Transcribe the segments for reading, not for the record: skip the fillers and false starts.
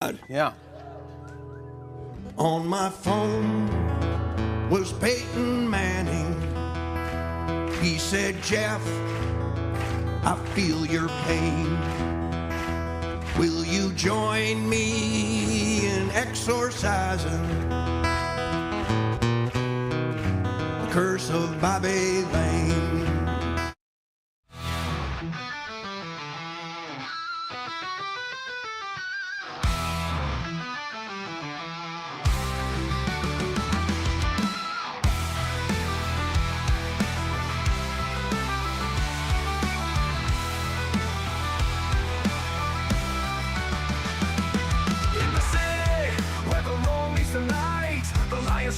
Yeah. On my phone was Peyton Manning. He said, Jeff, I feel your pain. Will you join me in exorcising the curse of Bobby Lane?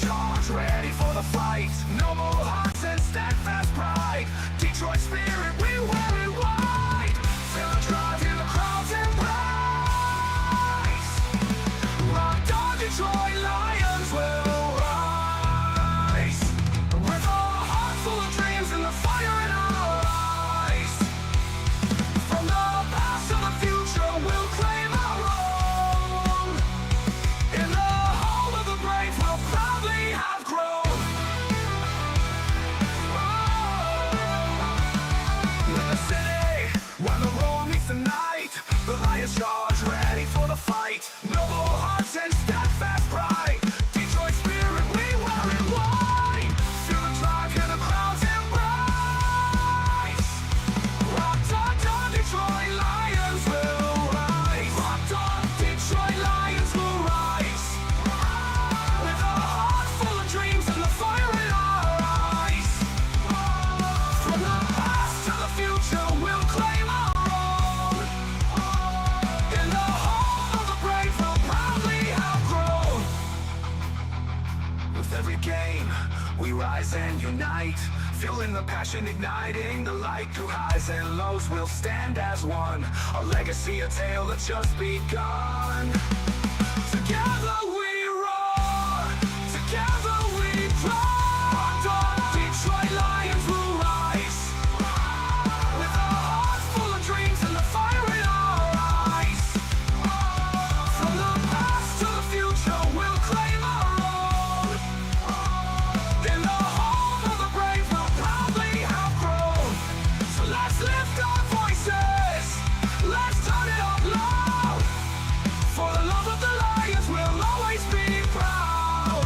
Charge, ready for the fight. No more hearts and steadfast pride. Detroit spirit, we wear it white. Feel the drive, hear the crowds embrace. Rock on, Detroit Lions will rise. With a heart full of dreams and the fire in our eyes. From the past to the future, we'll claim our own. In the home of the brave, we'll proudly have grown. In the city, when the roar meets the night, the Lions charge, ready for the fight. Noble hearts and steadfast pride. Detroit spirit, we wear it white. Feel the drive, hear the crowds embrace. Rocked on, Detroit Lions will rise. Rocked on, Detroit Lions will rise. With a heart full of dreams and the fire in our eyes. From the past to the future, we'll claim our own. In the home of the brave, we'll proudly have grown. With every game, we rise and unite. Feeling the passion igniting the light. Through highs and lows, we'll stand as one. A legacy, a tale that's just begun. Together we roar, together we roar. Detroit Lions will rise. With a heart full of dreams and the fire in our eyes. From the past to the future, we'll claim our own. In the home of the brave, we'll proudly have grown. So let's lift our voices, let's turn it up loud. For the love of the Lions, we'll always be proud.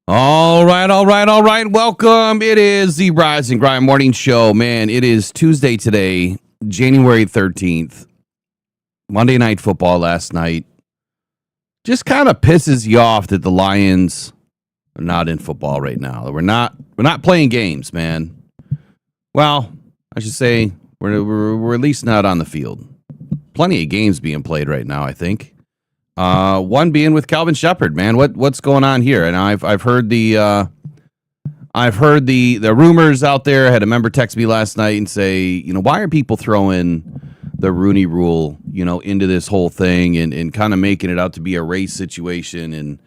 All right. Welcome. It is the Rise and Grind Morning Show. Man, it is Tuesday today, January 13th. Monday Night Football last night. Just kind of pisses you off that the Lions are not in football right now. We're not playing games, man. Well, I should say we're at least not on the field. Plenty of games being played right now, I think. One being with Kelvin Shepard, man. What's going on here? And I've heard the rumors out there. I had a member text me last night and say, why are people throwing the Rooney Rule, into this whole thing and kind of making it out to be a race situation? And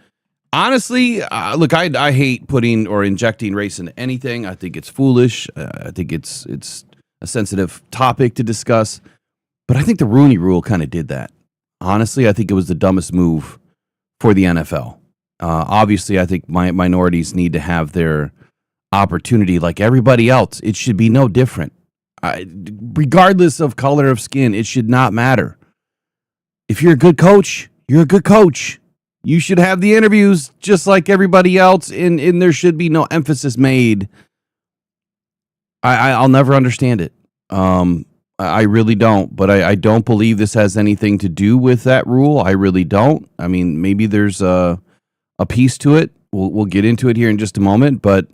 honestly, look, I hate putting or injecting race into anything. I think it's foolish. I think it's a sensitive topic to discuss. But I think the Rooney Rule kind of did that. Honestly, I think it was the dumbest move for the NFL. Obviously, I think minorities need to have their opportunity like everybody else. It should be no different. Regardless of color of skin, it should not matter. If you're a good coach, you're a good coach. You should have the interviews just like everybody else, and there should be no emphasis made. I'll never understand it. I really don't, but I don't believe this has anything to do with that rule. I really don't. I mean, maybe there's a piece to it. We'll get into it here in just a moment, but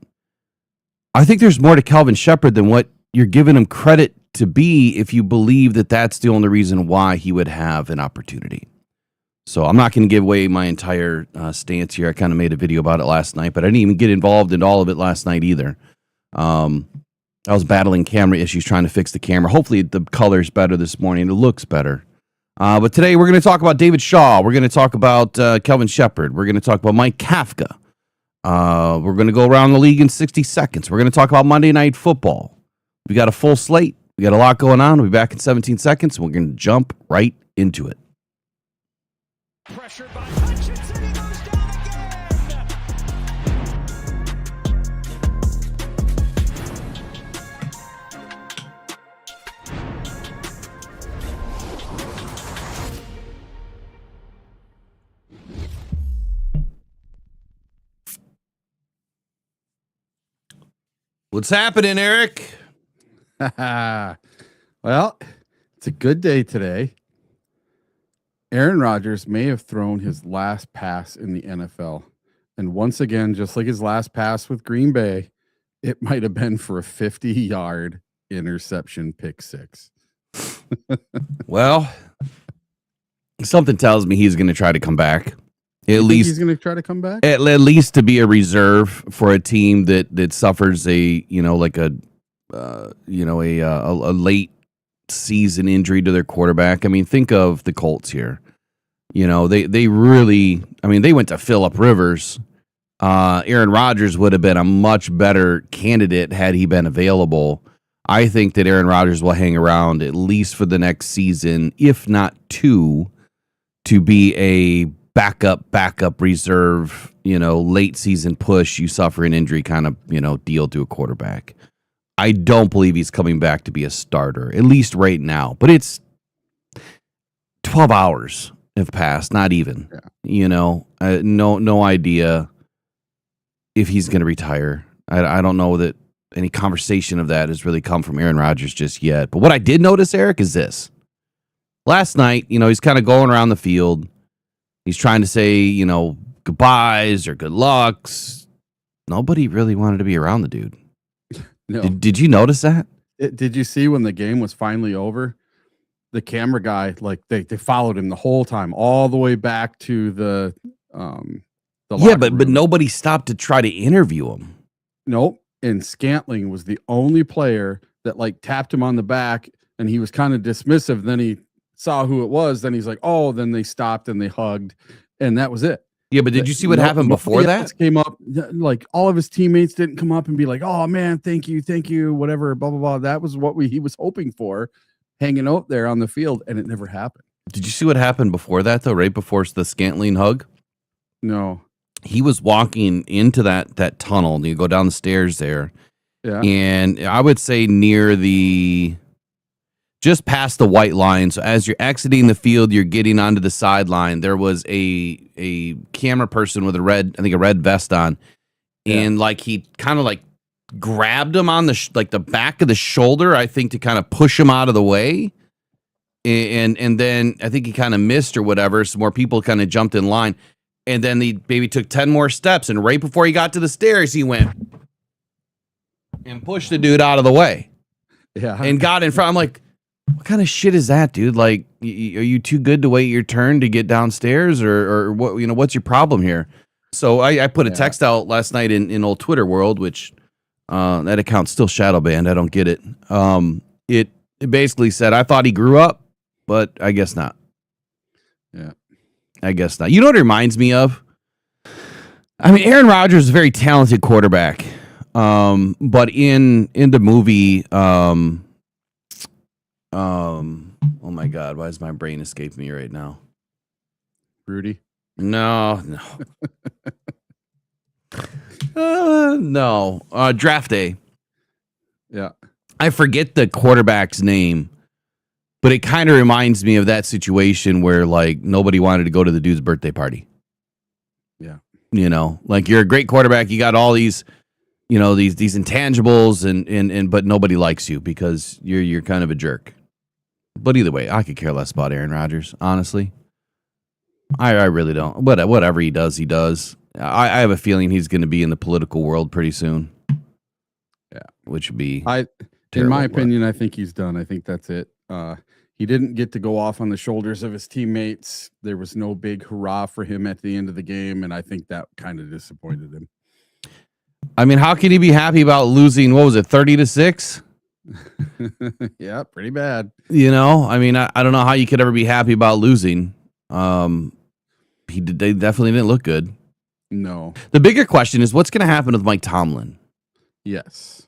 I think there's more to Kelvin Shepard than what you're giving him credit to be if you believe that that's the only reason why he would have an opportunity. So I'm not going to give away my entire stance here. I kind of made a video about it last night, but I didn't even get involved in all of it last night either. I was battling camera issues trying to fix the camera. Hopefully the color's better this morning. It looks better. But today we're going to talk about David Shaw. We're going to talk about Kelvin Shepard. We're going to talk about Mike Kafka. We're going to go around the league in 60 seconds. We're going to talk about Monday Night Football. We got a full slate. We got a lot going on. We'll be back in 17 seconds. We're going to jump right into it. Pressured by Hutchinson, he goes down again. What's happening, Eric? Well, it's a good day today. Aaron Rodgers may have thrown his last pass in the NFL. And once again, just like his last pass with Green Bay, it might have been for a 50-yard interception pick six. Well, something tells me he's going to try to come back. At least he's going to try to come back? At least to be a reserve for a team that suffers a late season injury to their quarterback. I mean, think of the Colts here. You know, they really, I mean, they went to Phillip Rivers. Aaron Rodgers would have been a much better candidate had he been available. I think that Aaron Rodgers will hang around at least for the next season, if not two, to be a backup reserve, late season push, you suffer an injury kind of, deal to a quarterback. I don't believe he's coming back to be a starter, at least right now. But it's 12 hours have passed, not even. Yeah. No idea if he's going to retire. I don't know that any conversation of that has really come from Aaron Rodgers just yet. But what I did notice, Eric, is this. Last night, he's kind of going around the field. He's trying to say, goodbyes or good lucks. Nobody really wanted to be around the dude. No. Did you notice that? Did you see when the game was finally over? The camera guy, like they followed him the whole time, all the way back to the yeah, but nobody stopped to try to interview him. Nope. And Scantling was the only player that tapped him on the back, and he was kind of dismissive. Then he saw who it was. Then he's like, oh, then they stopped and they hugged, and that was it. Yeah, but did you see what happened before that? Came up, all of his teammates didn't come up and be like, oh man, thank you, whatever, blah, blah, blah. That was what he was hoping for, hanging out there on the field, and it never happened. Did you see what happened before that, though, right before the Scantling hug? No. He was walking into that tunnel, and you go down the stairs there. Yeah. And I would say near just past the white line. So as you're exiting the field, you're getting onto the sideline. There was a camera person with a red vest on. And he kind of grabbed him on the back of the shoulder, I think, to kind of push him out of the way. And then I think he kind of missed or whatever. Some more people kind of jumped in line. And then he maybe took 10 more steps. And right before he got to the stairs, he went and pushed the dude out of the way. Yeah. And got in front. I'm like, what kind of shit is that, dude? Are you too good to wait your turn to get downstairs, or what? What's your problem here? So I put a text out last night in old Twitter world, which that account's still shadow banned. I don't get it. It basically said I thought he grew up, but I guess not. Yeah, I guess not. You know what it reminds me of? I mean, Aaron Rodgers is a very talented quarterback, but in the movie. Oh my God, why is my brain escaping me right now? Rudy? No. No. Draft day. Yeah. I forget the quarterback's name, but it kind of reminds me of that situation where nobody wanted to go to the dude's birthday party. Yeah. You're a great quarterback, you got all these these intangibles and but nobody likes you because you're kind of a jerk. But either way, I could care less about Aaron Rodgers, honestly. I really don't. Whatever he does, he does. I have a feeling he's going to be in the political world pretty soon. Yeah, which would be in my opinion, I think he's done. I think that's it. He didn't get to go off on the shoulders of his teammates. There was no big hurrah for him at the end of the game, and I think that kind of disappointed him. I mean, how can he be happy about losing, what was it, 30-6? Yeah, pretty bad. You know, I mean, I don't know how you could ever be happy about losing. They definitely didn't look good. No. The bigger question is what's going to happen with Mike Tomlin, Yes.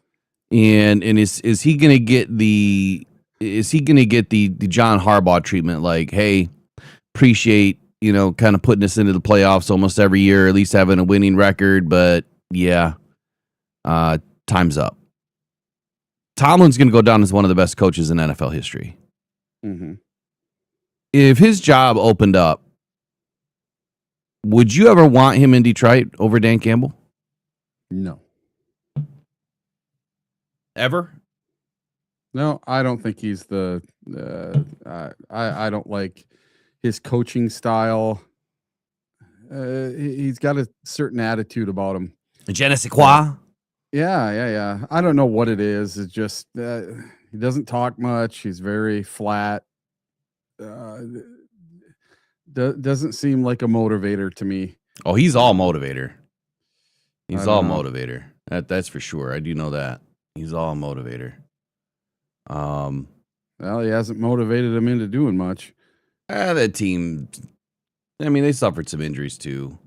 and is he going to get the John Harbaugh treatment? Like, hey, appreciate kind of putting us into the playoffs almost every year, at least having a winning record, but yeah, time's up. Tomlin's going to go down as one of the best coaches in NFL history. Mm-hmm. If his job opened up, would you ever want him in Detroit over Dan Campbell? No. Ever? No, I don't think he's the. I don't like his coaching style. He's got a certain attitude about him. Je ne sais quoi? Yeah. I don't know what it is. It's just he doesn't talk much. He's very flat. Doesn't seem like a motivator to me. Oh, he's all motivator. He's I all don't know. motivator. That's for sure. I do know that. He's all motivator. Well, he hasn't motivated him into doing much. That team, I mean, they suffered some injuries too.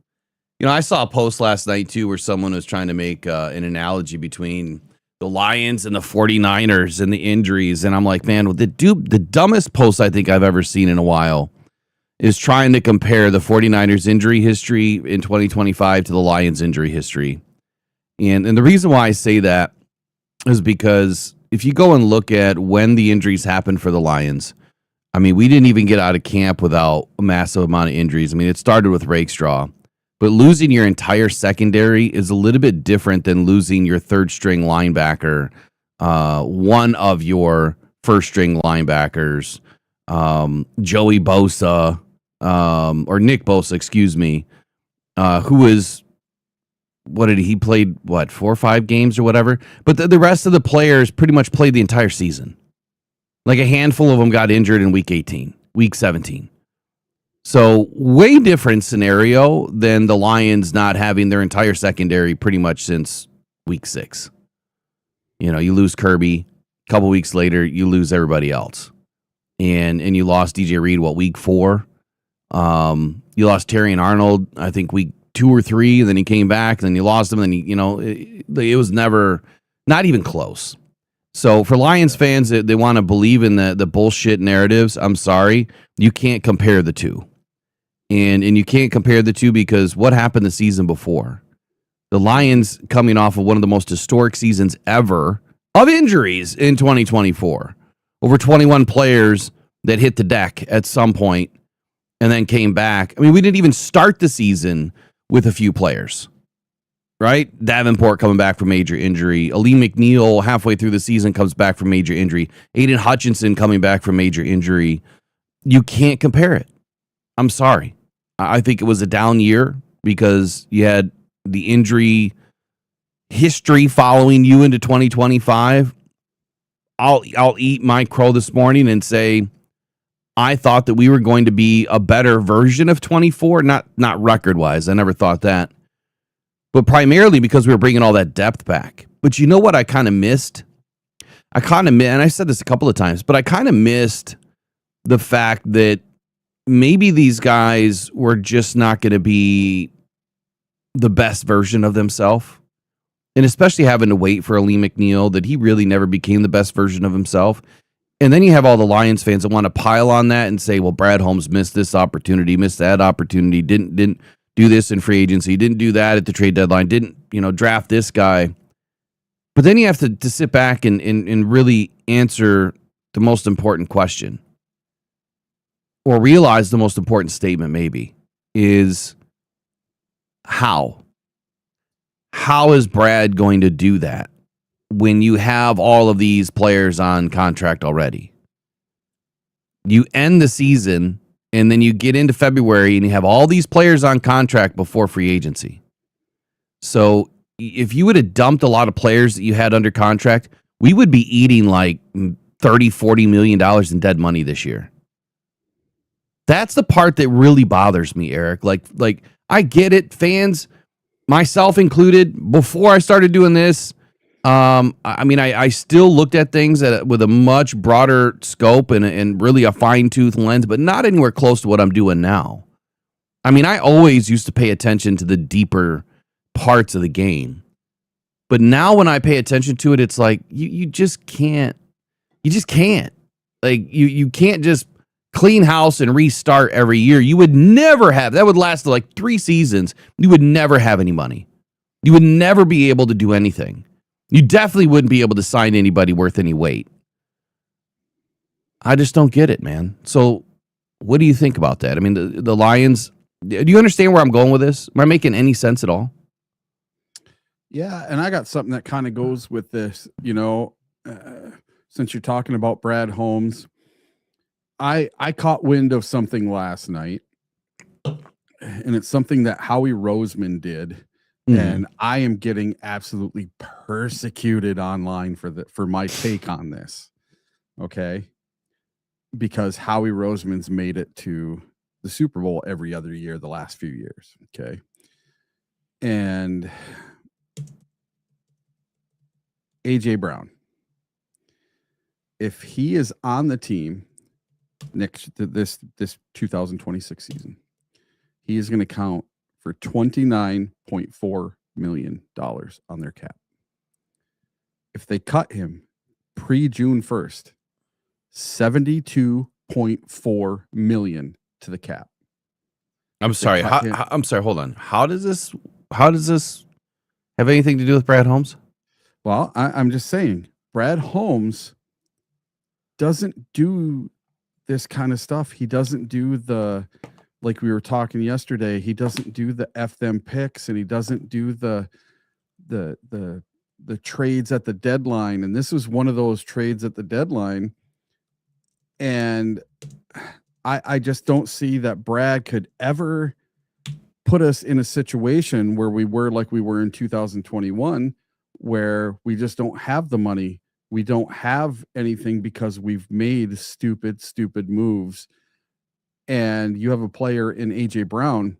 I saw a post last night too where someone was trying to make an analogy between the Lions and the 49ers and the injuries. And I'm like, man, the dumbest post I think I've ever seen in a while is trying to compare the 49ers injury history in 2025 to the Lions injury history. And the reason why I say that is because if you go and look at when the injuries happened for the Lions, I mean, we didn't even get out of camp without a massive amount of injuries. I mean, it started with Rakestraw. But losing your entire secondary is a little bit different than losing your third string linebacker, one of your first string linebackers, Joey Bosa, or Nick Bosa, excuse me, who is, he played, 4 or 5 games or whatever? But the rest of the players pretty much played the entire season. Like a handful of them got injured in week 18, week 17. So way different scenario than the Lions not having their entire secondary pretty much since week 6. You lose Kirby, a couple weeks later, you lose everybody else. And you lost DJ Reed, week 4? You lost Terry and Arnold, I think week 2 or 3, and then he came back, and then you lost him, and it was never, not even close. So for Lions fans that they want to believe in the bullshit narratives, I'm sorry, you can't compare the two. And you can't compare the two because what happened the season before? The Lions coming off of one of the most historic seasons ever of injuries in 2024. Over 21 players that hit the deck at some point and then came back. I mean, we didn't even start the season with a few players, right? Davenport coming back from major injury. Aleem McNeil halfway through the season comes back from major injury. Aiden Hutchinson coming back from major injury. You can't compare it. I'm sorry. I think it was a down year because you had the injury history following you into 2025. I'll eat my crow this morning and say I thought that we were going to be a better version of 24, not record-wise. I never thought that. But primarily because we were bringing all that depth back. But you know what I kind of missed? And I said this a couple of times, but I kind of missed the fact that maybe these guys were just not going to be the best version of themselves. And especially having to wait for Aleem McNeil, that he really never became the best version of himself. And then you have all the Lions fans that want to pile on that and say, well, Brad Holmes missed this opportunity, missed that opportunity, didn't do this in free agency, didn't do that at the trade deadline, didn't draft this guy. But then you have to sit back and really answer the most important question. Or realize the most important statement maybe is how? How is Brad going to do that when you have all of these players on contract already? You end the season and then you get into February and you have all these players on contract before free agency. So if you would have dumped a lot of players that you had under contract, we would be eating like $30-40 million in dead money this year. That's the part that really bothers me, Eric. Like I get it, fans, myself included, before I started doing this, I mean, I still looked at things with a much broader scope and really a fine-tooth lens, but not anywhere close to what I'm doing now. I mean, I always used to pay attention to the deeper parts of the game. But now when I pay attention to it, it's like you just can't. You just can't. Like you can't just clean house and restart every year. You would never have. That would last like 3 seasons. You would never have any money. You would never be able to do anything. You definitely wouldn't be able to sign anybody worth any weight. I just don't get it, man. So what do you think about that? I mean, the Lions, do you understand where I'm going with this? Am I making any sense at all? Yeah, and I got something that kind of goes with this, since you're talking about Brad Holmes. I caught wind of something last night, and it's something that Howie Roseman did. And I am getting absolutely persecuted online for my take on this. Okay. Because Howie Roseman's made it to the Super Bowl every other year the last few years. Okay. And AJ Brown, if he is on the team this 2026 season, he is going to count for $29.4 million on their cap. If they cut him pre-June 1st, $72.4 million to the cap. I'm sorry. I'm sorry. Hold on. How does this have anything to do with Brad Holmes? Well, I'm just saying, Brad Holmes doesn't do this kind of stuff. He doesn't do like we were talking yesterday, he doesn't do the F them picks, and he doesn't do the trades at the deadline. And this was one of those trades at the deadline. And I just don't see that Brad could ever put us in a situation where we were like we were in 2021, where we just don't have the money. We don't have anything because we've made stupid moves. And you have a player in AJ Brown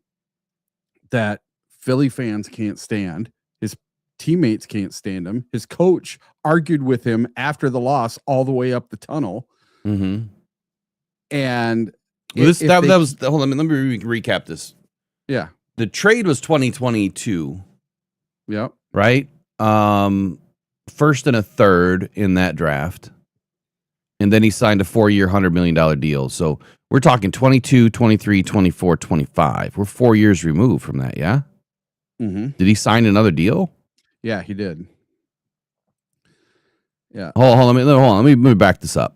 that Philly fans can't stand. His teammates can't stand him. His coach argued with him after the loss all the way up the tunnel. Mm-hmm. And that was hold on. Let me recap this. Yeah. The trade was 2022. Yep. Right. First and a third in that draft. And then he signed a 4-year, $100 million deal. So we're talking 22, 23, 24, 25. We're 4 years removed from that, yeah? Mm-hmm. Did he sign another deal? Yeah, he did. Yeah. Hold on. Let me back this up.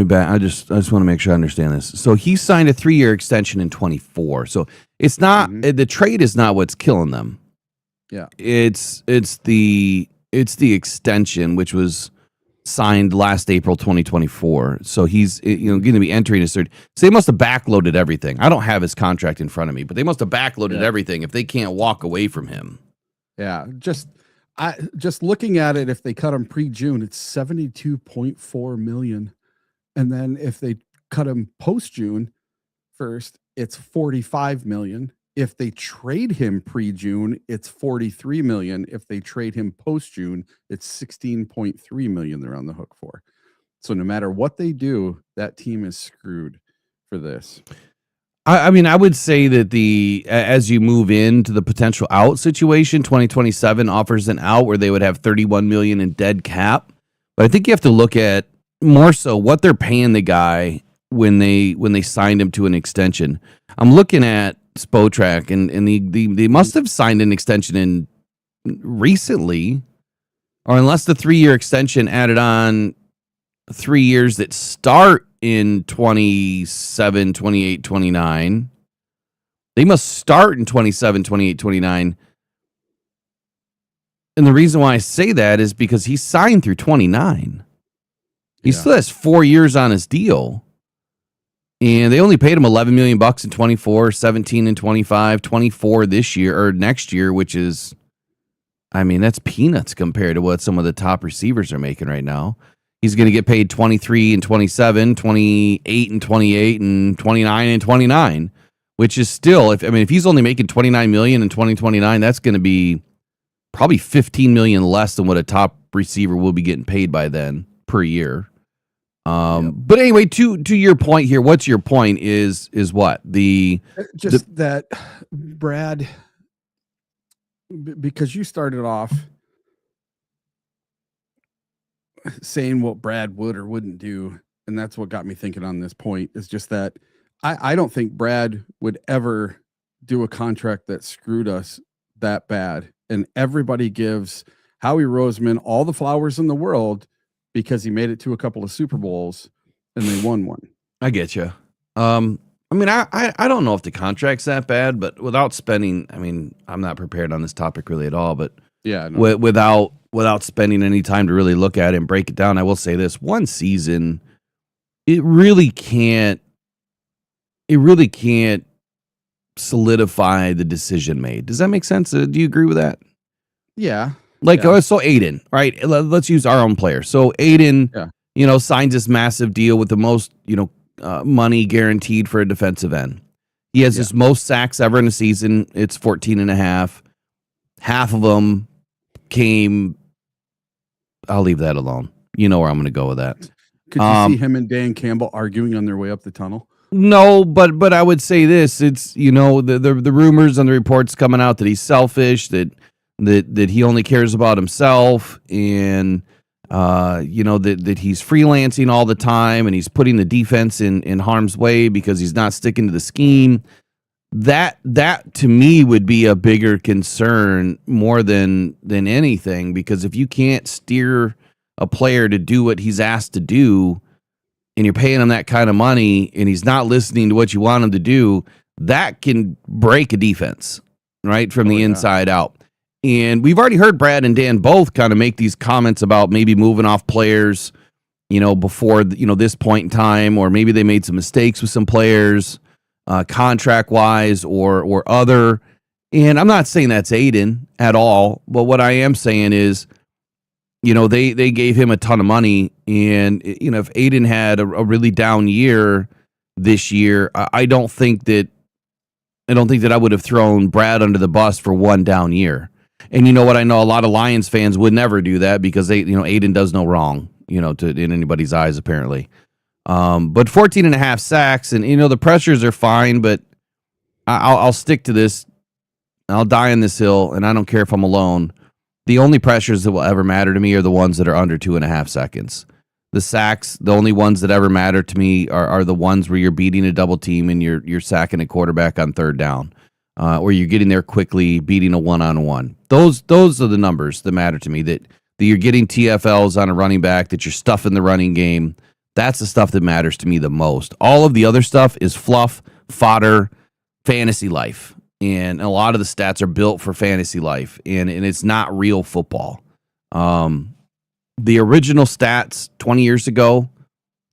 I just want to make sure I understand this. So he signed a 3-year extension in 24. So it's not the trade is not what's killing them. Yeah, it's the extension, which was signed last April 2024. So he's going to be entering his third. So they must have backloaded everything. I don't have his contract in front of me, but they must have backloaded everything if they can't walk away from him. Yeah, just looking at it, if they cut him pre-June, it's $72.4 million. And then if they cut him post-June 1st, it's $45 million. If they trade him pre-June, it's $43 million. If they trade him post-June, it's $16.3 million they're on the hook for. So no matter what they do, that team is screwed for this. I mean, I would say that as you move into the potential out situation, 2027 offers an out where they would have $31 million in dead cap. But I think you have to look at more so what they're paying the guy when they signed him to an extension. I'm looking at Spotrac, and they must have signed an extension in recently, or unless the 3-year extension added on 3 years that start in 27, 28, 29. They must start in 27, 28, 29. And the reason why I say that is because he signed through 29. He still has 4 years on his deal. And they only paid him $11 million in 24, 17 and 25, 24 this year or next year, which is, I mean, that's peanuts compared to what some of the top receivers are making right now. He's going to get paid 23 and 27, 28 and 28, and 29 and 29, which is still, if he's only making 29 million in 2029, that's going to be probably 15 million less than what a top receiver will be getting paid by then per year. But anyway, to your point here, what's your point is what that Brad, because you started off saying what Brad would or wouldn't do, and that's what got me thinking on this point, is just that I don't think Brad would ever do a contract that screwed us that bad. And everybody gives Howie Roseman all the flowers in the world because he made it to a couple of Super Bowls and they won one. I get you. I don't know if the contract's that bad, but without spending, I'm not prepared on this topic really at all, but yeah, no. without spending any time to really look at it and break it down, I will say this: one season, it really can't solidify the decision made. Does that make sense? Do you agree with that? Yeah. So Aiden, right? Let's use our own player. So Aiden, signs this massive deal with the most, money guaranteed for a defensive end. He has his most sacks ever in a season. It's 14 and a half. Half of them came. I'll leave that alone. You know where I'm going to go with that. Could you see him and Dan Campbell arguing on their way up the tunnel? No, but I would say this: it's the rumors and the reports coming out that he's selfish, that he only cares about himself, and that he's freelancing all the time, and he's putting the defense in harm's way because he's not sticking to the scheme. That to me would be a bigger concern more than anything, because if you can't steer a player to do what he's asked to do, and you're paying him that kind of money, and he's not listening to what you want him to do, that can break a defense, right, from the inside out. And we've already heard Brad and Dan both kind of make these comments about maybe moving off players, before, this point in time, or maybe they made some mistakes with some players, contract-wise or other. And I'm not saying that's Aiden at all, but what I am saying is, they gave him a ton of money, and if Aiden had a really down year this year, I don't think that I would have thrown Brad under the bus for one down year. And you know what? I know a lot of Lions fans would never do that because Aiden does no wrong, in anybody's eyes apparently. But 14 and a half sacks, and the pressures are fine, but I'll stick to this. I'll die on this hill, and I don't care if I'm alone. The only pressures that will ever matter to me are the ones that are under 2.5 seconds. The sacks, the only ones that ever matter to me are the ones where you're beating a double team and you're sacking a quarterback on third down, or you're getting there quickly, beating a one-on-one. Those are the numbers that matter to me. That you're getting TFLs on a running back, that you're stuffing the running game. That's the stuff that matters to me the most. All of the other stuff is fluff, fodder, fantasy life. And a lot of the stats are built for fantasy life, and it's not real football. The original stats 20 years ago,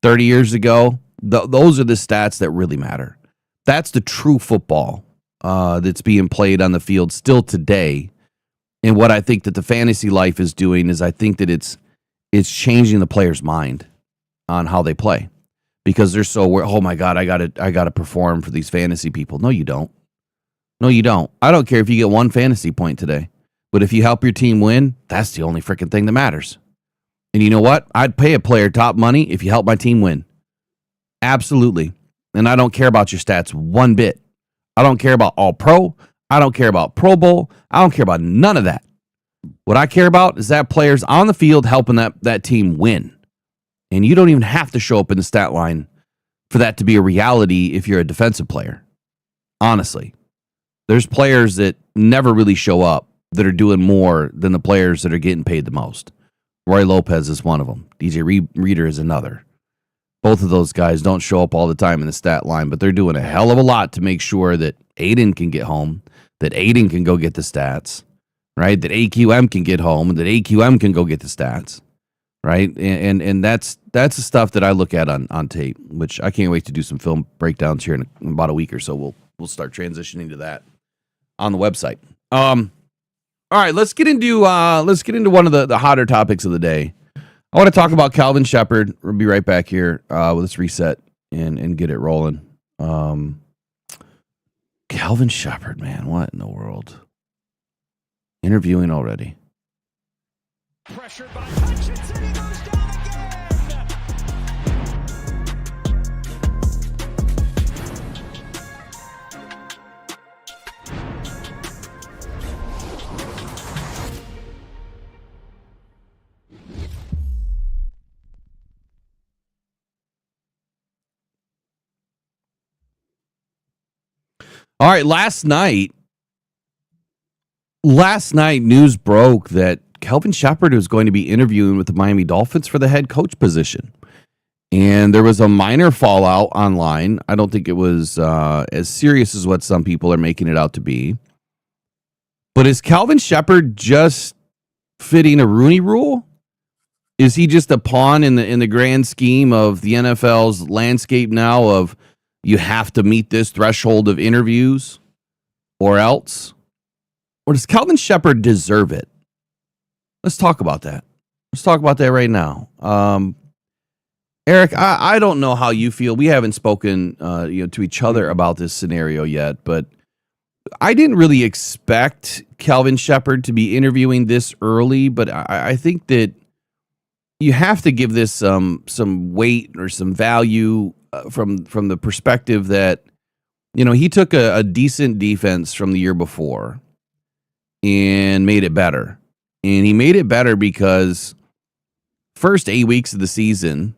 30 years ago, those are the stats that really matter. That's the true football that's being played on the field still today. And what I think that the fantasy life is doing is I think that it's changing the player's mind on how they play, because they're so, oh my God, I gotta perform for these fantasy people. No, you don't. No, you don't. I don't care if you get one fantasy point today, but if you help your team win, that's the only freaking thing that matters. And you know what? I'd pay a player top money if you help my team win. Absolutely. And I don't care about your stats one bit. I don't care about all pro. I don't care about Pro Bowl. I don't care about none of that. What I care about is that player's on the field helping that team win. And you don't even have to show up in the stat line for that to be a reality if you're a defensive player. Honestly. There's players that never really show up that are doing more than the players that are getting paid the most. Roy Lopez is one of them. DJ Reader is another. Both of those guys don't show up all the time in the stat line, but they're doing a hell of a lot to make sure that Aiden can get home, that Aiden can go get the stats, right? That AQM can get home, and that AQM can go get the stats, right? And that's the stuff that I look at on tape, which I can't wait to do some film breakdowns here in about a week or so. We'll start transitioning to that on the website. All right, let's get into one of the hotter topics of the day. I want to talk about Kelvin Shepard. We'll be right back here. Let's reset and get it rolling. Kelvin Shepard, man, what in the world? Interviewing already. Pressured by Hutchinson, he goes down again. All right, last night news broke that Kelvin Shepard was going to be interviewing with the Miami Dolphins for the head coach position. And there was a minor fallout online. I don't think it was as serious as what some people are making it out to be. But is Kelvin Shepard just fitting a Rooney Rule? Is he just a pawn in the grand scheme of the NFL's landscape now of you have to meet this threshold of interviews or else? Or does Kelvin Shepard deserve it? Let's talk about that. Let's talk about that right now. Eric, I don't know how you feel. We haven't spoken to each other about this scenario yet, but I didn't really expect Kelvin Shepard to be interviewing this early, but I think that you have to give this some weight or some value from the perspective that, he took a decent defense from the year before and made it better. And he made it better because first 8 weeks of the season,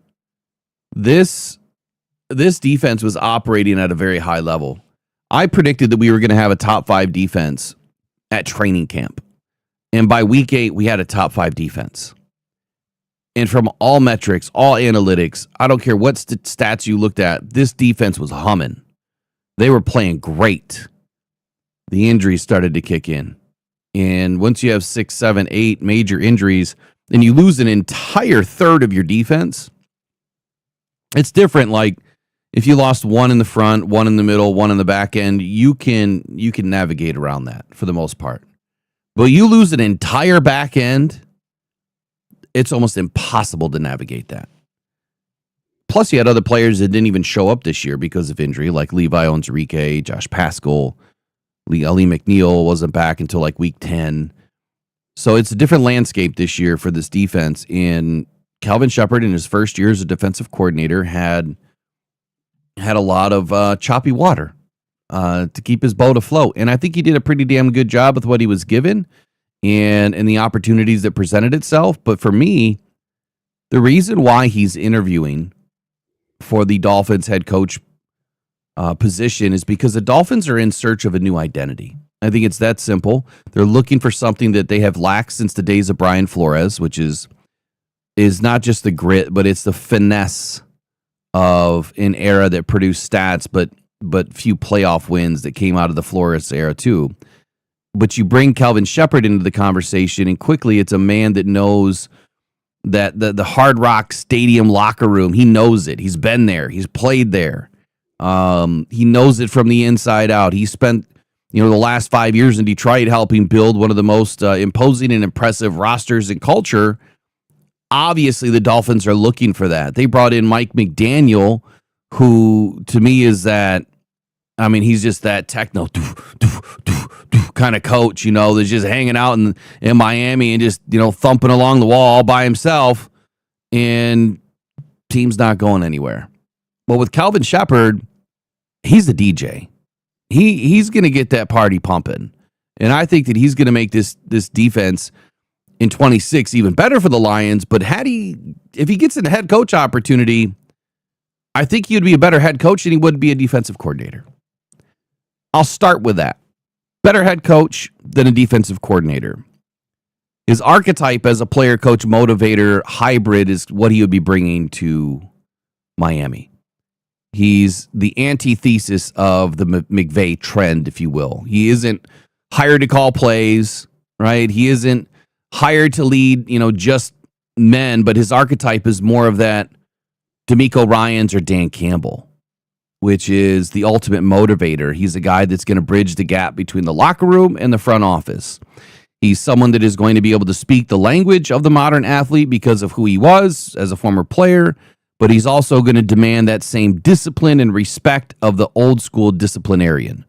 this defense was operating at a very high level. I predicted that we were going to have a top 5 defense at training camp. And by week 8, we had a top 5 defense. And from all metrics, all analytics, I don't care what stats you looked at, this defense was humming. They were playing great. The injuries started to kick in. And once you have 6, 7, 8 major injuries, and you lose an entire third of your defense, it's different. Like if you lost one in the front, one in the middle, one in the back end, you can navigate around that for the most part. But you lose an entire back end, it's almost impossible to navigate that. Plus, you had other players that didn't even show up this year because of injury, like Levi Onwuzurike, Josh Paschal, Ali McNeil wasn't back until like week 10. So it's a different landscape this year for this defense. And Kelvin Shepard, in his first year as a defensive coordinator, had a lot of choppy water to keep his boat afloat. And I think he did a pretty damn good job with what he was given and the opportunities that presented itself. But for me, the reason why he's interviewing for the Dolphins head coach position is because the Dolphins are in search of a new identity. I think it's that simple. They're looking for something that they have lacked since the days of Brian Flores, which is not just the grit, but it's the finesse of an era that produced stats, but few playoff wins that came out of the Flores era too. But you bring Kelvin Shepard into the conversation, and quickly it's a man that knows that the Hard Rock Stadium locker room, he knows it. He's been there. He's played there. He knows it from the inside out. He spent the last 5 years in Detroit helping build one of the most imposing and impressive rosters in culture. Obviously, the Dolphins are looking for that. They brought in Mike McDaniel, who to me is he's just that techno kind of coach, that's just hanging out in Miami and just, thumping along the wall all by himself, and team's not going anywhere. But with Kelvin Shepard, he's the DJ. He's going to get that party pumping. And I think that he's going to make this defense in 26 even better for the Lions. But if he gets a head coach opportunity, I think he'd be a better head coach than he would be a defensive coordinator. I'll start with that. Better head coach than a defensive coordinator. His archetype as a player, coach, motivator, hybrid is what he would be bringing to Miami. He's the antithesis of the McVay trend, if you will. He isn't hired to call plays, right? He isn't hired to lead, just men, but his archetype is more of that DeMeco Ryans or Dan Campbell, which is the ultimate motivator. He's a guy that's going to bridge the gap between the locker room and the front office. He's someone that is going to be able to speak the language of the modern athlete because of who he was as a former player, but he's also going to demand that same discipline and respect of the old school disciplinarian.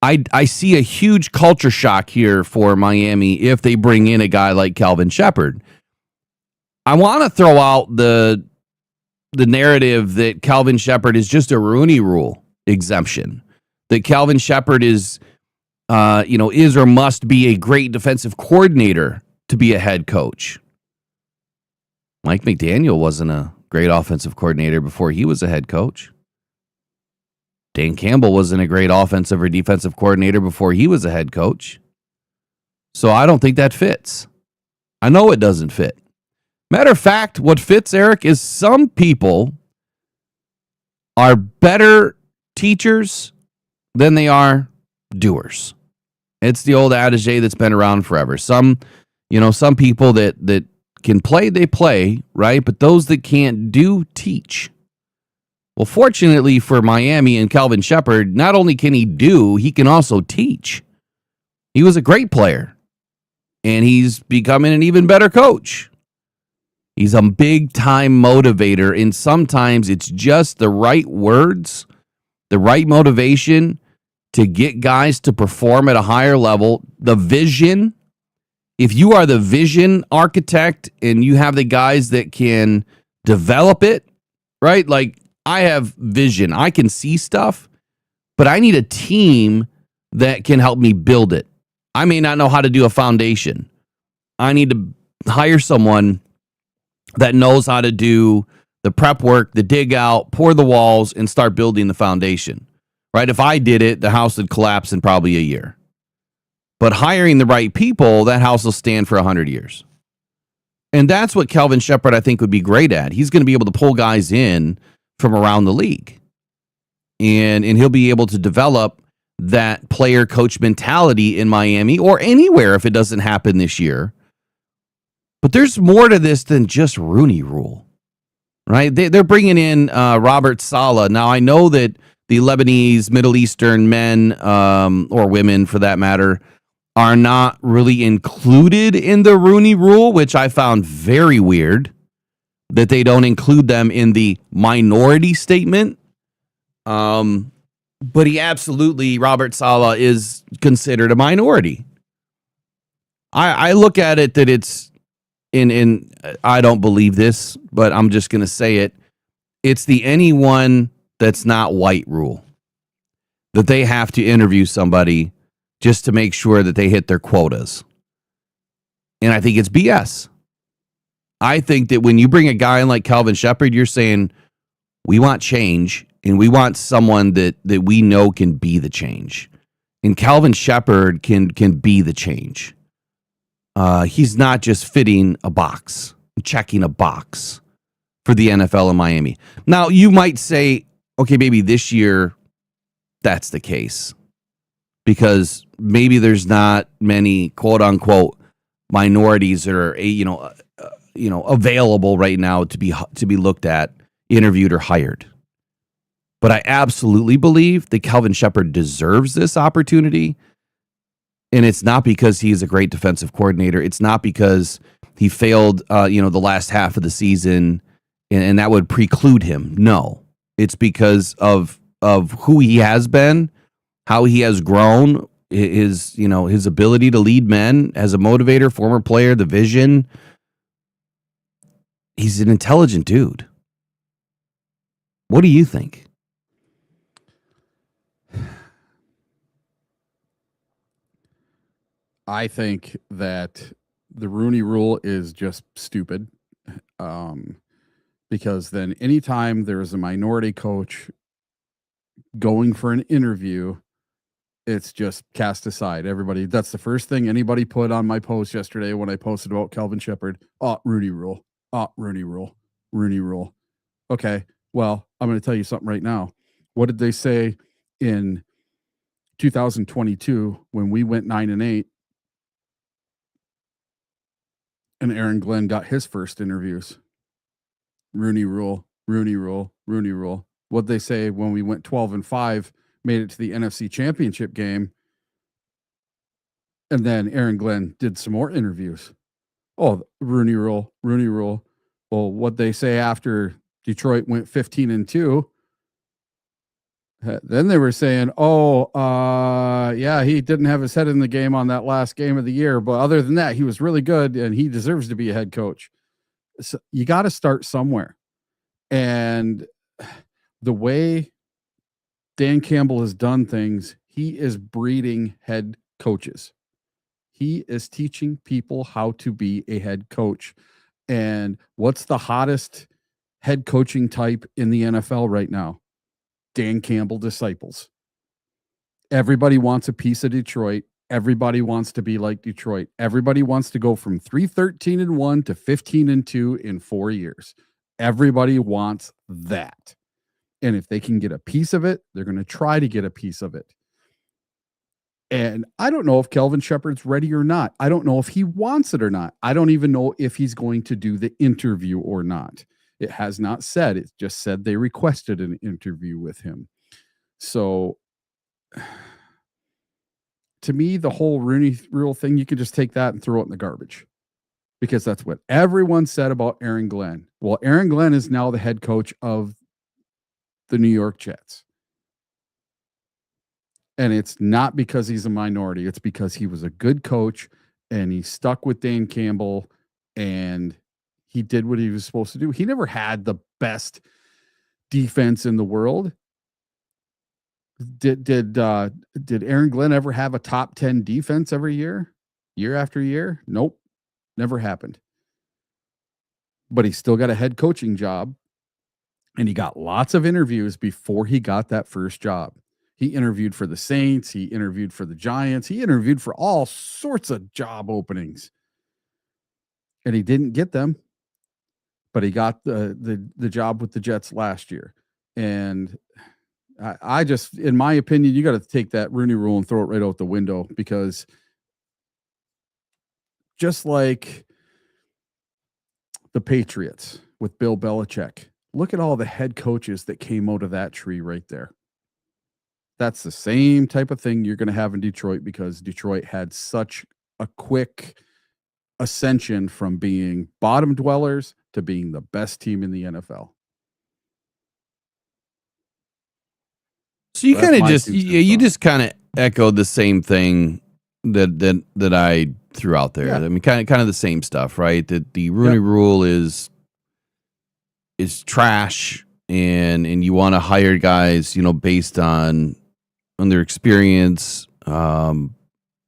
I see a huge culture shock here for Miami if they bring in a guy like Kelvin Shepard. I want to throw out the narrative that Kelvin Shepard is just a Rooney Rule exemption, that Kelvin Shepard is or must be a great defensive coordinator to be a head coach. Mike McDaniel wasn't a great offensive coordinator before he was a head coach. Dan Campbell wasn't a great offensive or defensive coordinator before he was a head coach. So I don't think that fits. I know it doesn't fit. Matter of fact, what fits, Eric, is some people are better teachers than they are doers. It's the old adage that's been around forever. Some people that can play, they play, right? But those that can't do, teach. Well, fortunately for Miami and Kelvin Shepard, not only can he do, he can also teach. He was a great player, and he's becoming an even better coach. He's a big-time motivator, and sometimes it's just the right words, the right motivation to get guys to perform at a higher level. The vision, if you are the vision architect and you have the guys that can develop it, right? Like, I have vision. I can see stuff, but I need a team that can help me build it. I may not know how to do a foundation. I need to hire someone that knows how to do the prep work, the dig out, pour the walls, and start building the foundation. Right? If I did it, the house would collapse in probably a year. But hiring the right people, that house will stand for 100 years. And that's what Kelvin Shepard, I think, would be great at. He's going to be able to pull guys in from around the league. And he'll be able to develop that player coach mentality in Miami or anywhere if it doesn't happen this year. But there's more to this than just Rooney Rule, right? They're bringing in Robert Saleh. Now, I know that the Lebanese, Middle Eastern men, or women for that matter, are not really included in the Rooney Rule, which I found very weird that they don't include them in the minority statement. But Robert Saleh is considered a minority. I look at it that it's, I don't believe this, but I'm just going to say it. It's the anyone that's not white rule, that they have to interview somebody just to make sure that they hit their quotas. And I think it's BS. I think that when you bring a guy in like Kelvin Shepard, you're saying, we want change, and we want someone that we know can be the change. And Kelvin Shepard can be the change. He's not just fitting a box, checking a box for the NFL in Miami. Now, you might say, okay, maybe this year that's the case, because maybe there's not many quote unquote minorities that are available right now to be looked at, interviewed, or hired. But I absolutely believe that Kelvin Shepard deserves this opportunity. And it's not because he's a great defensive coordinator. It's not because he failed, the last half of the season, and that would preclude him. No, it's because of who he has been, how he has grown, his ability to lead men as a motivator, former player, the vision. He's an intelligent dude. What do you think? I think that the Rooney Rule is just stupid, because then anytime there is a minority coach going for an interview, it's just cast aside. Everybody, that's the first thing anybody put on my post yesterday when I posted about Kelvin Shepard. Oh, Rooney Rule. Oh, Rooney Rule. Rooney Rule. Okay, well, I'm going to tell you something right now. What did they say in 2022 when we went 9-8? And Aaron Glenn got his first interviews. Rooney Rule, Rooney Rule, Rooney Rule. What'd they say when we went 12-5, made it to the NFC Championship game? And then Aaron Glenn did some more interviews. Oh, Rooney Rule. Well, what they say after Detroit went 15-2. Then they were saying, yeah, he didn't have his head in the game on that last game of the year. But other than that, he was really good and he deserves to be a head coach. So you got to start somewhere. And the way Dan Campbell has done things, he is breeding head coaches. He is teaching people how to be a head coach. And what's the hottest head coaching type in the NFL right now? Dan Campbell disciples. Everybody wants a piece of Detroit. Everybody wants to be like Detroit. Everybody wants to go from 3-13-1 to 15-2 in 4 years. Everybody wants that. And if they can get a piece of it, they're going to try to get a piece of it. And I don't know if Kelvin Shepard's ready or not. I don't know if he wants it or not. I don't even know if he's going to do the interview or not. It has not said. It just said they requested an interview with him. So to me, the whole Rooney Rule thing, you can just take that and throw it in the garbage, because that's what everyone said about Aaron Glenn. Well, Aaron Glenn is now the head coach of the New York Jets. And it's not because he's a minority. It's because he was a good coach and he stuck with Dan Campbell and he did what he was supposed to do. He never had the best defense in the world. Did Aaron Glenn ever have a top 10 defense every year after year? Nope. Never happened. But he still got a head coaching job and he got lots of interviews before he got that first job. He interviewed for the Saints. He interviewed for the Giants. He interviewed for all sorts of job openings. And he didn't get them, but he got the job with the Jets last year. And I just, in my opinion, you got to take that Rooney Rule and throw it right out the window, because just like the Patriots with Bill Belichick, look at all the head coaches that came out of that tree right there. That's the same type of thing you're going to have in Detroit, because Detroit had such a quick ascension from being bottom dwellers to being the best team in the NFL. So you kind of just, you just kind of echoed the same thing that I threw out there. Yeah. I mean, kind of the same stuff, right? That the Rooney Rule is trash, and you want to hire guys, based on their experience,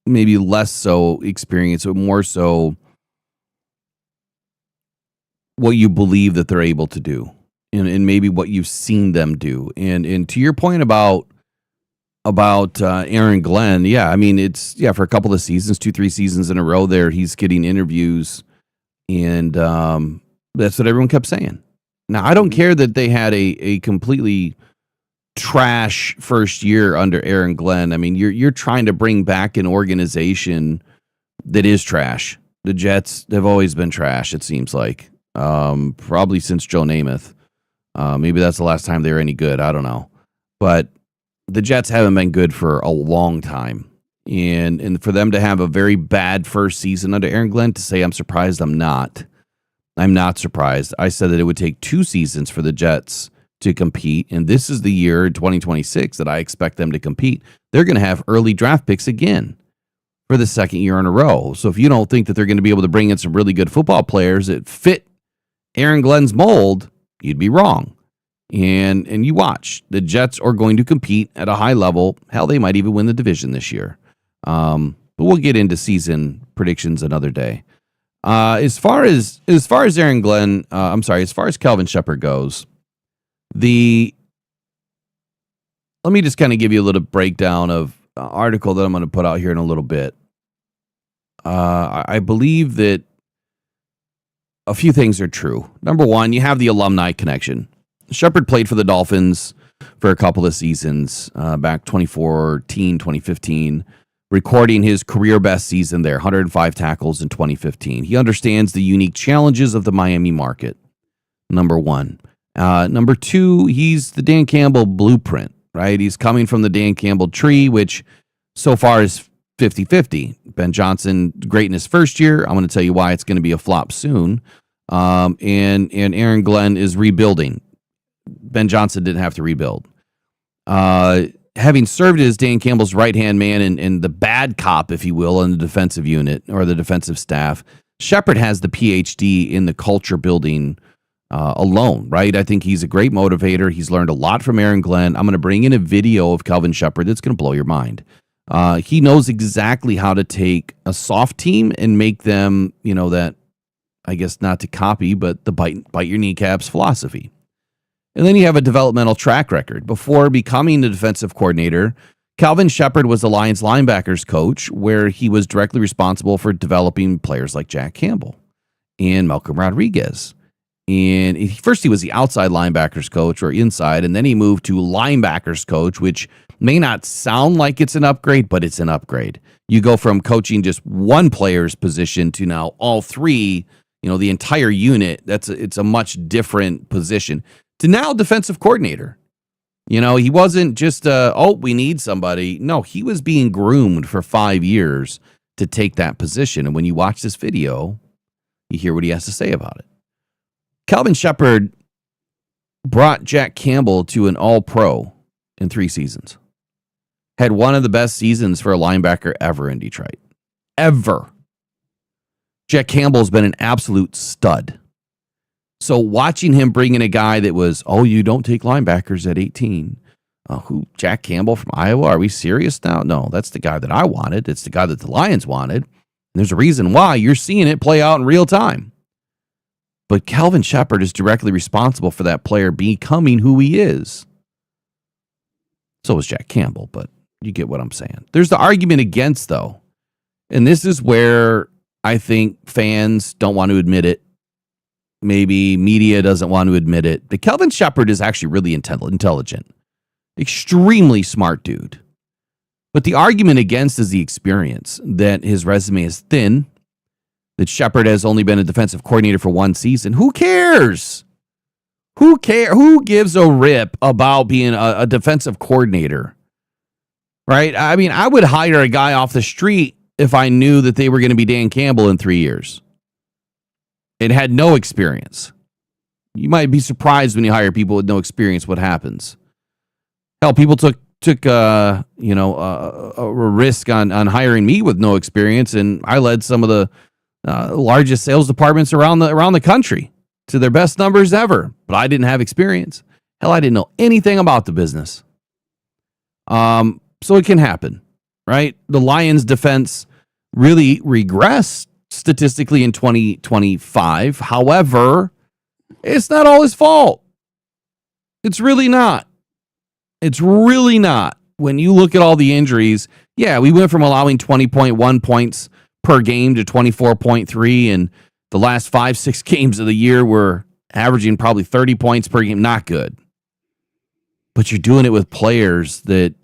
maybe less so experience, but more so what you believe that they're able to do, and maybe what you've seen them do. And to your point about Aaron Glenn, I mean, it's for a couple of seasons, 2-3 seasons in a row there, he's getting interviews, and that's what everyone kept saying. Now, I don't care that they had a completely trash first year under Aaron Glenn. I mean, you're trying to bring back an organization that is trash. The Jets have always been trash, it seems like. Probably since Joe Namath. Maybe that's the last time they were any good. I don't know. But the Jets haven't been good for a long time. And for them to have a very bad first season under Aaron Glenn, to say I'm surprised, I'm not. I'm not surprised. I said that it would take 2 seasons for the Jets to compete, and this is the year, 2026, that I expect them to compete. They're going to have early draft picks again for the second year in a row. So if you don't think that they're going to be able to bring in some really good football players that fit Aaron Glenn's mold, you'd be wrong. And you watch. The Jets are going to compete at a high level. Hell, they might even win the division this year. But we'll get into season predictions another day. As far as Aaron Glenn, as far as Kelvin Shepard goes, let me just kind of give you a little breakdown of an article that I'm going to put out here in a little bit. I believe that a few things are true. Number one, you have the alumni connection. Shepard played for the Dolphins for a couple of seasons, back 2014, 2015, recording his career best season there, 105 tackles in 2015. He understands the unique challenges of the Miami market, number one. Number two, he's the Dan Campbell blueprint, right? He's coming from the Dan Campbell tree, which so far has 50-50. Ben Johnson, great in his first year. I'm going to tell you why it's going to be a flop soon. And Aaron Glenn is rebuilding. Ben Johnson didn't have to rebuild. Having served as Dan Campbell's right-hand man and the bad cop, if you will, in the defensive unit or the defensive staff, Shepard has the PhD in the culture building alone, right? I think he's a great motivator. He's learned a lot from Aaron Glenn. I'm going to bring in a video of Kelvin Shepard that's going to blow your mind. He knows exactly how to take a soft team and make them, that, I guess not to copy, but the bite your kneecaps philosophy. And then you have a developmental track record. Before becoming the defensive coordinator, Kelvin Shepard was the Lions linebackers coach, where he was directly responsible for developing players like Jack Campbell and Malcolm Rodriguez. And first he was the outside linebackers coach or inside, and then he moved to linebackers coach, which may not sound like it's an upgrade, but it's an upgrade. You go from coaching just one player's position to now all three, the entire unit. It's a much different position. To now defensive coordinator. He wasn't just, we need somebody. No, he was being groomed for 5 years to take that position. And when you watch this video, you hear what he has to say about it. Kelvin Shepard brought Jack Campbell to an all-pro in 3 seasons. Had one of the best seasons for a linebacker ever in Detroit. Ever. Jack Campbell's been an absolute stud. So watching him bring in a guy that was, you don't take linebackers at 18. Jack Campbell from Iowa? Are we serious now? No, that's the guy that I wanted. It's the guy that the Lions wanted. And there's a reason why. You're seeing it play out in real time. But Kelvin Shepard is directly responsible for that player becoming who he is. So is Jack Campbell, but you get what I'm saying. There's the argument against, though. And this is where I think fans don't want to admit it. Maybe media doesn't want to admit it. But Kelvin Shepard is actually really intelligent. Extremely smart dude. But the argument against is the experience, that his resume is thin, that Shepard has only been a defensive coordinator for 1 season. Who cares? Who gives a rip about being a defensive coordinator? Right? I mean, I would hire a guy off the street if I knew that they were going to be Dan Campbell in 3 years. It had no experience. You might be surprised when you hire people with no experience what happens. Hell, people took a risk on hiring me with no experience, and I led some of the largest sales departments around the country to their best numbers ever. But I didn't have experience. Hell, I didn't know anything about the business. So it can happen, right? The Lions defense really regressed statistically in 2025. However, it's not all his fault. It's really not. It's really not. When you look at all the injuries, yeah, we went from allowing 20.1 points per game to 24.3, and the last 5-6 games of the year were averaging probably 30 points per game. Not good. But you're doing it with players that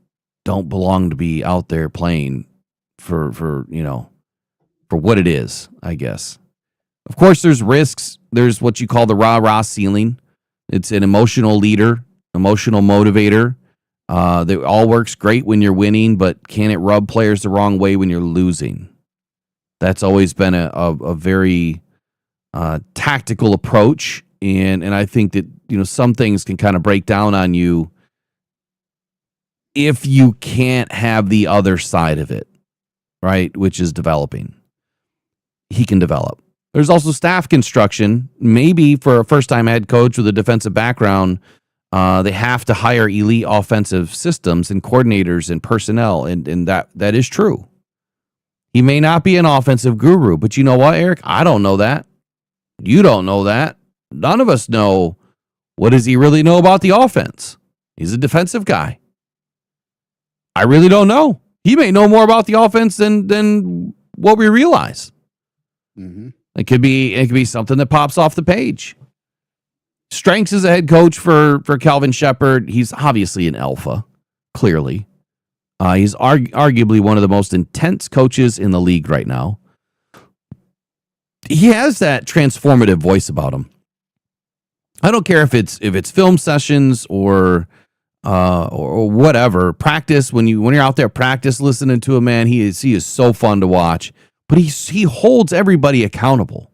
don't belong to be out there playing for what it is, I guess. Of course, there's risks. There's what you call the rah-rah ceiling. It's an emotional leader, emotional motivator. That all works great when you're winning, but can it rub players the wrong way when you're losing? That's always been a very tactical approach, and I think that some things can kind of break down on you if you can't have the other side of it, right? Which is developing. He can develop. There's also staff construction. Maybe for a first-time head coach with a defensive background, they have to hire elite offensive systems and coordinators and personnel, and that is true. He may not be an offensive guru, but you know what, Eric? I don't know that. You don't know that. None of us know. What does he really know about the offense? He's a defensive guy. I really don't know. He may know more about the offense than what we realize. Mm-hmm. It could be something that pops off the page. Strengths as a head coach for Kelvin Shepard. He's obviously an alpha, clearly. He's arguably one of the most intense coaches in the league right now. He has that transformative voice about him. I don't care if it's film sessions or or whatever. Practice when you're out there practice listening to him, man, he is so fun to watch. But he holds everybody accountable.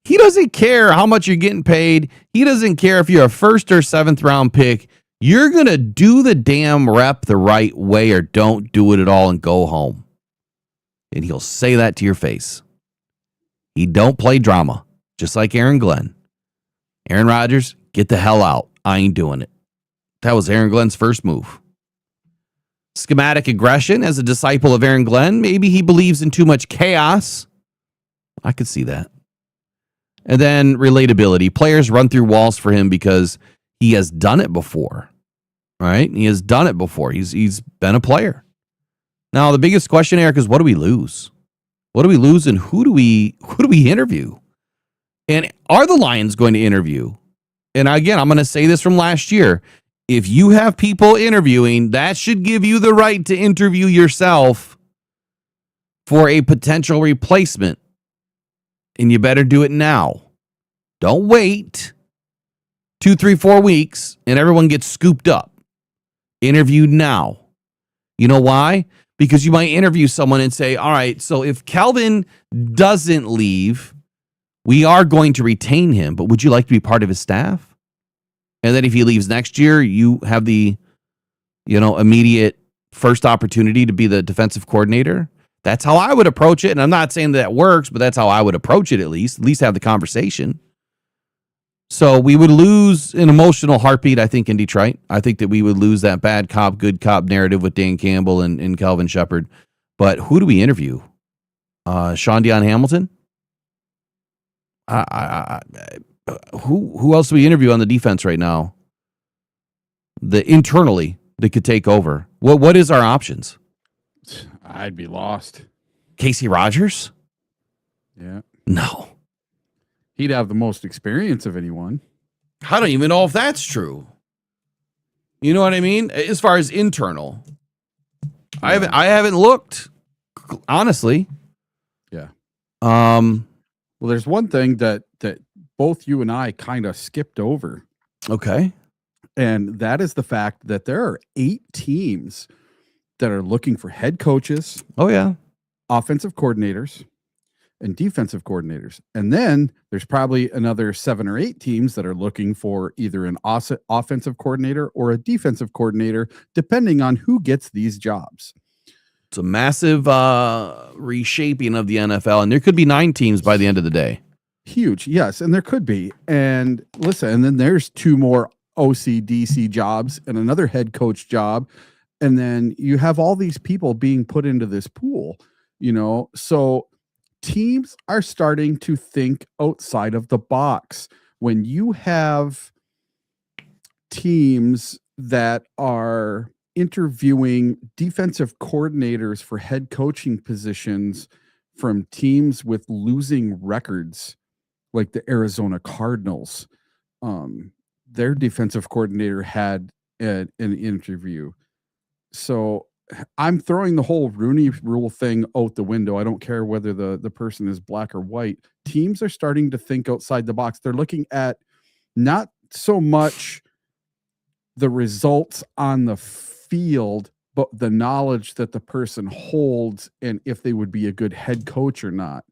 He doesn't care how much you're getting paid. He doesn't care if you're a first or seventh round pick. You're gonna do the damn rep the right way or don't do it at all and go home. And he'll say that to your face. He don't play drama, just like Aaron Glenn. Aaron Rodgers, get the hell out. I ain't doing it. That was Aaron Glenn's first move. Schematic aggression as a disciple of Aaron Glenn. Maybe he believes in too much chaos. I could see that. And then relatability. Players run through walls for him because he has done it before. Right? He has done it before. He's been a player. Now, the biggest question, Eric, is what do we lose? What do we lose and who do we interview? And are the Lions going to interview? And again, I'm going to say this from last year. If you have people interviewing, that should give you the right to interview yourself for a potential replacement. And you better do it now. Don't wait 2, 3, 4 weeks and everyone gets scooped up. Interview now. You know why? Because you might interview someone and say, all right, so if Kelvin doesn't leave, we are going to retain him, but would you like to be part of his staff? And then if he leaves next year, you have the, immediate first opportunity to be the defensive coordinator. That's how I would approach it. And I'm not saying that works, but that's how I would approach it at least have the conversation. So we would lose an emotional heartbeat, I think, in Detroit. I think that we would lose that bad cop, good cop narrative with Dan Campbell and Kelvin Shepard. But who do we interview? Sean Dion Hamilton? Who else do we interview on the defense right now? Internally that could take over. What is our options? I'd be lost. Casey Rodgers? Yeah. No. He'd have the most experience of anyone. I don't even know if that's true. You know what I mean? As far as internal. Yeah. I haven't looked, honestly. Yeah. Well, there's one thing that both you and I kind of skipped over. Okay. And that is the fact that there are 8 teams that are looking for head coaches. Oh, yeah. Offensive coordinators and defensive coordinators. And then there's probably another 7 or 8 teams that are looking for either an offensive coordinator or a defensive coordinator, depending on who gets these jobs. It's a massive reshaping of the NFL, and there could be 9 teams by the end of the day. Huge, yes, and there could be. And listen, and then there's 2 more OC/DC jobs and another head coach job, and then you have all these people being put into this pool, so teams are starting to think outside of the box. When you have teams that are interviewing defensive coordinators for head coaching positions from teams with losing records, like the Arizona Cardinals, their defensive coordinator had an interview. So I'm throwing the whole Rooney Rule thing out the window. I don't care whether the person is black or white. Teams are starting to think outside the box. They're looking at not so much the results on the field, but the knowledge that the person holds and if they would be a good head coach or not.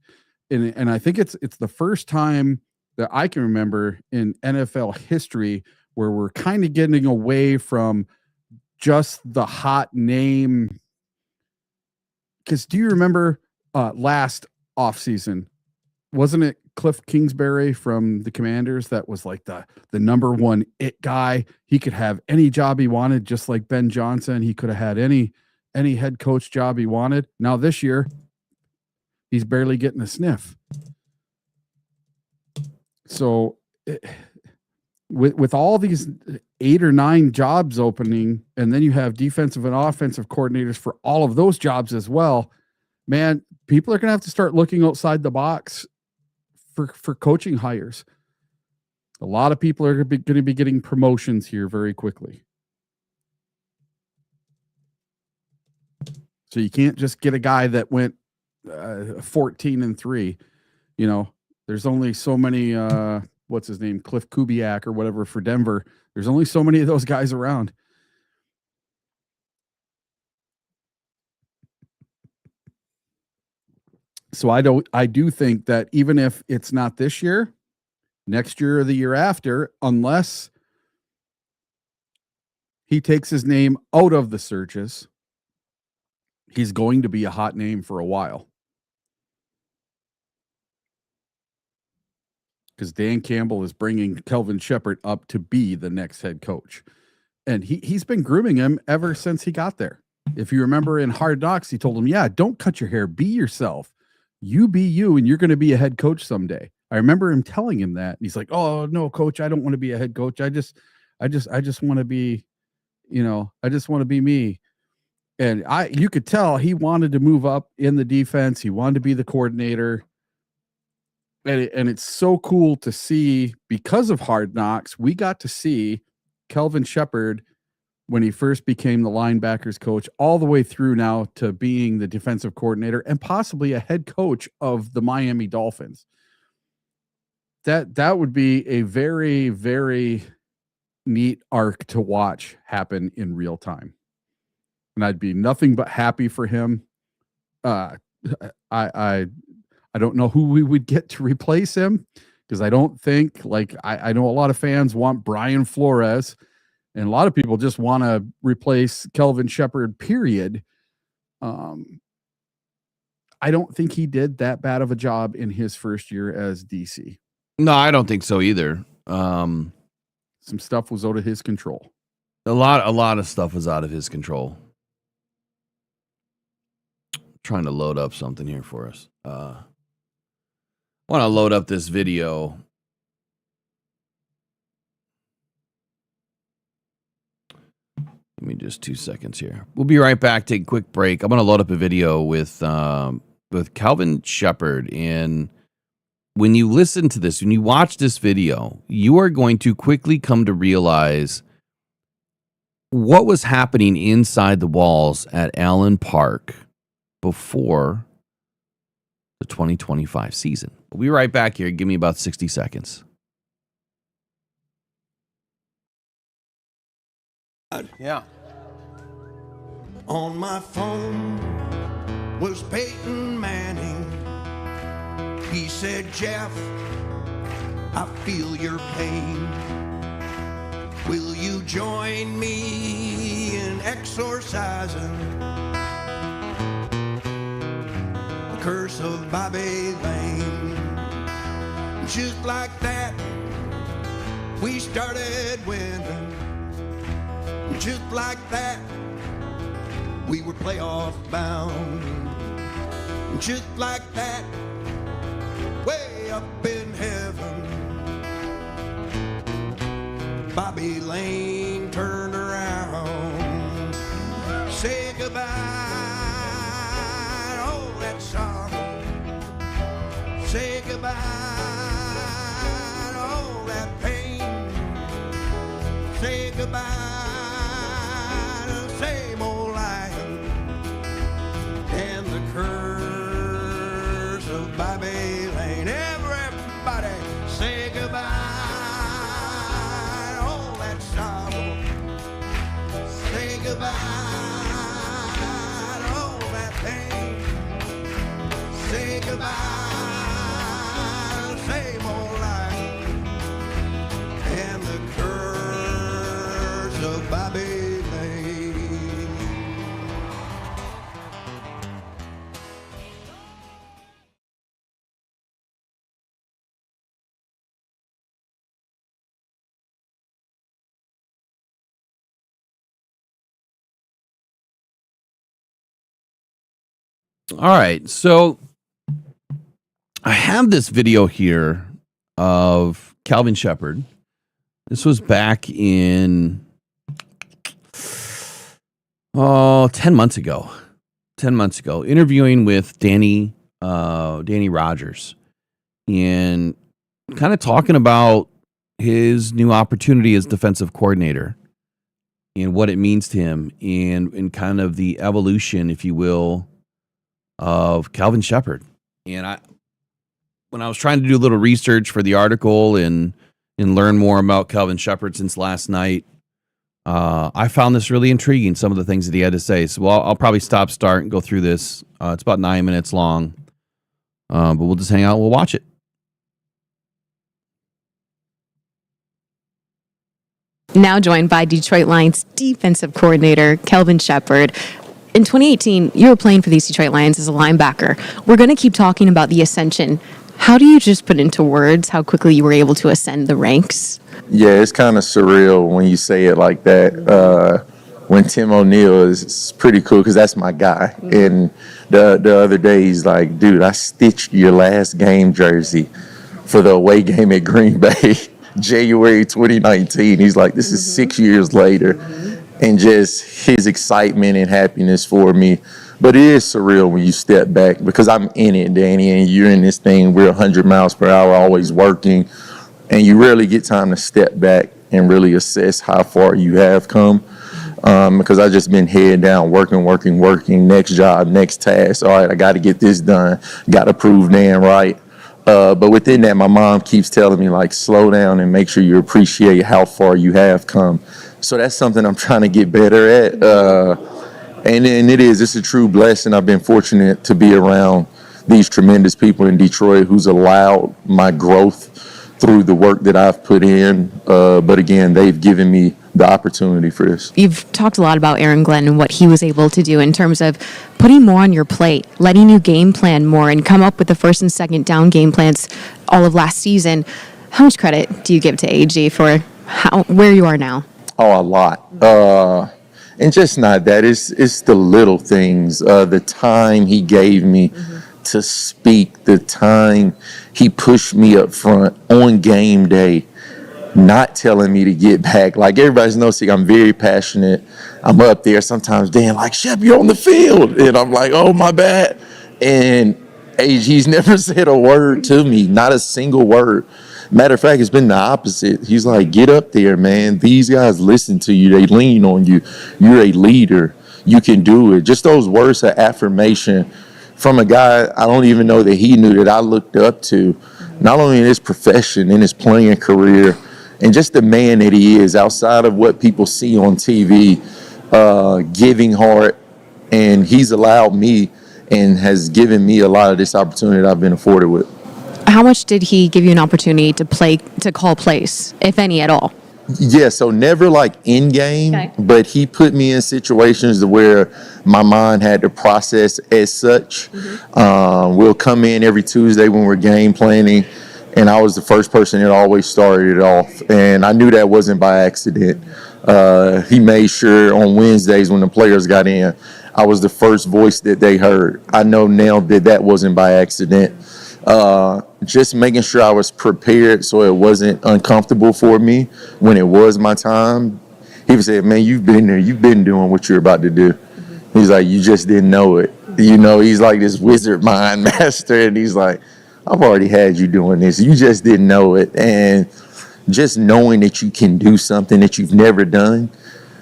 And I think it's the first time that I can remember in NFL history where we're kind of getting away from just the hot name. Because do you remember last offseason, wasn't it Cliff Kingsbury from the Commanders that was like the number one it guy? He could have any job he wanted, just like Ben Johnson. He could have had any head coach job he wanted. Now this year, he's barely getting a sniff. So with all these 8 or 9 jobs opening, and then you have defensive and offensive coordinators for all of those jobs as well, man, people are going to have to start looking outside the box for coaching hires. A lot of people are going to be getting promotions here very quickly. So you can't just get a guy that went 14-3. There's only so many, what's his name? Cliff Kubiak or whatever for Denver. There's only so many of those guys around. So I do think that even if it's not this year, next year or the year after, unless he takes his name out of the searches, he's going to be a hot name for a while. Because Dan Campbell is bringing Kelvin Shepard up to be the next head coach. And he's been grooming him ever since he got there. If you remember in Hard Knocks, he told him, yeah, don't cut your hair. Be yourself. You be you, and you're going to be a head coach someday. I remember him telling him that. And he's like, oh, no, coach, I don't want to be a head coach. I just want to be, I just want to be me. And you could tell he wanted to move up in the defense. He wanted to be the coordinator. And it's so cool to see, because of Hard Knocks, we got to see Kelvin Shepard when he first became the linebackers coach, all the way through now to being the defensive coordinator and possibly a head coach of the Miami Dolphins. That would be a very, very neat arc to watch happen in real time. And I'd be nothing but happy for him. I don't know who we would get to replace him, because I don't think, I know a lot of fans want Brian Flores, and a lot of people just want to replace Kelvin Shepard, period. I don't think he did that bad of a job in his first year as DC. No, I don't think so either. Some stuff was out of his control. A lot of stuff was out of his control. Trying to load up something here for us. I want to load up this video. Give me just 2 seconds here. We'll be right back. Take a quick break. I'm going to load up a video with Kelvin Shepard. And when you listen to this, when you watch this video, you are going to quickly come to realize what was happening inside the walls at Allen Park before the 2025 season. We'll be right back here. Give me about 60 seconds. Yeah. On my phone was Peyton Manning. He said, Jeff, I feel your pain. Will you join me in exorcising the curse of Bobby Lane? Just like that, we started winning. Just like that, we were playoff bound. Just like that, way up in heaven, Bobby Lane turned around. Say goodbye to all that sorrow. Say goodbye to all that pain. Say goodbye. Bobby Lane, everybody say goodbye to all that sorrow. Say goodbye to all that pain. Say goodbye to the same old life and the curse of Bobby Lane. All right, so I have this video here of Kelvin Shepard. This was back in 10 months ago. 10 months ago, interviewing with Danny Rodgers, and kind of talking about his new opportunity as defensive coordinator and what it means to him, and kind of the evolution, if you will, of Kelvin Shepard. And when I was trying to do a little research for the article and learn more about Kelvin Shepard since last night, I found this really intriguing, some of the things that he had to say. So I'll probably start and go through this. It's about 9 minutes long. But we'll just hang out. We'll watch it. Now joined by Detroit Lions defensive coordinator Kelvin Shepard. In 2018, you were playing for these Detroit Lions as a linebacker. We're going to keep talking about the ascension. How do you just put into words how quickly you were able to ascend the ranks? Yeah, it's kind of surreal when you say it like that. When Tim O'Neil is pretty cool because that's my guy. And the other day he's like, dude, I stitched your last game jersey for the away game at Green Bay, January 2019. He's like, this is 6 years later. And just his excitement and happiness for me. But it is surreal when you step back because I'm in it, Danny, and you're in this thing. We're 100 miles per hour, always working. And you rarely get time to step back and really assess how far you have come. Because I've just been head down, working, next job, next task. All right, I got to get this done. Got to prove Dan right. But within that, my mom keeps telling me, like, slow down and make sure you appreciate how far you have come. So that's something I'm trying to get better at. And it's a true blessing. I've been fortunate to be around these tremendous people in Detroit who's allowed my growth through the work that I've put in. But again, they've given me the opportunity for this. You've talked a lot about Aaron Glenn and what he was able to do in terms of putting more on your plate, letting you game plan more and come up with the first and second down game plans all of last season. How much credit do you give to AG for where you are now? Oh, a lot. And just not that. It's the little things. The time he gave me to speak, the time he pushed me up front on game day, not telling me to get back. Like everybody knows, I'm very passionate. I'm up there sometimes, Dan, like, Shep, you're on the field. And I'm like, oh, my bad. And AG's never said a word to me, not a single word. Matter of fact, it's been the opposite. He's like, get up there, man. These guys listen to you. They lean on you. You're a leader. You can do it. Just those words of affirmation from a guy I don't even know that he knew that I looked up to, not only in his profession, in his playing career, and just the man that he is outside of what people see on TV, giving heart. And he's allowed me and has given me a lot of this opportunity that I've been afforded with. How much did he give you an opportunity to call plays, if any at all? Yeah, so never like in game, but he put me in situations where my mind had to process as such. We'll come in every Tuesday when we're game planning, and I was the first person that always started it off, and I knew that wasn't by accident. He made sure on Wednesdays when the players got in, I was the first voice that they heard. I know now that wasn't by accident. Just making sure I was prepared so it wasn't uncomfortable for me when it was my time. He would say, man, you've been there. You've been doing what you're about to do. He's like, you just didn't know it. You know, he's like this wizard mind master. And he's like, I've already had you doing this. You just didn't know it. And just knowing that you can do something that you've never done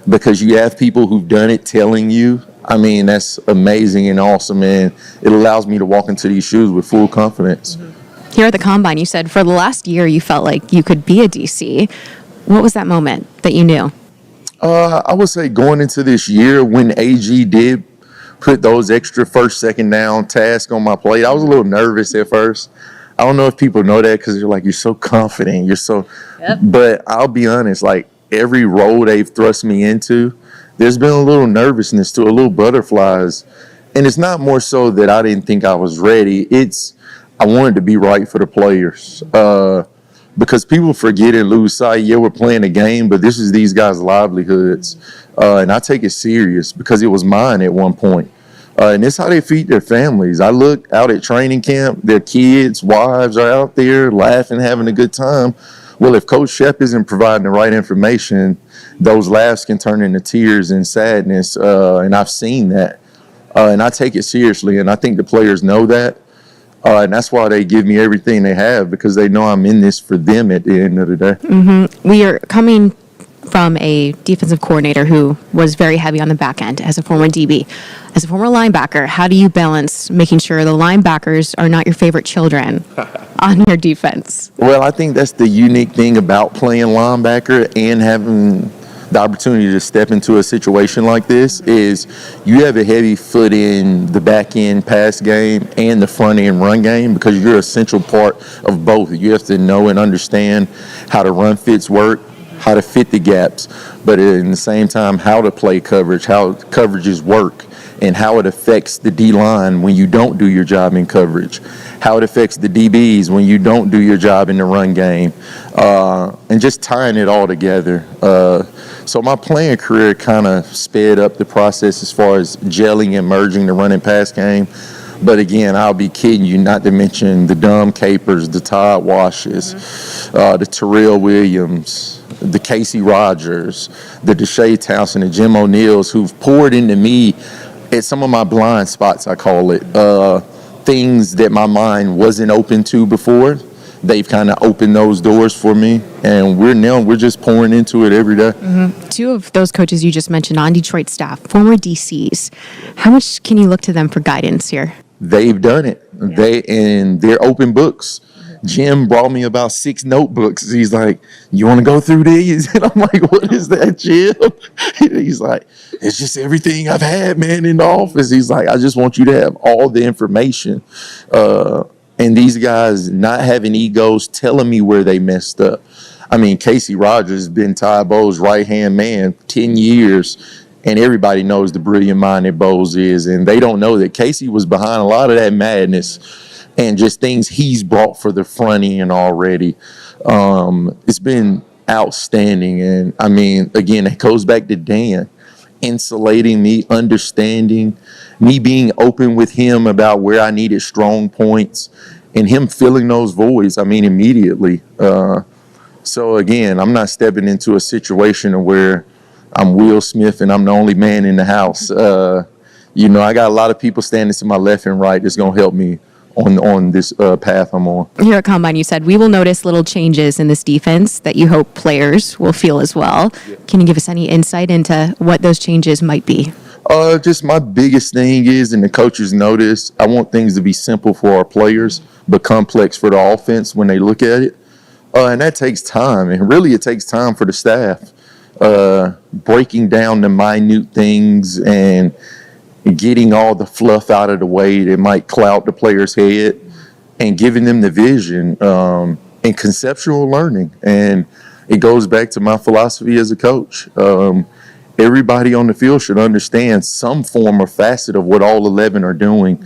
because you have people who've done it telling you, I mean, that's amazing and awesome, and it allows me to walk into these shoes with full confidence. Here at the Combine, you said for the last year you felt like you could be a DC. What was that moment that you knew? I would say going into this year when AG did put those extra first, second down tasks on my plate, I was a little nervous at first. I don't know if people know that because you're like, you're so confident. But I'll be honest, like every role they've thrust me into, there's been a little nervousness to a little butterflies. And it's not more so that I didn't think I was ready. It's I wanted to be right for the players. Because people forget and lose sight. Yeah, we're playing a game, but this is these guys' livelihoods. And I take it serious because it was mine at one point. And it's how they feed their families. I look out at training camp, their kids, wives are out there laughing, having a good time. Well, if Coach Shep isn't providing the right information, those laughs can turn into tears and sadness, and I've seen that. And I take it seriously, and I think the players know that. And that's why they give me everything they have, because they know I'm in this for them at the end of the day. We are coming from a defensive coordinator who was very heavy on the back end as a former DB. As a former linebacker, how do you balance making sure the linebackers are not your favorite children on your defense? Well, I think that's the unique thing about playing linebacker and having the opportunity to step into a situation like this is you have a heavy foot in the back end pass game and the front end run game because you're an essential part of both. You have to know and understand how to run fits work, how to fit the gaps, but in the same time, how to play coverage, how coverages work, and how it affects the D-line when you don't do your job in coverage, how it affects the DBs when you don't do your job in the run game, and just tying it all together. So my playing career kind of sped up the process as far as gelling and merging the run and pass game. But again, I'll be kidding you not to mention the Dom Capers, the Todd Washes, the Terrell Williams, the Casey Rodgers, the Deshae Townsend, and Jim O'Neill's who've poured into me at some of my blind spots, I call it, things that my mind wasn't open to before. They've kind of opened those doors for me, and we're just pouring into it every day. Two of those coaches you just mentioned on Detroit staff, former DCs. How much can you look to them for guidance here? They've done it. They're open books. Jim brought me about 6 notebooks. He's like, "You want to go through these?" And I'm like, "What is that, Jim?" He's like, "It's just everything I've had, man, in the office." He's like, "I just want you to have all the information." And these guys not having egos, telling me where they messed up. I mean, Casey Rodgers has been Ty Bowles' right-hand man 10 years, and everybody knows the brilliant mind that Bowles is, and they don't know that Casey was behind a lot of that madness and just things he's brought for the front end already. It's been outstanding, and I mean, again, it goes back to Dan, insulating me, understanding, me being open with him about where I needed strong points, and him filling those voids, I mean, immediately. So again, I'm not stepping into a situation where I'm Will Smith and I'm the only man in the house. I got a lot of people standing to my left and right that's going to help me on this path I'm on. Here at Combine, you said, we will notice little changes in this defense that you hope players will feel as well. Yeah. Can you give us any insight into what those changes might be? Just my biggest thing is, and the coaches notice, I want things to be simple for our players, but complex for the offense when they look at it. And that takes time, and really it takes time for the staff. Breaking down the minute things and getting all the fluff out of the way that might cloud the player's head and giving them the vision and conceptual learning. And it goes back to my philosophy as a coach. Everybody on the field should understand some form or facet of what all 11 are doing.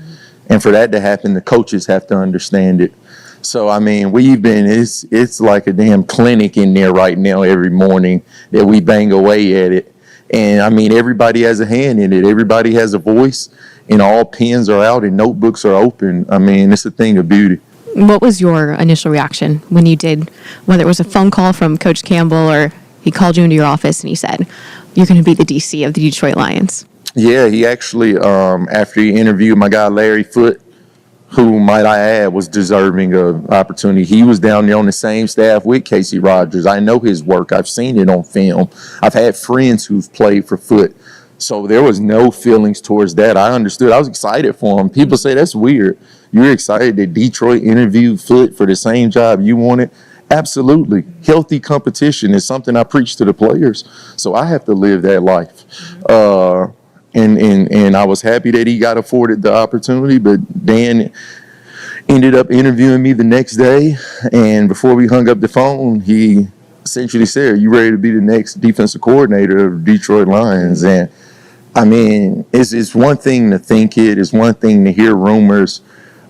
And for that to happen, the coaches have to understand it. So, I mean, it's like a damn clinic in there right now every morning that we bang away at it. And, I mean, everybody has a hand in it. Everybody has a voice, and all pens are out and notebooks are open. I mean, it's a thing of beauty. What was your initial reaction when you did, whether it was a phone call from Coach Campbell or he called you into your office and he said, "You're going to be the DC of the Detroit Lions"? Yeah, he actually, after he interviewed my guy Larry Foote, who, might I add, was deserving of opportunity. He was down there on the same staff with Casey Rodgers. I know his work. I've seen it on film. I've had friends who've played for Foote. So there was no feelings towards that. I understood. I was excited for him. People say, that's weird. You're excited that Detroit interviewed Foote for the same job you wanted? Absolutely. Healthy competition is something I preach to the players. So I have to live that life. And I was happy that he got afforded the opportunity, but Dan ended up interviewing me the next day, and before we hung up the phone, he essentially said, "Are you ready to be the next defensive coordinator of Detroit Lions?" And I mean, it's one thing to think it, it's one thing to hear rumors,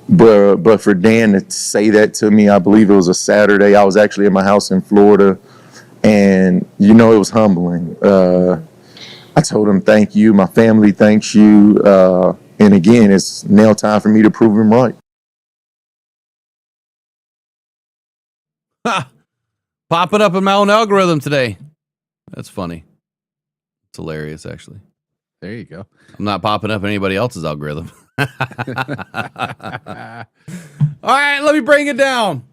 but for Dan to say that to me, I believe it was a Saturday. I was actually at my house in Florida, and it was humbling. I told him, "Thank you. My family thanks you." And again, it's now time for me to prove him right. Ha! Popping up in my own algorithm today. That's funny. It's hilarious, actually. There you go. I'm not popping up in anybody else's algorithm. All right, let me bring it down.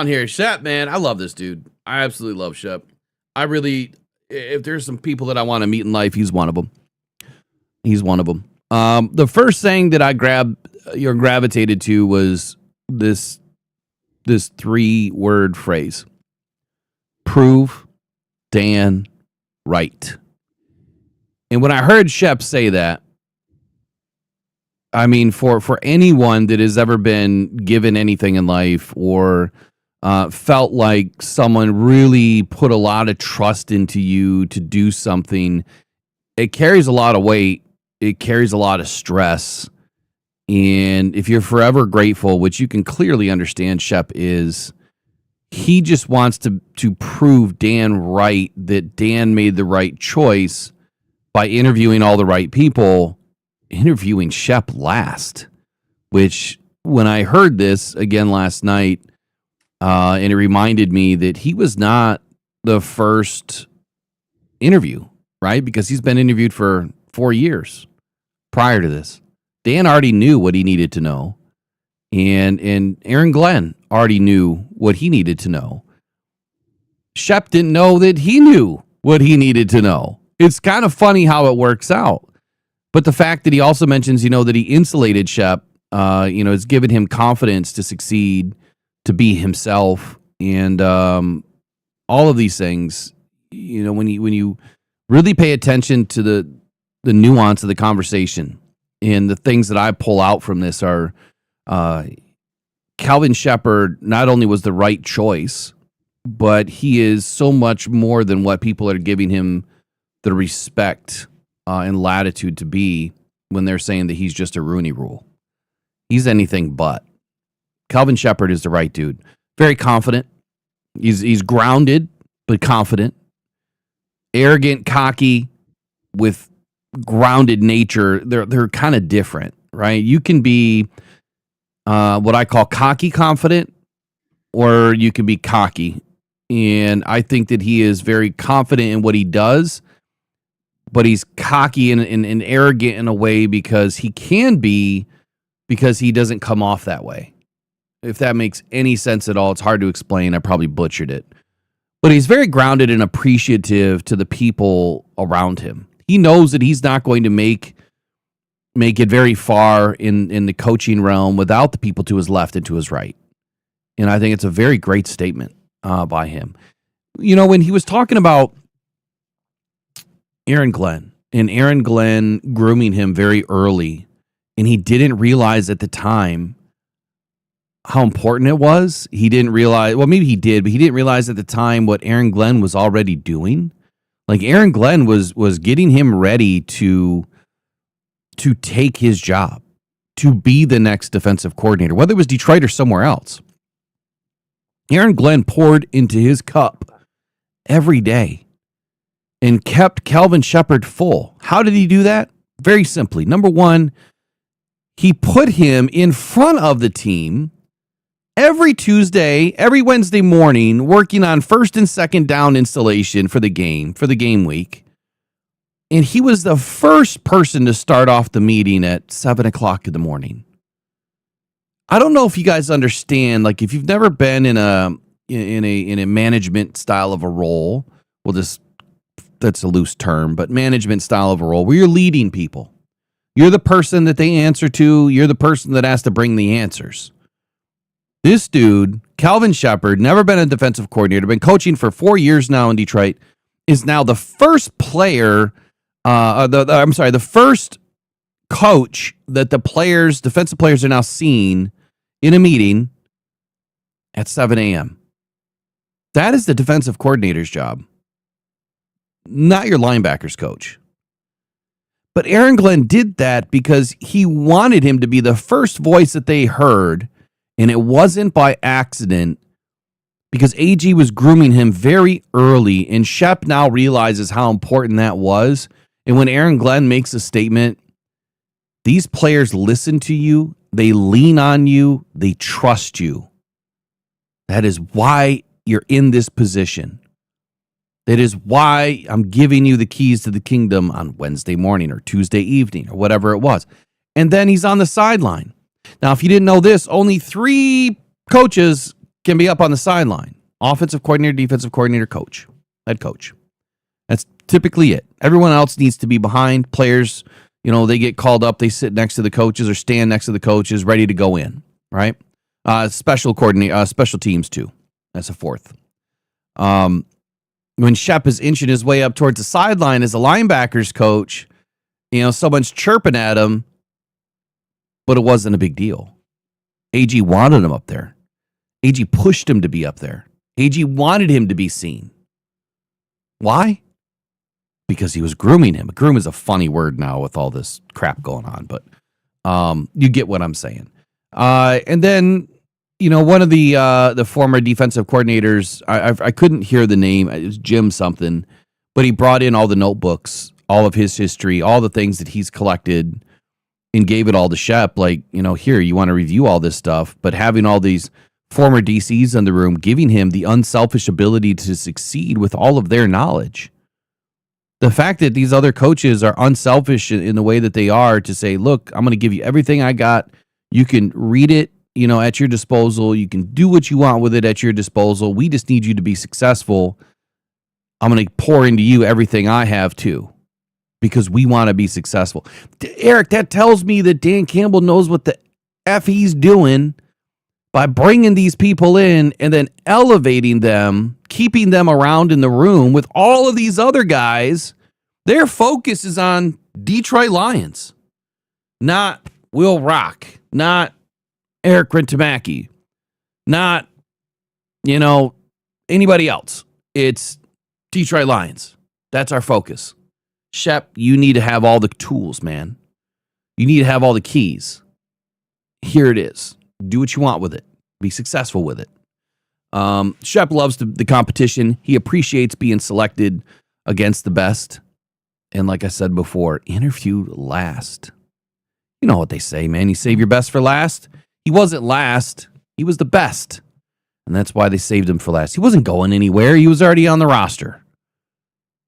Here. Shep, man, I love this dude. I absolutely love Shep. If there's some people that I want to meet in life, he's one of them. The first thing that I gravitated to was this 3-word phrase. Prove Dan right. And when I heard Shep say that, I mean, for anyone that has ever been given anything in life or felt like someone really put a lot of trust into you to do something, it carries a lot of weight. It carries a lot of stress. And if you're forever grateful, which you can clearly understand Shep is, he just wants to prove Dan right, that Dan made the right choice by interviewing all the right people, interviewing Shep last, which when I heard this again last night, and it reminded me that he was not the first interview, right? Because he's been interviewed for 4 years prior to this. Dan already knew what he needed to know. And Aaron Glenn already knew what he needed to know. Shep didn't know that he knew what he needed to know. It's kind of funny how it works out. But the fact that he also mentions, that he insulated Shep, has given him confidence to succeed, to be himself, and all of these things. When you really pay attention to the nuance of the conversation, and the things that I pull out from this are, Kelvin Shepard not only was the right choice, but he is so much more than what people are giving him the respect and latitude to be when they're saying that he's just a Rooney Rule. He's anything but. Kelvin Shepard is the right dude. Very confident. He's grounded, but confident. Arrogant, cocky, with grounded nature. They're kind of different, right? You can be what I call cocky confident, or you can be cocky. And I think that he is very confident in what he does, but he's cocky and arrogant in a way because he can be, because he doesn't come off that way. If that makes any sense at all, it's hard to explain. I probably butchered it. But he's very grounded and appreciative to the people around him. He knows that he's not going to make it very far in the coaching realm without the people to his left and to his right. And I think it's a very great statement by him. When he was talking about Aaron Glenn and Aaron Glenn grooming him very early, and he didn't realize at the time how important it was. He didn't realize, well, maybe he did, but he didn't realize at the time what Aaron Glenn was already doing. Like Aaron Glenn was getting him ready to take his job, to be the next defensive coordinator, whether it was Detroit or somewhere else. Aaron Glenn poured into his cup every day and kept Kelvin Shepard full. How did he do that? Very simply. Number one, he put him in front of the team every Tuesday, every Wednesday morning, working on first and second down installation for the game week. And he was the first person to start off the meeting at 7:00 in the morning. I don't know if you guys understand, like if you've never been in a management style of a role, well, that's a loose term, but management style of a role where you're leading people. You're the person that they answer to. You're the person that has to bring the answers. This dude, Kelvin Shepard, never been a defensive coordinator, been coaching for 4 years now in Detroit, is now the first player, the first coach that defensive players are now seeing in a meeting at 7 a.m. That is the defensive coordinator's job, not your linebackers coach. But Aaron Glenn did that because he wanted him to be the first voice that they heard. And it wasn't by accident, because AG was grooming him very early, and Shep now realizes how important that was. And when Aaron Glenn makes a statement, these players listen to you, they lean on you, they trust you. That is why you're in this position. That is why I'm giving you the keys to the kingdom on Wednesday morning or Tuesday evening or whatever it was. And then he's on the sideline. Now, if you didn't know this, only 3 coaches can be up on the sideline. Offensive coordinator, defensive coordinator, coach, head coach. That's typically it. Everyone else needs to be behind. Players, they get called up, they sit next to the coaches or stand next to the coaches, ready to go in, right? Special teams too. That's a 4th. when Shep is inching his way up towards the sideline as a linebackers coach, someone's chirping at him, but it wasn't a big deal. AG wanted him up there. AG pushed him to be up there. AG wanted him to be seen. Why? Because he was grooming him. Groom is a funny word now with all this crap going on, but you get what I'm saying. And then, one of the former defensive coordinators, I couldn't hear the name. It was Jim something, but he brought in all the notebooks, all of his history, all the things that he's collected, and gave it all to Shep. Like, here, you want to review all this stuff, but having all these former DCs in the room, giving him the unselfish ability to succeed with all of their knowledge. The fact that these other coaches are unselfish in the way that they are to say, look, I'm going to give you everything I got. You can read it, at your disposal. You can do what you want with it at your disposal. We just need you to be successful. I'm going to pour into you everything I have too, because we want to be successful. Eric, that tells me that Dan Campbell knows what the F he's doing by bringing these people in and then elevating them, keeping them around in the room with all of these other guys. Their focus is on Detroit Lions, not Will Rock, not Eric Rintamaki, not, anybody else. It's Detroit Lions. That's our focus. Shep, you need to have all the tools, man. You need to have all the keys. Here it is. Do what you want with it. Be successful with it. Shep loves the competition. He appreciates being selected against the best. And like I said before, interviewed last. You know what they say, man. You save your best for last. He wasn't last. He was the best. And that's why they saved him for last. He wasn't going anywhere. He was already on the roster.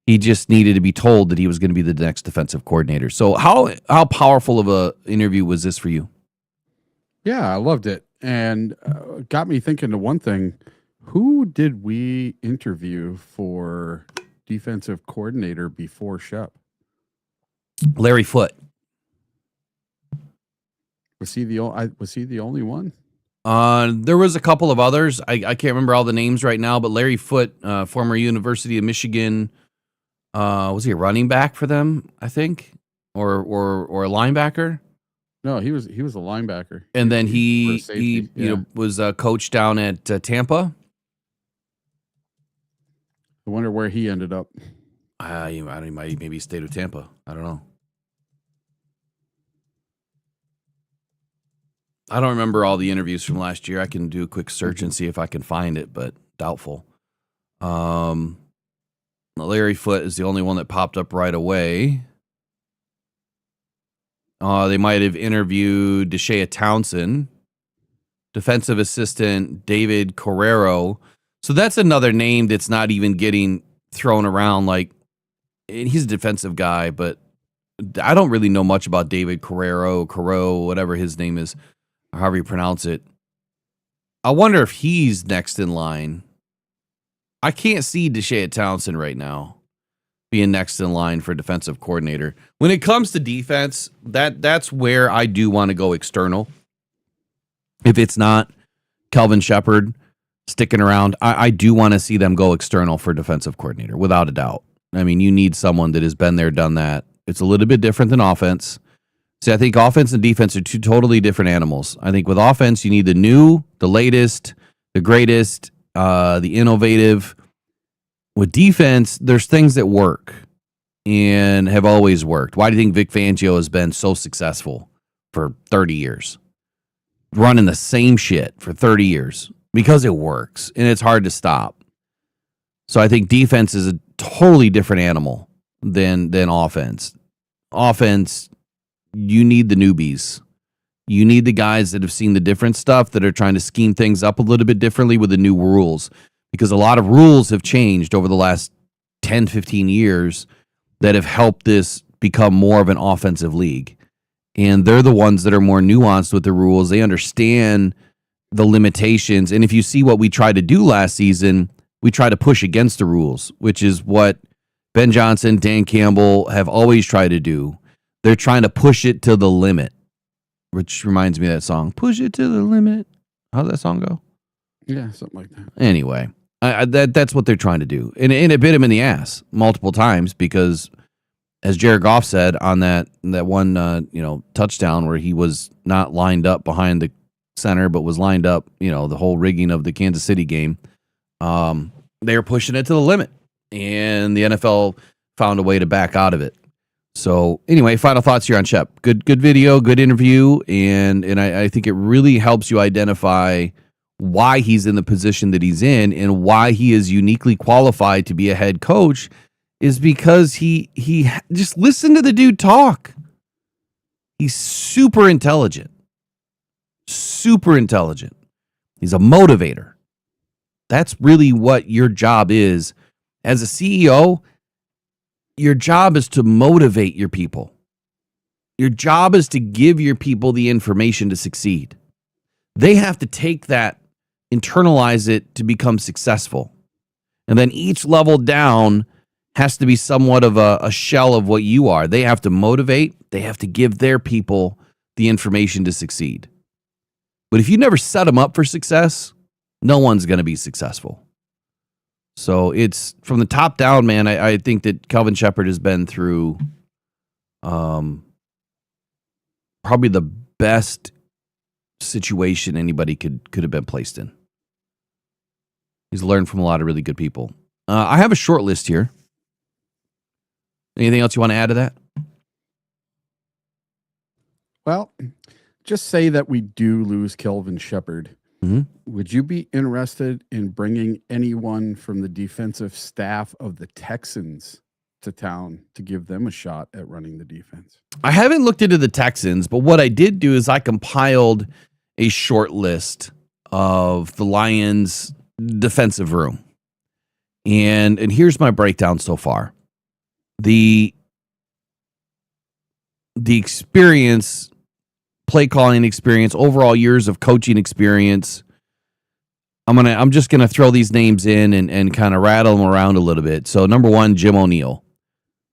He just needed to be told that he was going to be the next defensive coordinator. So how powerful of a interview was this for you? Yeah, I loved it. And got me thinking to one thing. Who did we interview for defensive coordinator before Shep? Larry Foote. Was he the only one? There was a couple of others. I can't remember all the names right now, but Larry Foote, former University of Michigan, was he a running back for them, I think? Or a linebacker? No, he was a linebacker. And then he was a coach down at Tampa. I wonder where he ended up. Maybe he stayed with Tampa. I don't know. I don't remember all the interviews from last year. I can do a quick search and see if I can find it, but doubtful. Larry Foote is the only one that popped up right away. They might have interviewed Deshea Townsend, defensive assistant David Carrero. So that's another name that's not even getting thrown around. Like, he's a defensive guy, but I don't really know much about David Carrero, whatever his name is, or however you pronounce it. I wonder if he's next in line. I can't see Deshea Townsend right now being next in line for defensive coordinator. When it comes to defense, that's where I do want to go external. If it's not Kelvin Shepard sticking around, I do want to see them go external for defensive coordinator, without a doubt. I mean, you need someone that has been there, done that. It's a little bit different than offense. See, I think offense and defense are two totally different animals. I think with offense, you need the new, the latest, the greatest, the innovative. With defense, there's things that work and have always worked. Why do you think Vic Fangio has been so successful for 30 years? Running the same shit for 30 years. Because it works, and it's hard to stop. So I think defense is a totally different animal than offense. Offense, you need the newbies. You need the guys that have seen the different stuff, that are trying to scheme things up a little bit differently with the new rules. Because a lot of rules have changed over the last 10, 15 years that have helped this become more of an offensive league. And they're the ones that are more nuanced with the rules. They understand the limitations. And if you see what we tried to do last season, we try to push against the rules, which is what Ben Johnson, Dan Campbell have always tried to do. They're trying to push it to the limit, which reminds me of that song, Push It to the Limit. How's that song go? Yeah, something like that. Anyway, That's what they're trying to do. And it bit him in the ass multiple times because, as Jared Goff said on that one touchdown where he was not lined up behind the center but was lined up, the whole rigging of the Kansas City game, they were pushing it to the limit. And the NFL found a way to back out of it. So anyway, final thoughts here on Shep. Good video, good interview, and I think it really helps you identify why he's in the position that he's in and why he is uniquely qualified to be a head coach is because he just listen to the dude talk. He's super intelligent. Super intelligent. He's a motivator. That's really what your job is. As a CEO, your job is to motivate your people. Your job is to give your people the information to succeed. They have to take that, internalize it to become successful. And then each level down has to be somewhat of a shell of what you are. They have to motivate. They have to give their people the information to succeed. But if you never set them up for success, no one's going to be successful. So it's from the top down, man. I think that Kelvin Shepard has been through probably the best situation anybody could have been placed in. He's learned from a lot of really good people. I have a short list here. Anything else you want to add to that? Well, just say that we do lose Kelvin Shepard. Mm-hmm. Would you be interested in bringing anyone from the defensive staff of the Texans to town to give them a shot at running the defense? I haven't looked into the Texans, but what I did do is I compiled a short list of the Lions' defensive room. And here's my breakdown so far. The experience, play calling experience, overall years of coaching experience. I'm just gonna throw these names in and kind of rattle them around a little bit. So number one, Jim O'Neill,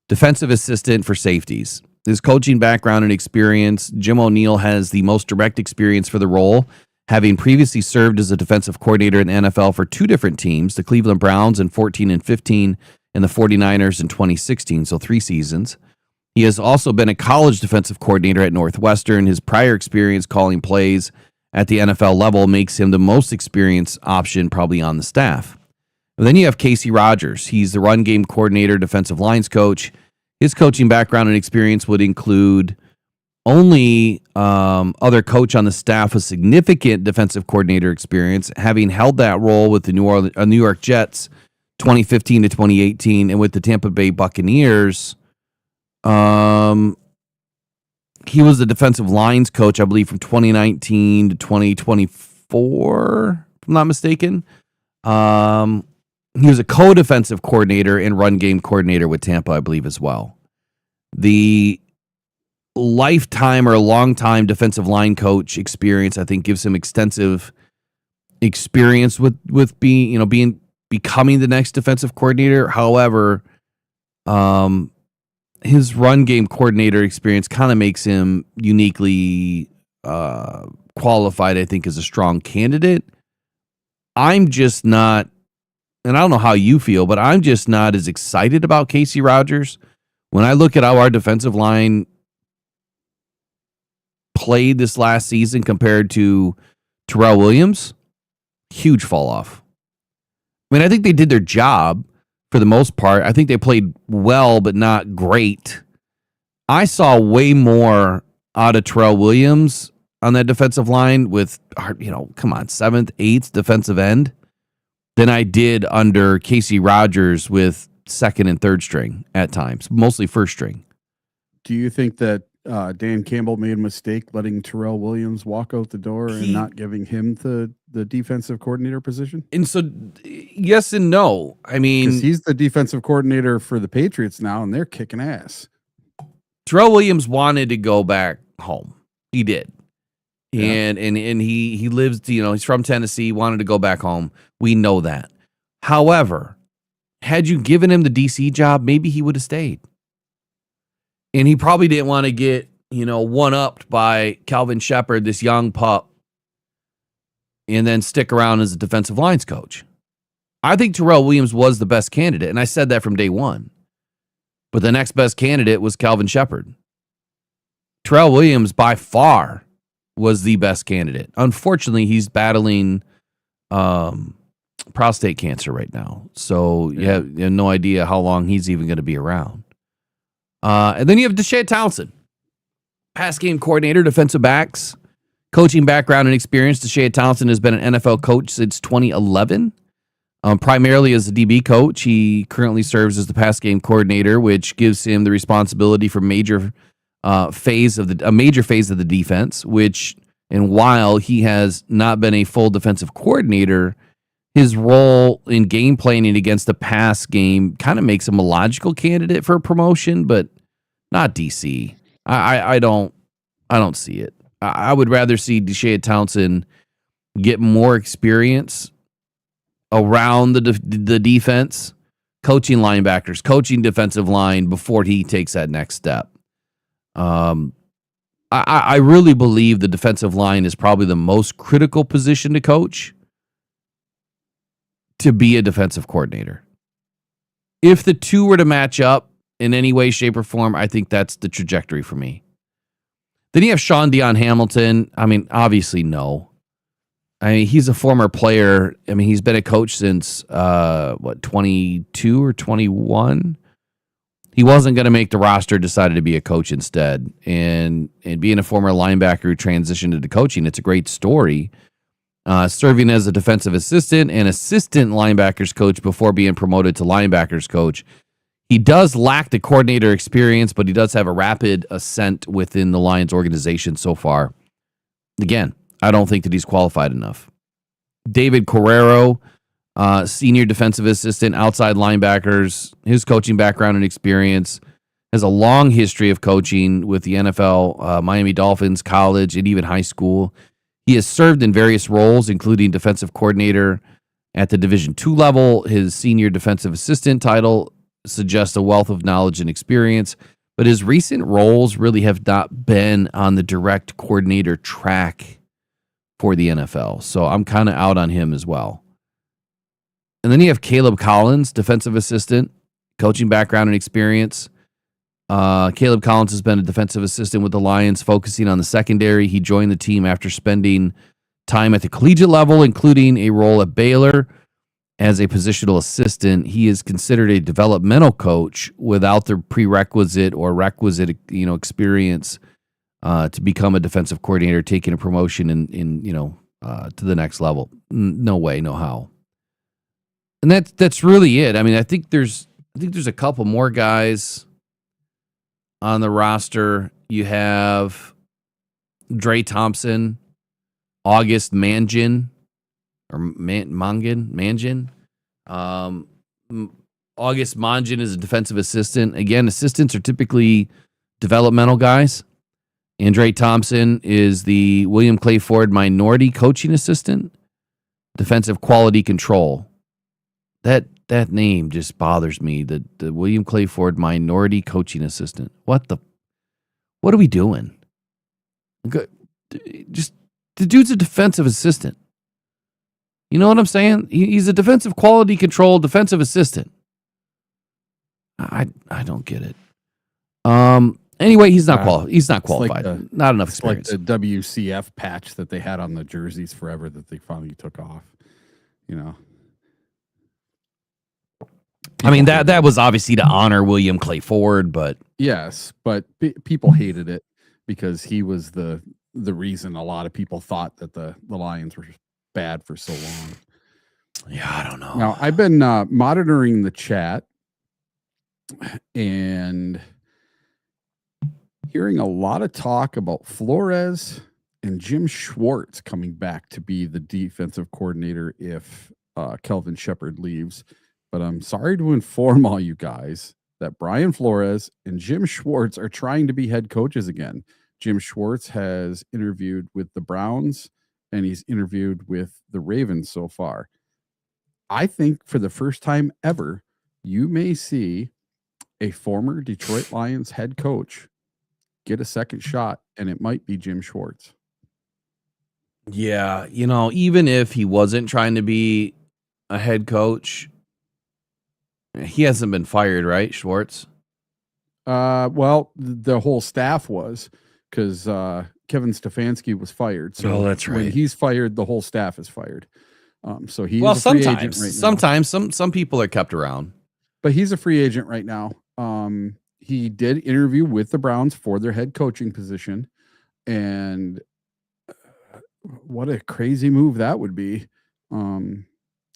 defensive assistant for safeties. His coaching background and experience, Jim O'Neill has the most direct experience for the role, having previously served as a defensive coordinator in the NFL for two different teams, the Cleveland Browns in 14 and 15 and the 49ers in 2016, so 3 seasons. He has also been a college defensive coordinator at Northwestern. His prior experience calling plays at the NFL level makes him the most experienced option probably on the staff. And then you have Casey Rodgers. He's the run game coordinator, defensive lines coach. His coaching background and experience would include only other coach on the staff with significant defensive coordinator experience, having held that role with the New York Jets 2015 to 2018 and with the Tampa Bay Buccaneers. He was the defensive lines coach, I believe, from 2019 to 2024, if I'm not mistaken. He was a co-defensive coordinator and run game coordinator with Tampa, I believe, as well. The lifetime or long-time defensive line coach experience, I think, gives him extensive experience with becoming the next defensive coordinator. However, his run game coordinator experience kind of makes him uniquely qualified, I think, as a strong candidate. I'm just not, and I don't know how you feel, but I'm just not as excited about Casey Rodgers. When I look at how our defensive line played this last season compared to Terrell Williams, huge fall off. I mean, I think they did their job for the most part. I think they played well, but not great. I saw way more out of Terrell Williams on that defensive line with, 7th, 8th defensive end than I did under Casey Rodgers with 2nd and 3rd string at times, mostly 1st string. Do you think that Dan Campbell made a mistake letting Terrell Williams walk out the door and not giving him the defensive coordinator position? And so, yes and no. I mean, he's the defensive coordinator for the Patriots now, and they're kicking ass. Terrell Williams wanted to go back home. He did. Yeah. And he lives, he's from Tennessee, wanted to go back home. We know that. However, had you given him the DC job, maybe he would have stayed. And he probably didn't want to get, one-upped by Kelvin Shepard, this young pup, and then stick around as a defensive lines coach. I think Terrell Williams was the best candidate, and I said that from day one. But the next best candidate was Kelvin Shepard. Terrell Williams, by far, was the best candidate. Unfortunately, he's battling prostate cancer right now. So you have no idea how long he's even going to be around. And then you have Deshae Townsend, pass game coordinator, defensive backs, coaching background and experience. Deshae Townsend has been an NFL coach since 2011. Primarily as a DB coach, he currently serves as the pass game coordinator, which gives him the responsibility for a major phase of the defense. And while he has not been a full defensive coordinator, his role in game planning against the pass game kind of makes him a logical candidate for a promotion, but not DC. I don't see it. I would rather see Deshae Townsend get more experience around the defense, coaching linebackers, coaching defensive line before he takes that next step. I really believe the defensive line is probably the most critical position to coach to be a defensive coordinator. If the two were to match up in any way, shape, or form, I think that's the trajectory for me. Then you have Sean Dion Hamilton. I mean, obviously, no. I mean, he's a former player. I mean, he's been a coach since, 22 or 21? He wasn't going to make the roster, decided to be a coach instead. And being a former linebacker who transitioned into coaching, it's a great story. Serving as a defensive assistant and assistant linebackers coach before being promoted to linebackers coach. He does lack the coordinator experience, but he does have a rapid ascent within the Lions organization so far. Again, I don't think that he's qualified enough. David Carrero, senior defensive assistant, outside linebackers. His coaching background and experience has a long history of coaching with the NFL, Miami Dolphins, college, and even high school. He has served in various roles, including defensive coordinator at the Division II level. His senior defensive assistant title suggests a wealth of knowledge and experience, but his recent roles really have not been on the direct coordinator track for the NFL. So I'm kind of out on him as well. And then you have Caleb Collins, defensive assistant, coaching background and experience. Caleb Collins has been a defensive assistant with the Lions, focusing on the secondary. He joined the team after spending time at the collegiate level, including a role at Baylor as a positional assistant. He is considered a developmental coach without the prerequisite or requisite, experience to become a defensive coordinator, taking a promotion to the next level. No way, no how. And that's really it. I mean, I think there's a couple more guys on the roster. You have Dre Thompson, August Mangin, or Mangin. August Mangin is a defensive assistant. Again, assistants are typically developmental guys. And Dre Thompson is the William Clay Ford minority coaching assistant, defensive quality control. That name just bothers me. The William Clay Ford minority coaching assistant. What are we doing? Just the dude's a defensive assistant. You know what I'm saying? He's a defensive quality control defensive assistant. I don't get it. Anyway, he's not qualified. Like not enough experience. Like the WCF patch that they had on the jerseys forever that they finally took off. I mean, that was obviously to honor William Clay Ford, but yes, but people hated it because he was the reason a lot of people thought that the Lions were bad for so long. Yeah, I don't know. Now, I've been monitoring the chat and hearing a lot of talk about Flores and Jim Schwartz coming back to be the defensive coordinator if Kelvin Shepard leaves. But I'm sorry to inform all you guys that Brian Flores and Jim Schwartz are trying to be head coaches again. Jim Schwartz has interviewed with the Browns and he's interviewed with the Ravens so far. I think for the first time ever, you may see a former Detroit Lions head coach get a second shot, and it might be Jim Schwartz. Yeah, even if he wasn't trying to be a head coach. He hasn't been fired, right, Schwartz? Well, the whole staff was, because Kevin Stefanski was fired. So that's when right. he's fired, the whole staff is fired. So he's Well, a free agent right now. sometimes some people are kept around. But he's a free agent right now. He did interview with the Browns for their head coaching position, and what a crazy move that would be.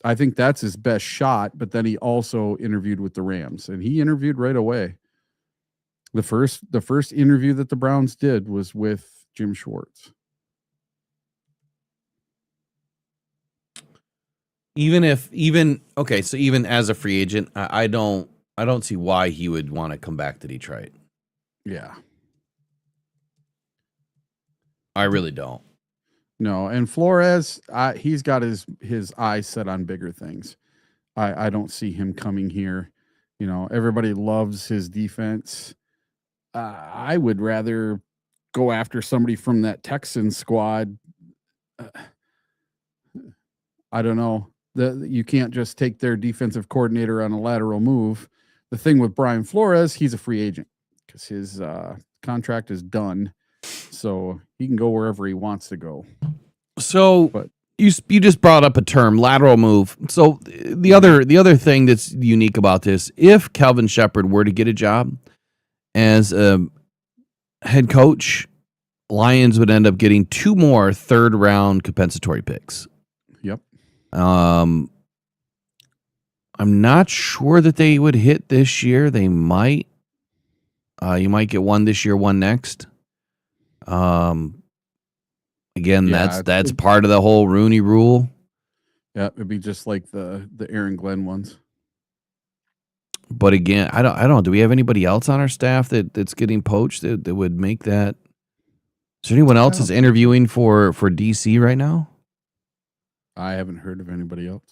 I think that's his best shot, but then he also interviewed with the Rams, and he interviewed right away. The first interview that the Browns did was with Jim Schwartz. Even as a free agent, I don't see why he would want to come back to Detroit. Yeah. I really don't. No, and Flores, he's got his eyes set on bigger things. I don't see him coming here. You know, everybody loves his defense. I would rather go after somebody from that Texans squad. I don't know. You can't just take their defensive coordinator on a lateral move. The thing with Brian Flores, he's a free agent because his contract is done, so he can go wherever he wants to go. So, But you just brought up a term, lateral move. So the other thing that's unique about this, if Kelvin Shepard were to get a job as a head coach, Lions would end up getting 2 more third-round compensatory picks. Yep. I'm not sure that they would hit this year. They might. You might get one this year, one next. Again, Yeah, that's part of the whole Rooney Rule. Yeah, it'd be just like the Aaron Glenn ones. But again, I don't. Do we have anybody else on our staff that's getting poached that would make that? Is there anyone else that's interviewing for DC right now? I haven't heard of anybody else.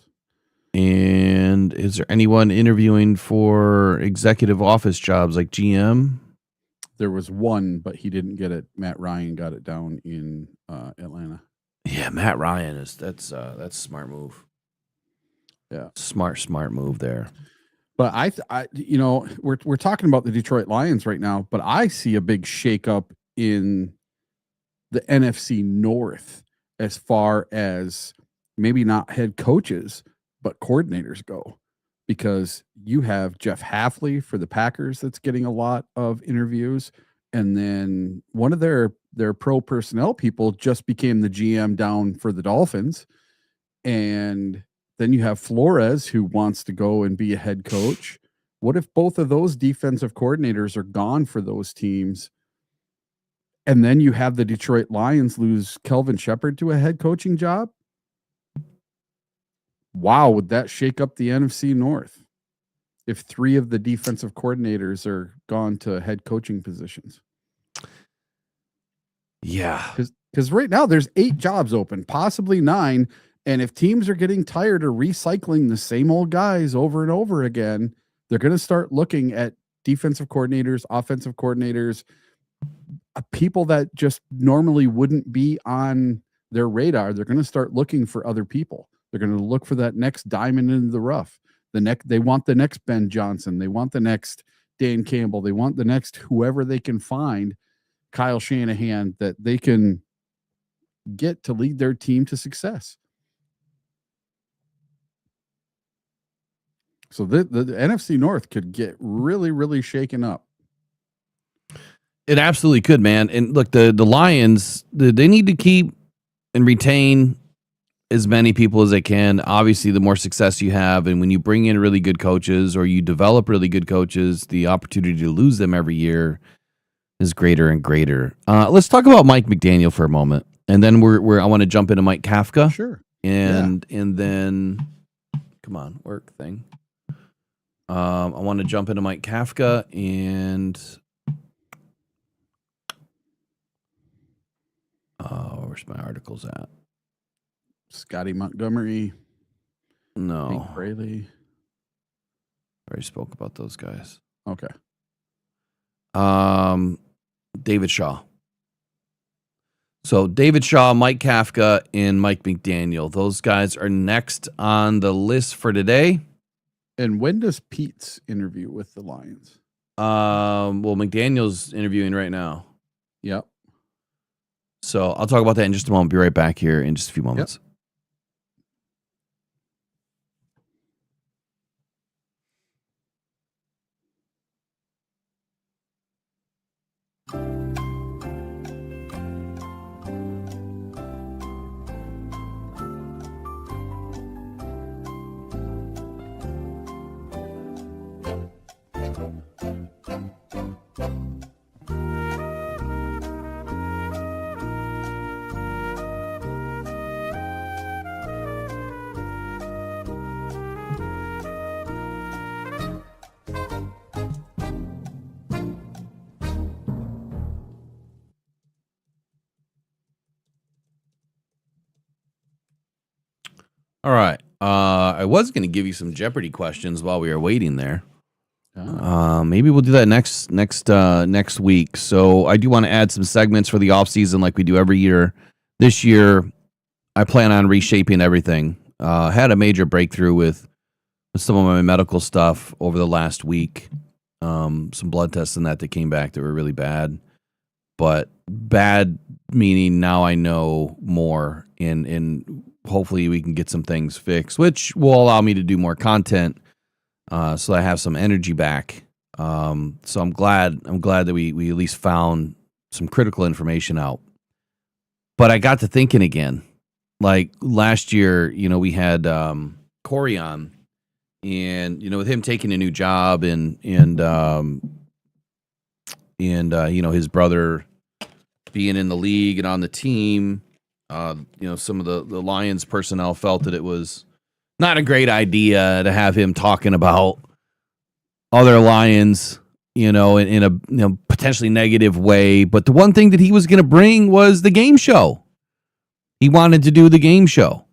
And is there anyone interviewing for executive office jobs like GM? There was one, but he didn't get it. Matt Ryan got it down in Atlanta. Yeah, Matt Ryan that's a smart move. Yeah, smart move there. But I you know, we're talking about the Detroit Lions right now, but I see a big shakeup in the NFC North as far as maybe not head coaches, but coordinators go, because you have Jeff Hafley for the Packers that's getting a lot of interviews, and then one of their pro personnel people just became the GM down for the Dolphins, and then you have Flores who wants to go and be a head coach. What if both of those defensive coordinators are gone for those teams? And then you have the Detroit Lions lose Kelvin Shepard to a head coaching job? Wow, would that shake up the NFC North if 3 of the defensive coordinators are gone to head coaching positions? Yeah. Because right now there's 8 jobs open, possibly 9. And if teams are getting tired of recycling the same old guys over and over again, they're going to start looking at defensive coordinators, offensive coordinators, people that just normally wouldn't be on their radar. They're going to start looking for other people. They're going to look for that next diamond in the rough. They want the next Ben Johnson. They want the next Dan Campbell. They want the next whoever they can find, Kyle Shanahan, that they can get to lead their team to success. So the NFC North could get really, really shaken up. It absolutely could, man. And look, the Lions, they need to keep and retain as many people as they can. Obviously, the more success you have, and when you bring in really good coaches or you develop really good coaches, the opportunity to lose them every year is greater and greater. Let's talk about Mike McDaniel for a moment, and then I want to jump into Mike Kafka. Sure. And then, come on, work thing. I want to jump into Mike Kafka and where's my articles at? Scotty Montgomery. No. Hank Braley. Already spoke about those guys. Okay. David Shaw. So David Shaw, Mike Kafka, and Mike McDaniel. Those guys are next on the list for today. And when does Pete's interview with the Lions? Well, McDaniel's interviewing right now. Yep. So I'll talk about that in just a moment. Be right back here in just a few moments. All right. I was going to give you some Jeopardy questions while we were waiting there. Maybe we'll do that next week. So I do want to add some segments for the off season, like we do every year. This year, I plan on reshaping everything. Had a major breakthrough with some of my medical stuff over the last week. Some blood tests and that came back that were really bad. But bad meaning now I know more, and hopefully we can get some things fixed, which will allow me to do more content. So I have some energy back. So I'm glad that we at least found some critical information out. But I got to thinking again, like last year, we had Corey on, and with him taking a new job and his brother being in the league and on the team, some of the Lions personnel felt that it was not a great idea to have him talking about other Lions, in a potentially negative way. But the one thing that he was going to bring was the game show. He wanted to do the game show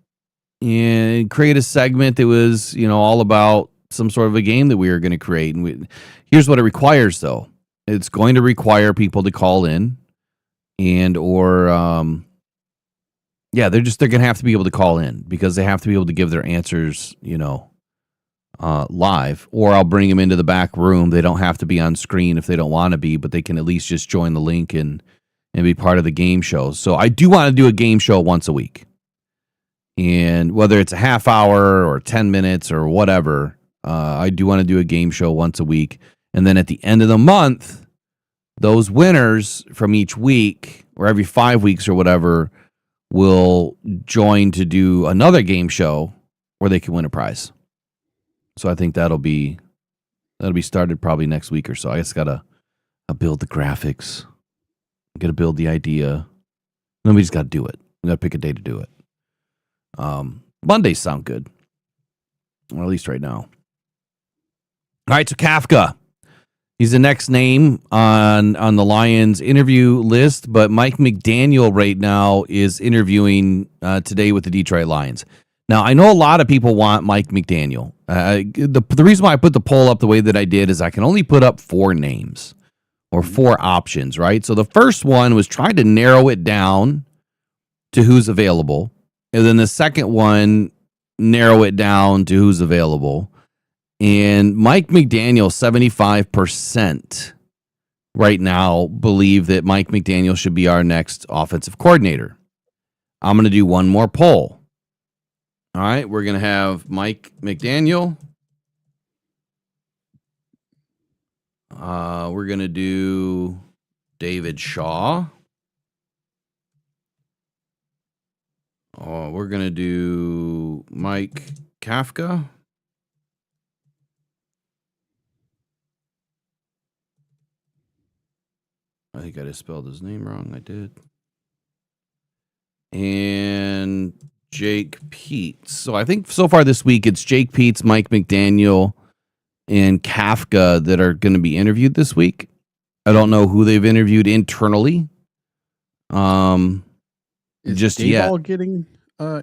and create a segment that was, all about some sort of a game that we were going to create. And here's what it requires, though. It's going to require people to call in they're going to have to be able to call in because they have to be able to give their answers, live, or I'll bring them into the back room. They don't have to be on screen if they don't want to be, but they can at least just join the link and be part of the game show. So I do want to do a game show once a week. And whether it's a half hour or 10 minutes or whatever, I do want to do a game show once a week. And then at the end of the month, those winners from each week or every 5 weeks or whatever will join to do another game show where they can win a prize. So I think that'll be started probably next week or so. I just gotta build the graphics, gotta build the idea, then we just gotta do it. We gotta pick a day to do it. Mondays sound good, or at least right now. All right, so Kafka. He's the next name on the Lions interview list, but Mike McDaniel right now is interviewing today with the Detroit Lions. Now, I know a lot of people want Mike McDaniel. The reason why I put the poll up the way that I did is I can only put up 4 names or 4 options, right? So the first one was trying to narrow it down to who's available. And then the second one, narrow it down to who's available. And Mike McDaniel, 75% right now believe that Mike McDaniel should be our next offensive coordinator. I'm going to do one more poll. All right, we're going to have Mike McDaniel. We're going to do David Shaw. We're going to do Mike Kafka. I think I just spelled his name wrong. I did. And Jake Peets. So I think so far this week it's Jake Peets, Mike McDaniel, and Kafka that are going to be interviewed this week. I don't know who they've interviewed internally. Is just Dayball yet. Getting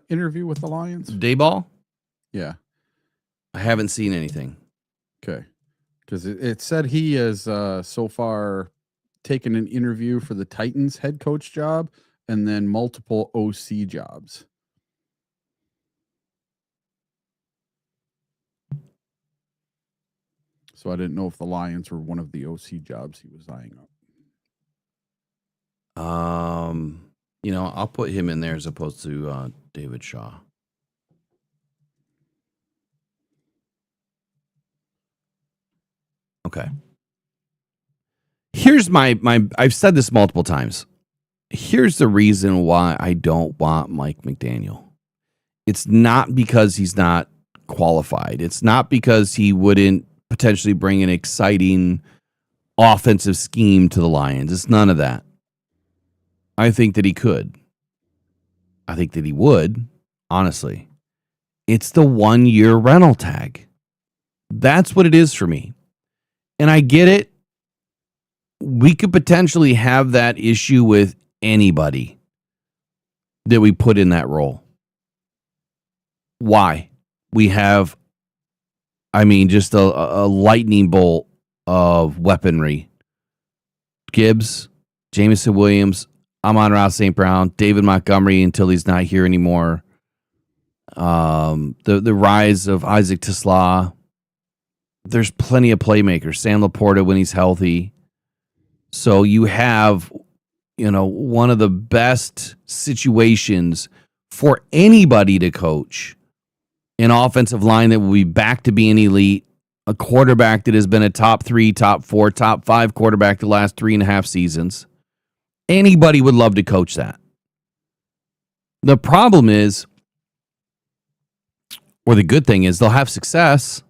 interview with the Lions? Dayball? Yeah. I haven't seen anything. Okay. Because it said he has so far taken an interview for the Titans head coach job and then multiple OC jobs. So I didn't know if the Lions were one of the OC jobs he was eyeing up. I'll put him in there as opposed to David Shaw. Okay. Here's my I've said this multiple times. Here's the reason why I don't want Mike McDaniel. It's not because he's not qualified. It's not because he wouldn't potentially bring an exciting offensive scheme to the Lions. It's none of that. I think that he could. I think that he would, honestly. It's the 1-year rental tag. That's what it is for me. And I get it. We could potentially have that issue with anybody that we put in that role. Why? We have, just a lightning bolt of weaponry. Gibbs, Jameson Williams, Amon-Ra St. Brown, David Montgomery until he's not here anymore. The rise of Isaac Tisla. There's plenty of playmakers. Sam Laporta when he's healthy. So you have, one of the best situations for anybody to coach. An offensive line that will be back to being elite. A quarterback that has been a top 3, top 4, top 5 quarterback the last 3.5 seasons. Anybody would love to coach that. The problem is, or the good thing is, they'll have success.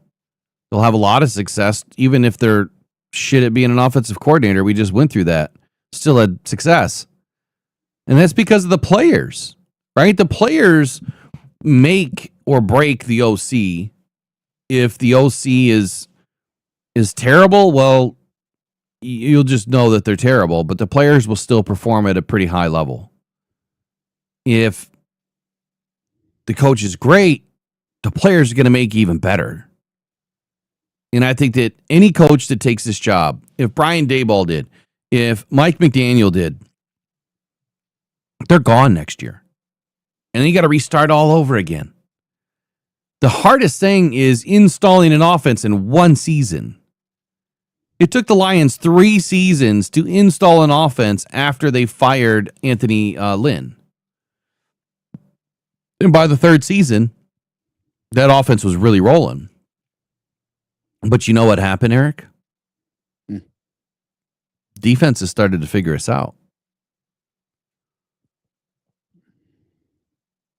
They'll have a lot of success, even if they're shit at being an offensive coordinator. We just went through that. Still had success. And that's because of the players, right? The players make or break the OC. If the OC is terrible, well, you'll just know that they're terrible, but the players will still perform at a pretty high level. If the coach is great, the players are going to make even better. And I think that any coach that takes this job, if Brian Daboll did, if Mike McDaniel did, they're gone next year. And then you got to restart all over again. The hardest thing is installing an offense in one season. It took the Lions 3 seasons to install an offense after they fired Anthony Lynn. And by the 3rd season, that offense was really rolling. But you know what happened, Eric? Defenses started to figure us out.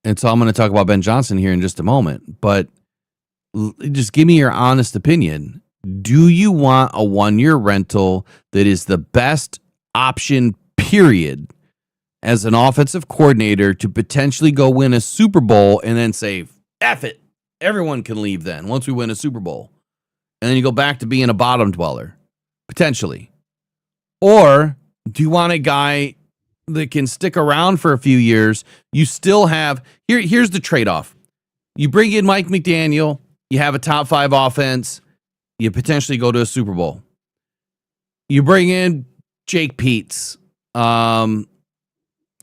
And so I'm going to talk about Ben Johnson here in just a moment. But just give me your honest opinion. Do you want a 1-year rental that is the best option, period, as an offensive coordinator to potentially go win a Super Bowl and then say, F it, everyone can leave then once we win a Super Bowl? And then you go back to being a bottom dweller, potentially. Or do you want a guy that can stick around for a few years? You still have, here's the trade-off. You bring in Mike McDaniel, you have a top 5 offense, you potentially go to a Super Bowl. You bring in Jake Peets,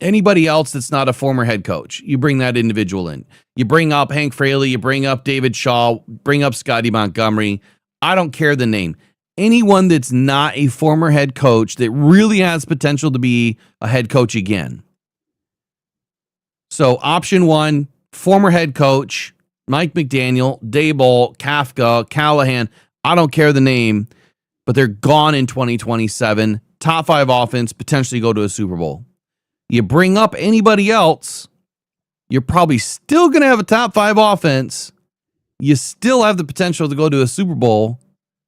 anybody else that's not a former head coach, you bring that individual in. You bring up Hank Fraley, you bring up David Shaw, bring up Scotty Montgomery. I don't care the name. Anyone that's not a former head coach that really has potential to be a head coach again. So option 1, former head coach, Mike McDaniel, Daboll, Kafka, Callahan. I don't care the name, but they're gone in 2027. Top 5 offense, potentially go to a Super Bowl. You bring up anybody else, you're probably still going to have a top 5 offense. You still have the potential to go to a Super Bowl,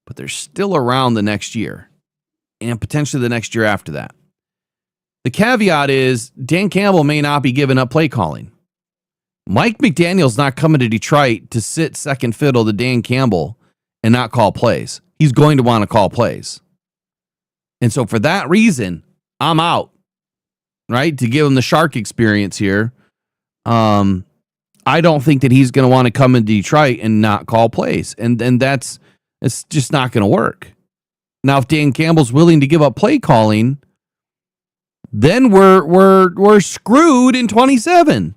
but they're still around the next year and potentially the next year after that. The caveat is Dan Campbell may not be giving up play calling. Mike McDaniel's not coming to Detroit to sit second fiddle to Dan Campbell and not call plays. He's going to want to call plays. And so for that reason, I'm out, right? To give him the shark experience here. I don't think that he's going to want to come into Detroit and not call plays. And it's just not going to work. Now, if Dan Campbell's willing to give up play calling, then we're screwed in 27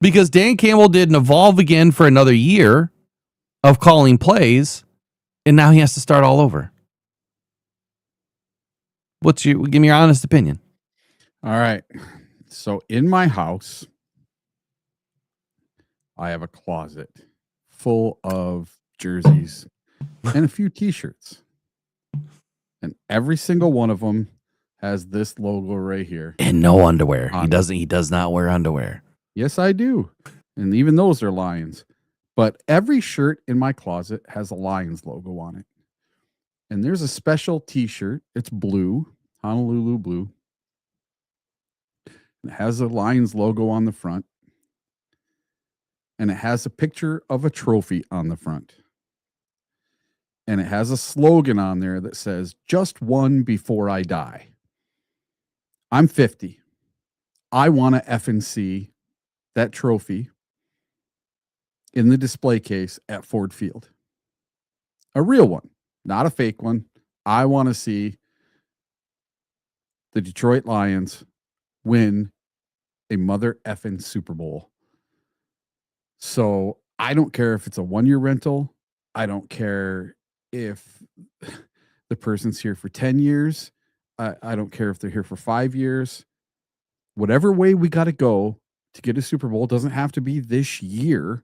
because Dan Campbell didn't evolve again for another year of calling plays, and now he has to start all over. Give me your honest opinion. All right. So in my house, I have a closet full of jerseys and a few t-shirts. And every single one of them has this logo right here. And no underwear. He does not wear underwear. Yes, I do. And even those are Lions. But every shirt in my closet has a Lions logo on it. And there's a special t-shirt. It's blue, Honolulu blue. It has a Lions logo on the front. And it has a picture of a trophy on the front. And it has a slogan on there that says, "Just one before I die." I'm 50. I want to effing see that trophy in the display case at Ford Field. A real one, not a fake one. I want to see the Detroit Lions win a mother effing Super Bowl. So I don't care if it's a 1-year rental. I don't care if the person's here for 10 years. I don't care if they're here for 5 years. Whatever way we got to go to get a Super Bowl, doesn't have to be this year.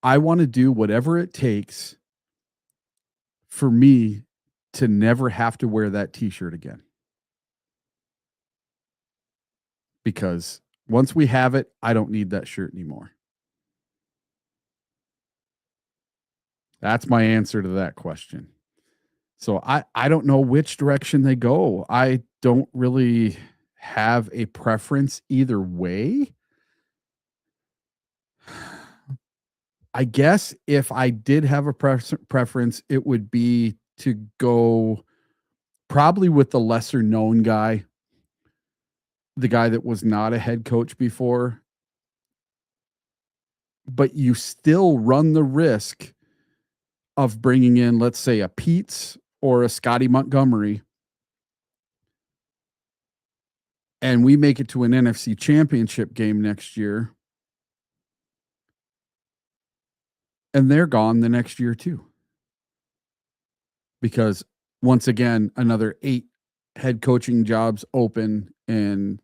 I want to do whatever it takes for me to never have to wear that t-shirt again. Because once we have it, I don't need that shirt anymore. That's my answer to that question. So I don't know which direction they go. I don't really have a preference either way. I guess if I did have a preference, it would be to go probably with the lesser known guy, the guy that was not a head coach before. But you still run the risk of bringing in, let's say, a Pete's or a Scotty Montgomery, and we make it to an NFC championship game next year, and they're gone the next year too. Because once again, another 8 head coaching jobs open, and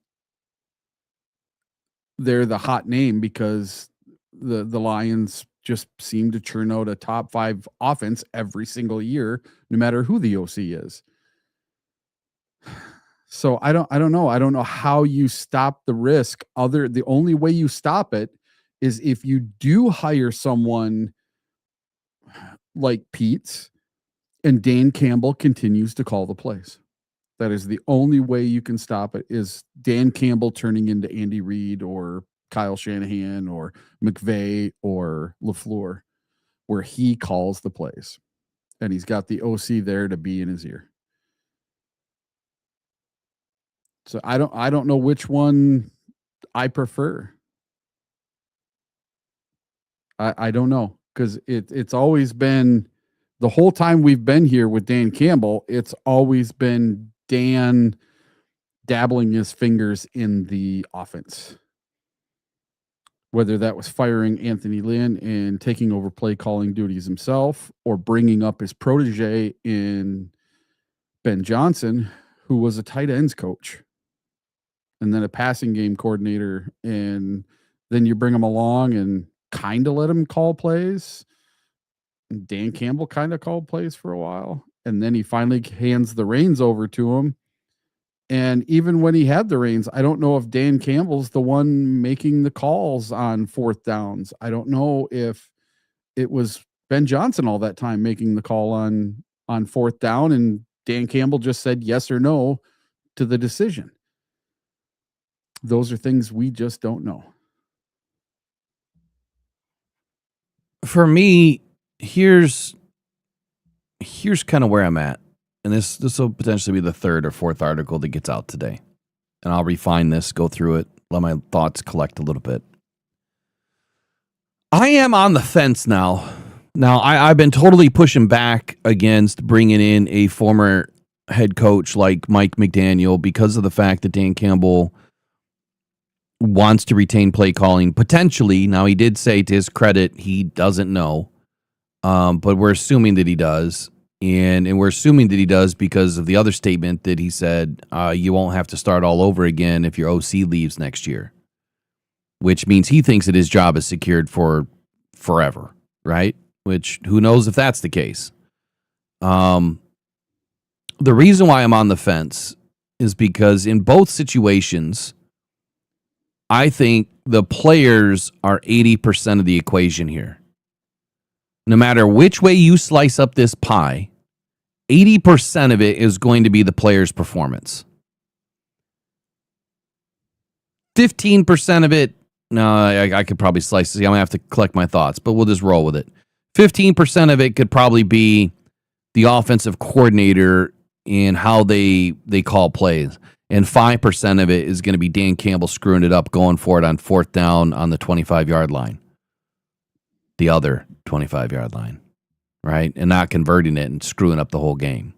they're the hot name because the Lions just seem to churn out a top 5 offense every single year, no matter who the OC is. So I don't know. I don't know how you stop the risk. The only way you stop it is if you do hire someone like Pete's and Dan Campbell continues to call the plays. That is the only way you can stop it, is Dan Campbell turning into Andy Reid or Kyle Shanahan or McVay or LaFleur, where he calls the plays and he's got the OC there to be in his ear. So I don't know which one I prefer. I don't know, because it's always been, the whole time we've been here with Dan Campbell, it's always been Dan dabbling his fingers in the offense. Whether that was firing Anthony Lynn and taking over play calling duties himself, or bringing up his protege in Ben Johnson, who was a tight ends coach and then a passing game coordinator. And then you bring him along and kind of let him call plays. And Dan Campbell kind of called plays for a while. And then he finally hands the reins over to him. And even when he had the reins, I don't know if Dan Campbell's the one making the calls on 4th downs. I don't know if it was Ben Johnson all that time making the call on 4th down, and Dan Campbell just said yes or no to the decision. Those are things we just don't know. For me, here's kind of where I'm at. And this will potentially be the 3rd or 4th article that gets out today. And I'll refine this, go through it, let my thoughts collect a little bit. I am on the fence now. Now, I've been totally pushing back against bringing in a former head coach like Mike McDaniel, because of the fact that Dan Campbell wants to retain play calling potentially. Now, he did say, to his credit, he doesn't know, but we're assuming that he does. And we're assuming that he does because of the other statement that he said, you won't have to start all over again if your OC leaves next year, which means he thinks that his job is secured for forever, right? Which, who knows if that's the case. The reason why I'm on the fence is because in both situations, I think the players are 80% of the equation here. No matter which way you slice up this pie, 80% of it is going to be the player's performance. 15% of it, no, I could probably slice it. I'm going to have to collect my thoughts, but we'll just roll with it. 15% of it could probably be the offensive coordinator and how they call plays. And 5% of it is going to be Dan Campbell screwing it up, going for it on 4th down on the 25-yard line. The other 25-yard line, right? And not converting it and screwing up the whole game.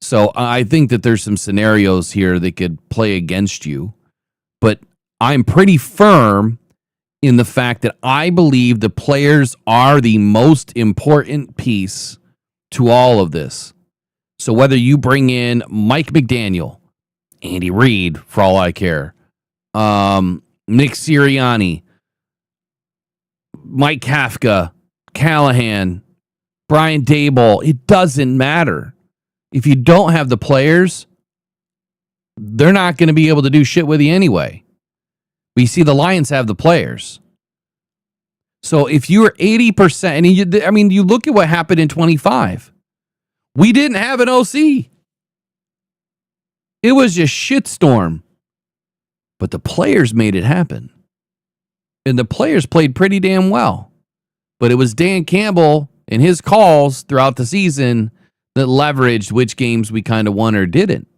So I think that there's some scenarios here that could play against you, but I'm pretty firm in the fact that I believe the players are the most important piece to all of this. So whether you bring in Mike McDaniel, Andy Reid, for all I care, Nick Sirianni, Mike Kafka, Callahan, Brian Daboll, it doesn't matter. If you don't have the players, they're not going to be able to do shit with you anyway. But you see, the Lions have the players. So if you were 80%, and you look at what happened in 25. We didn't have an OC. It was just shitstorm. But the players made it happen. And the players played pretty damn well. But it was Dan Campbell and his calls throughout the season that leveraged which games we kind of won or didn't.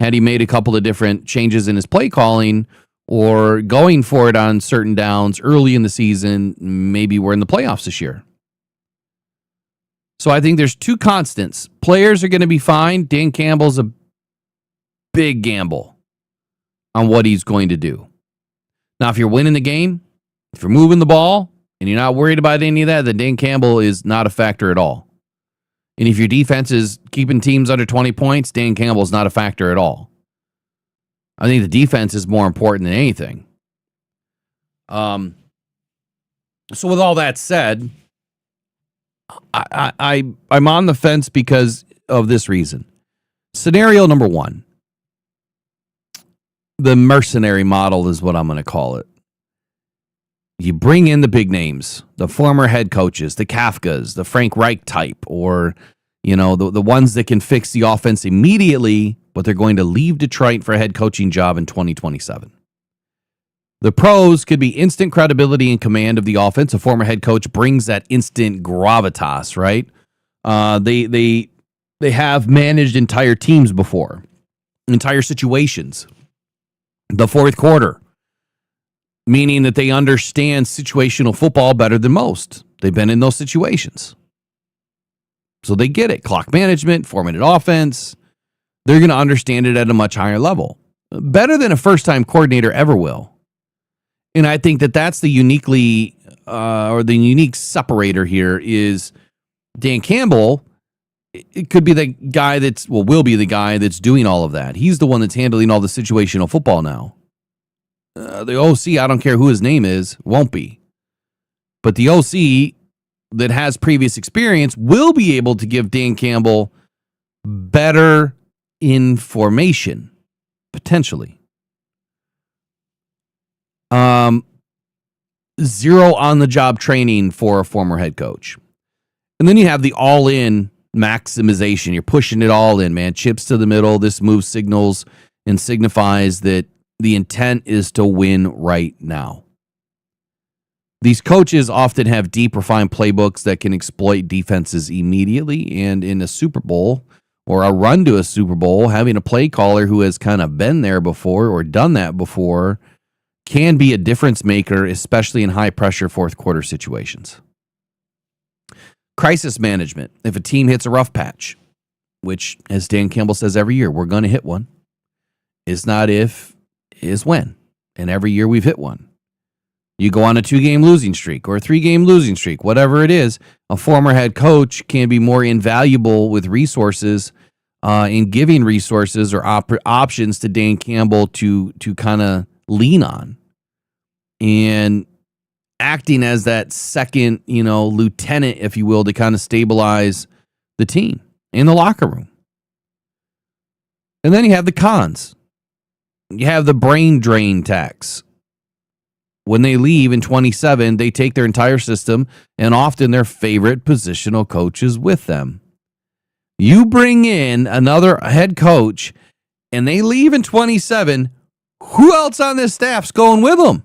Had he made a couple of different changes in his play calling or going for it on certain downs early in the season, maybe we're in the playoffs this year. So I think there's two constants. Players are going to be fine. Dan Campbell's a big gamble on what he's going to do. Now, if you're winning the game, if you're moving the ball, and you're not worried about any of that, then Dan Campbell is not a factor at all. And if your defense is keeping teams under 20 points, Dan Campbell is not a factor at all. I think the defense is more important than anything. So with all that said, I'm on the fence because of this reason. Scenario number one. The mercenary model is what I'm going to call it. You bring in the big names, the former head coaches, the Kafkas, the Frank Reich type, or, the ones that can fix the offense immediately, but they're going to leave Detroit for a head coaching job in 2027. The pros could be instant credibility and command of the offense. A former head coach brings that instant gravitas, right? They have managed entire teams before, entire situations. The fourth quarter, meaning that they understand situational football better than most. They've been in those situations. So they get it. Clock management, 4-minute offense. They're going to understand it at a much higher level. Better than a first-time coordinator ever will. And I think that that's the unique separator here is Dan Campbell. It could be the guy will be the guy that's doing all of that. He's the one that's handling all the situational football now. The OC, I don't care who his name is, won't be. But the OC that has previous experience will be able to give Dan Campbell better information, potentially. Zero on-the-job training for a former head coach. And then you have the all-in maximization. You're pushing it all in, man. Chips to the middle. This move signals and signifies that the intent is to win right now. These coaches often have deep, refined playbooks that can exploit defenses immediately. And in a Super Bowl or a run to a Super Bowl, having a play caller who has kind of been there before or done that before can be a difference maker, especially in high-pressure fourth-quarter situations. Crisis management. If a team hits a rough patch, which, as Dan Campbell says every year, we're going to hit one. It's not if, is when. And every year we've hit one. You go on a 2-game losing streak or a 3-game losing streak, whatever it is, a former head coach can be more invaluable with resources in giving resources or options to Dan Campbell to kind of lean on. And acting as that second, lieutenant, if you will, to kind of stabilize the team in the locker room. And then you have the cons. You have the brain drain tax. When they leave in 27, they take their entire system and often their favorite positional coaches with them. You bring in another head coach and they leave in 27, who else on this staff's going with them?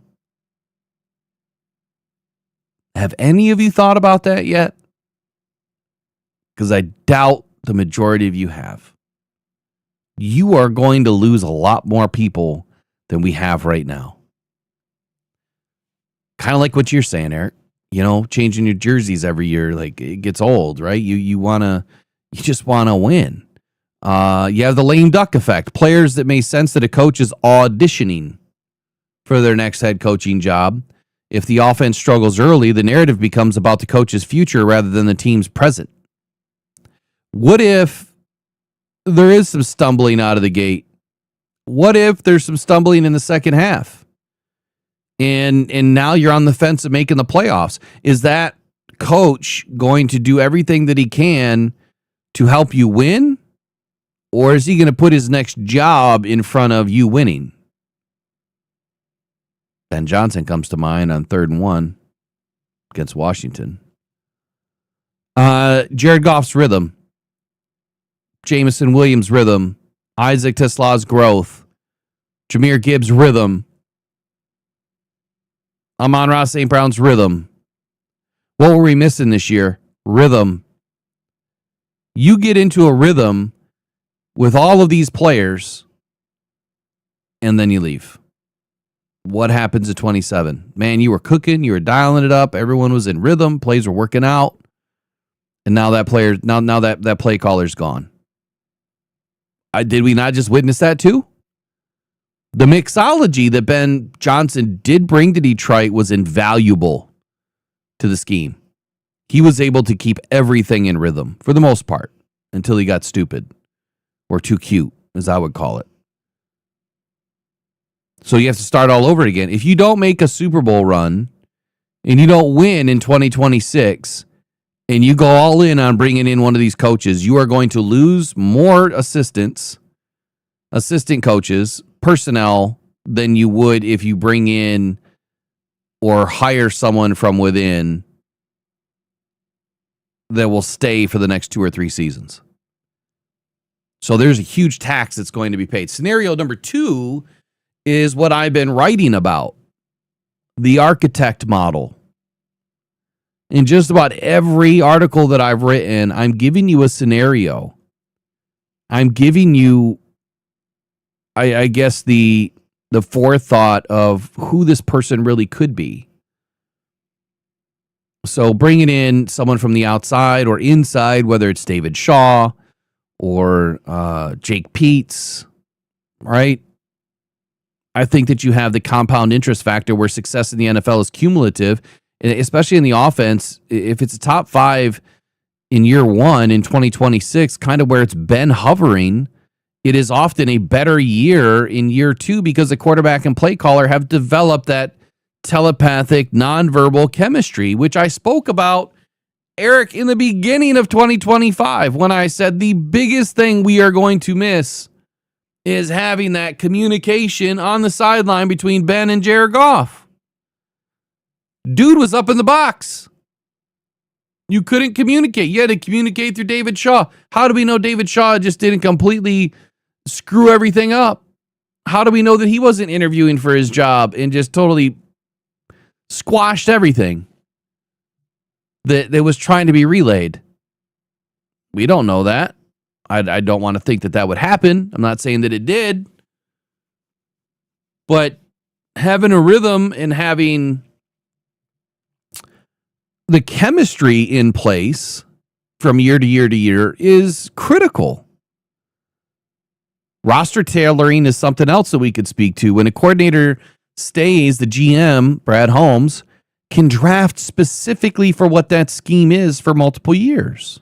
Have any of you thought about that yet? Because I doubt the majority of you have. You are going to lose a lot more people than we have right now. Kind of like what you're saying, Eric. Changing your jerseys every year, like it gets old, right? You just wanna win. You have the lame duck effect. Players that may sense that a coach is auditioning for their next head coaching job. If the offense struggles early, the narrative becomes about the coach's future rather than the team's present. What if there is some stumbling out of the gate? What if there's some stumbling in the second half? And now you're on the fence of making the playoffs. Is that coach going to do everything that he can to help you win? Or is he going to put his next job in front of you winning? Ben Johnson comes to mind on 3rd and 1 against Washington. Jared Goff's rhythm. Jamison Williams' rhythm. Isaac Tesla's growth. Jahmyr Gibbs' rhythm. Amon-Ra St. Brown's rhythm. What were we missing this year? Rhythm. You get into a rhythm with all of these players, and then you leave. What happens at 27? Man, you were cooking, you were dialing it up, everyone was in rhythm, plays were working out, and now that player, now that play caller's gone. Did we not just witness that too? The mixology that Ben Johnson did bring to Detroit was invaluable to the scheme. He was able to keep everything in rhythm for the most part until he got stupid or too cute, as I would call it. So you have to start all over again. If you don't make a Super Bowl run and you don't win in 2026 and you go all in on bringing in one of these coaches, you are going to lose more assistant coaches, personnel than you would if you bring in or hire someone from within that will stay for the next 2 or 3 seasons. So there's a huge tax that's going to be paid. Scenario number 2 is what I've been writing about, the architect model. In just about every article that I've written, I'm giving you a scenario. I'm giving you I guess the forethought of who this person really could be. So bringing in someone from the outside or inside, whether it's David Shaw or Jake Peets, right? I think that you have the compound interest factor where success in the NFL is cumulative, and especially in the offense. If it's a top 5 in year 1 in 2026, kind of where it's been hovering, it is often a better year in year 2 because the quarterback and play caller have developed that telepathic, nonverbal chemistry, which I spoke about, Eric, in the beginning of 2025 when I said the biggest thing we are going to miss is having that communication on the sideline between Ben and Jared Goff. Dude was up in the box. You couldn't communicate. You had to communicate through David Shaw. How do we know David Shaw just didn't completely screw everything up? How do we know that he wasn't interviewing for his job and just totally squashed everything that was trying to be relayed? We don't know that. I don't want to think that would happen. I'm not saying that it did. But having a rhythm and having the chemistry in place from year to year to year is critical. Roster tailoring is something else that we could speak to. When a coordinator stays, the GM, Brad Holmes, can draft specifically for what that scheme is for multiple years.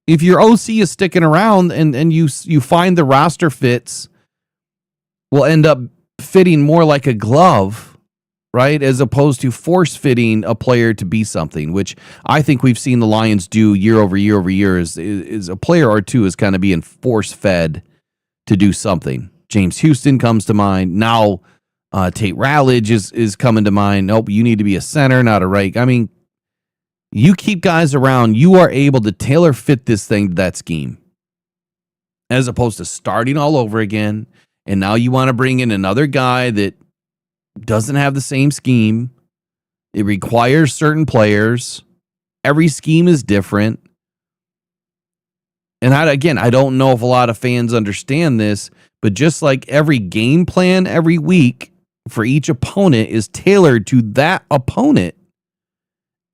If your OC is sticking around and you find the roster fits will end up fitting more like a glove, right? As opposed to force fitting a player to be something, which I think we've seen the Lions do year over year over year is a player or two is kind of being force fed to do something. James Houston comes to mind. Now Tate Rowledge is coming to mind. Nope, you need to be a center, not a right. I mean, you keep guys around, you are able to tailor fit this thing to that scheme. As opposed to starting all over again. And now you want to bring in another guy that doesn't have the same scheme. It requires certain players. Every scheme is different. And I don't know if a lot of fans understand this, but just like every game plan every week for each opponent is tailored to that opponent,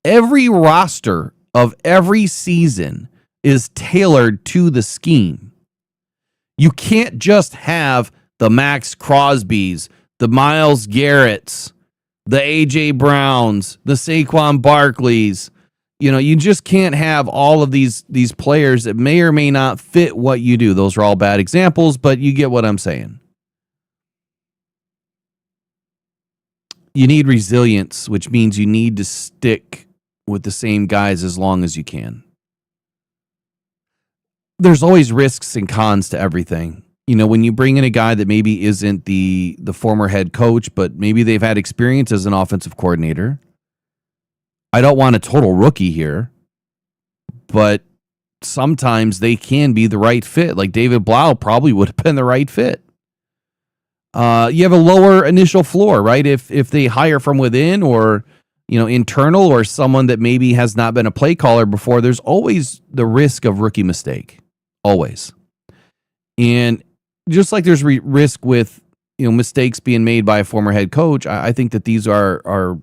every roster of every season is tailored to the scheme. You can't just have the Max Crosbys, the Myles Garretts, the A.J. Browns, the Saquon Barkleys. You just can't have all of these players that may or may not fit what you do. Those are all bad examples, but you get what I'm saying. You need resilience, which means you need to stick with the same guys as long as you can. There's always risks and cons to everything. When you bring in a guy that maybe isn't the former head coach, but maybe they've had experience as an offensive coordinator. I don't want a total rookie here, but sometimes they can be the right fit. Like David Blau probably would have been the right fit. You have a lower initial floor, right? If they hire from within or internal or someone that maybe has not been a play caller before, there's always the risk of rookie mistake. Always. And just like there's risk with mistakes being made by a former head coach, I think that these are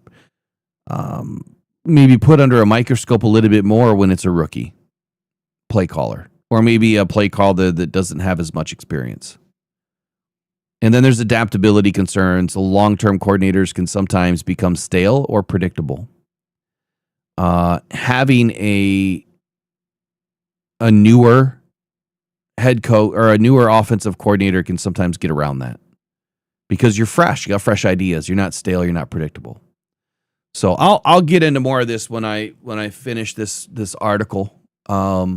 maybe put under a microscope a little bit more when it's a rookie play caller or maybe a play caller that doesn't have as much experience. And then there's adaptability concerns. The long-term coordinators can sometimes become stale or predictable. Having a newer head coach or a newer offensive coordinator can sometimes get around that because you're fresh. You got fresh ideas. You're not stale. You're not predictable. So I'll get into more of this when I finish this article. But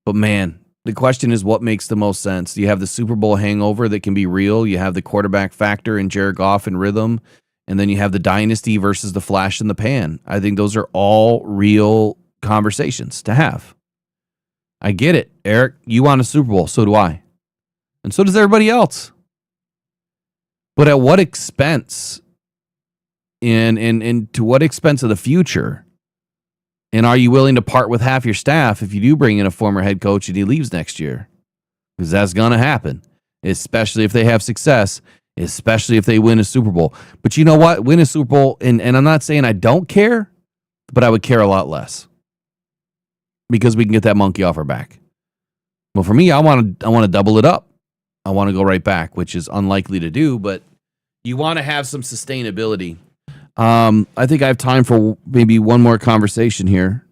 man, the question is what makes the most sense? Do you have the Super Bowl hangover that can be real? You have the quarterback factor in Jared Goff and rhythm, and then you have the dynasty versus the flash in the pan. I think those are all real conversations to have. I get it, Eric. You want a Super Bowl, so do I. And so does everybody else. But at what expense? And to what expense of the future? And are you willing to part with half your staff if you do bring in a former head coach and he leaves next year? Because that's going to happen, especially if they have success, especially if they win a Super Bowl. But you know what? Win a Super Bowl, and I'm not saying I don't care, but I would care a lot less because we can get that monkey off our back. Well, for me, I want to double it up. I want to go right back, which is unlikely to do, but you want to have some sustainability. I think I have time for maybe one more conversation here.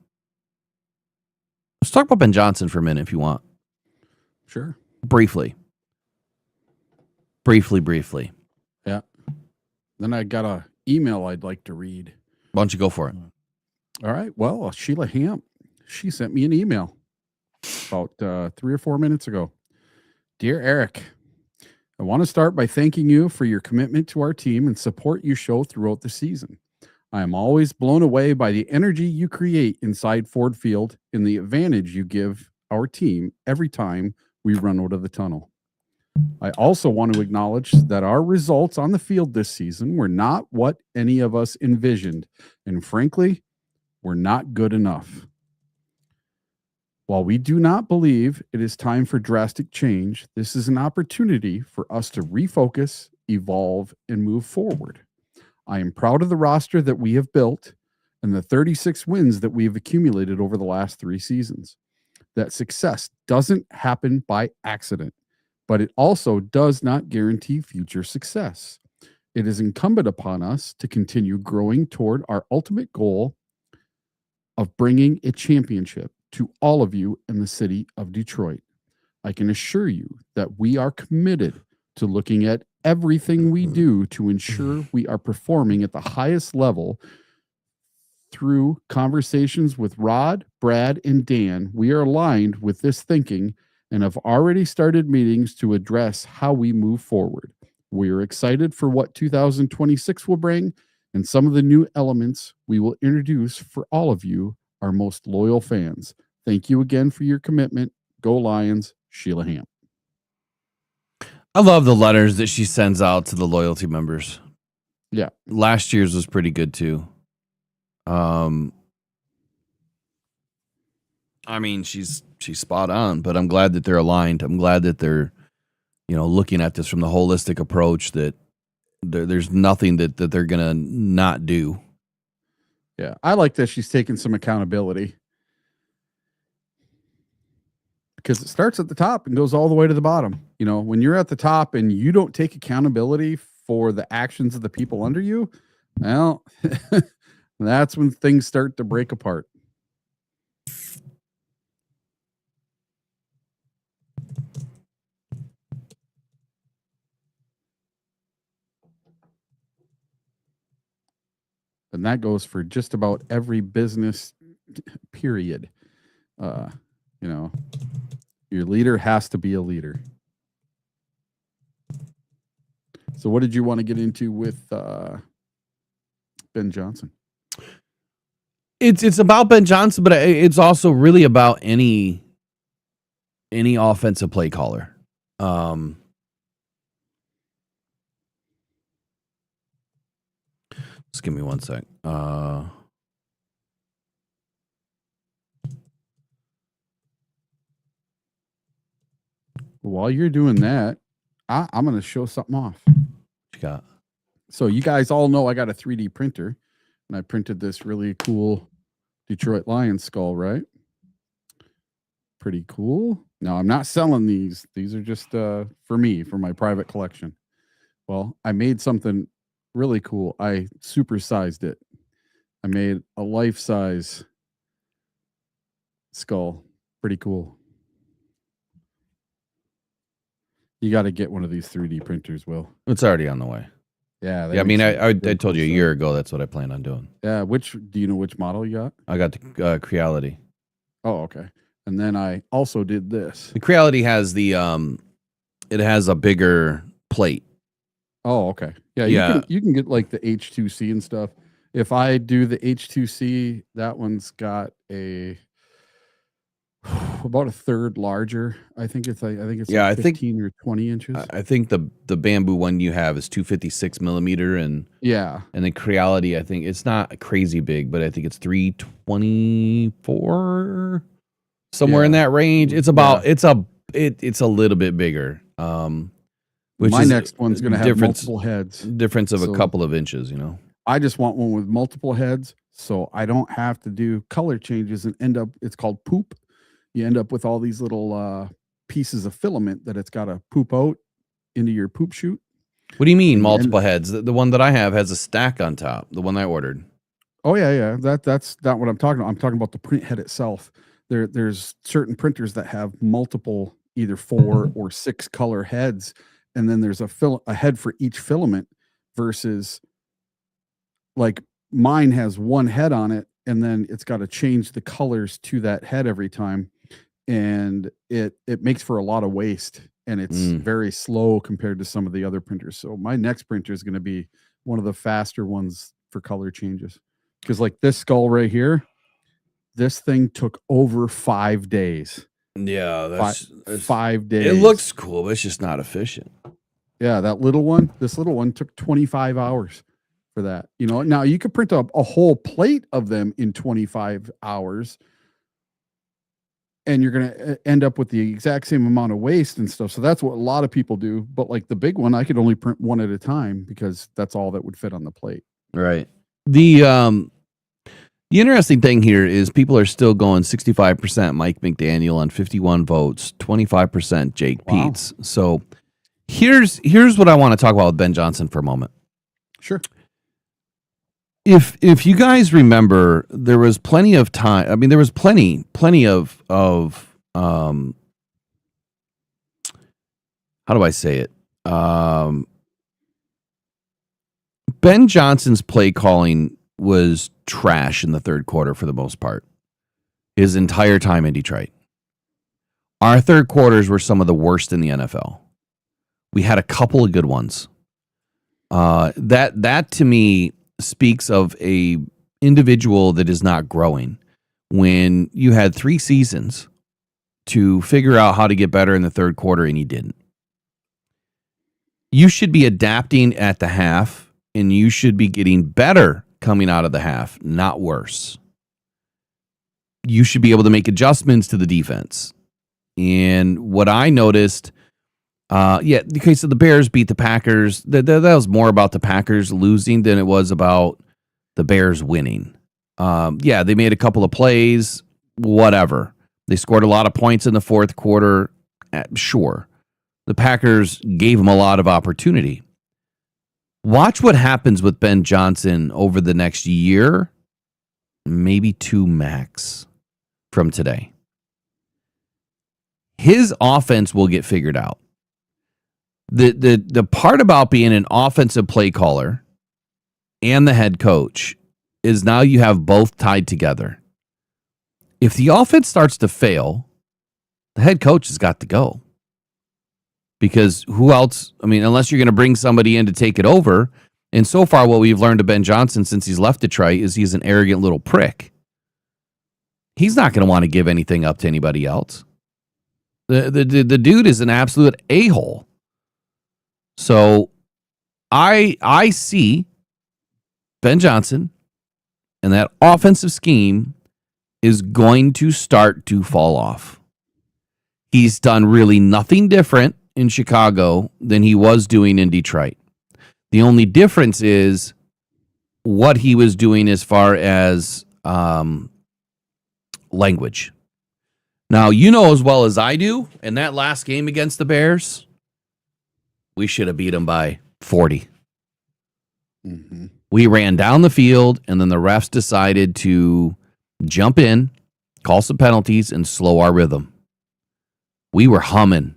Let's talk about Ben Johnson for a minute if you want. Sure. Briefly. Yeah. Then I got an email I'd like to read. Why don't you go for it? All right. Well, Sheila Hamp, she sent me an email about 3 or 4 minutes ago. Dear Eric, I want to start by thanking you for your commitment to our team and support you show throughout the season. I am always blown away by the energy you create inside Ford Field and the advantage you give our team every time we run out of the tunnel. I also want to acknowledge that our results on the field this season were not what any of us envisioned, and frankly, were not good enough. While we do not believe it is time for drastic change, this is an opportunity for us to refocus, evolve, and move forward. I am proud of the roster that we have built and the 36 wins that we have accumulated over the last 3 seasons. that success doesn't happen by accident, but it also does not guarantee future success. It is incumbent upon us to continue growing toward our ultimate goal of bringing a championship to all of you in the city of Detroit. I can assure you that we are committed to looking at everything we do to ensure we are performing at the highest level. Through conversations with Rod, Brad, and Dan, we are aligned with this thinking and have already started meetings to address how we move forward. We are excited for what 2026 will bring and some of the new elements we will introduce for all of you, our most loyal fans. Thank you again for your commitment. Go Lions, Sheila Hamp. I love the letters that she sends out to the loyalty members. Yeah. Last year's was pretty good too. I mean, she's spot on, but I'm glad that they're aligned. I'm glad that they're, looking at this from the holistic approach, that there's nothing that they're going to not do. Yeah. I like that she's taking some accountability, because it starts at the top and goes all the way to the bottom. When you're at the top and you don't take accountability for the actions of the people under you, well, that's when things start to break apart. And that goes for just about every business, period. Your leader has to be a leader. So what did you want to get into with Ben Johnson? It's about Ben Johnson, but it's also really about any offensive play caller. Just give me one sec. While you're doing that, I'm going to show something off. What you got? So you guys all know I got a 3D printer, and I printed this really cool Detroit Lions skull, right? Pretty cool. Now, I'm not selling these. These are just for me, for my private collection. Well, I made something really cool. I supersized it. I made a life-size skull. Pretty cool. You got to get one of these 3D printers, Will. It's already on the way. Yeah. I mean, I told you a year ago that's what I planned on doing. Yeah. Do you know which model you got? I got the Creality. Oh, okay. And then I also did this. The Creality has it has a bigger plate. Oh, okay. Yeah. You can get like the H2C and stuff. If I do the H2C, that one's got about a third larger. I think it's like 15 or 20 inches. I think the bamboo one you have is 256 millimeter, and yeah, and the Creality, I think it's not crazy big, but I think it's 324, somewhere in that range. It's about it's a little bit bigger. Which my is next one's going to have multiple heads. Difference of a couple of inches, I just want one with multiple heads, so I don't have to do color changes and end up. It's called poop. You end up with all these little pieces of filament that it's got to poop out into your poop chute. What do you mean multiple heads? The one that I have has a stack on top. The one I ordered. Oh yeah. That's not what I'm talking about. I'm talking about the print head itself. There's certain printers that have multiple, either 4 or 6 color heads, and then there's a head for each filament. Versus, like, mine has one head on it, and then it's got to change the colors to that head every time. And it makes for a lot of waste, and it's very slow compared to some of the other printers. So my next printer is going to be one of the faster ones for color changes. Because like this skull right here, this thing took over 5 days. Yeah, that's 5 days. It looks cool, but it's just not efficient. Yeah, this little one took 25 hours for that. Now you could print up a whole plate of them in 25 hours. And you're going to end up with the exact same amount of waste and stuff. So that's what a lot of people do. But like the big one, I could only print one at a time because that's all that would fit on the plate. Right. The The interesting thing here is people are still going 65% Mike McDaniel on 51 votes, 25% Jake Wow. Peets. So here's what I want to talk about with Ben Johnson for a moment. Sure. If you guys remember, there was plenty of time. I mean, there was plenty of how do I say it? Ben Johnson's play calling was trash in the third quarter for the most part. His entire time in Detroit. Our third quarters were some of the worst in the NFL. We had a couple of good ones. That to me speaks of a individual that is not growing. When you had 3 seasons to figure out how to get better in the third quarter and you didn't. You should be adapting at the half, and you should be getting better coming out of the half, not worse. You should be able to make adjustments to the defense. And what I noticed, the case of the Bears beat the Packers, that was more about the Packers losing than it was about the Bears winning. They made a couple of plays, whatever. They scored a lot of points in the fourth quarter, sure. The Packers gave them a lot of opportunity. Watch what happens with Ben Johnson over the next year, maybe 2 max from today. His offense will get figured out. The part about being an offensive play caller and the head coach is now you have both tied together. If the offense starts to fail, the head coach has got to go. Because who else? I mean, unless you're going to bring somebody in to take it over. And so far, what we've learned of Ben Johnson since he's left Detroit is he's an arrogant little prick. He's not going to want to give anything up to anybody else. The dude is an absolute a-hole. So I see Ben Johnson and that offensive scheme is going to start to fall off. He's done really nothing different in Chicago than he was doing in Detroit. The only difference is what he was doing as far as language. Now, you know as well as I do, in that last game against the Bears, we should have beat them by 40. Mm-hmm. We ran down the field, and then the refs decided to jump in, call some penalties, and slow our rhythm. We were humming.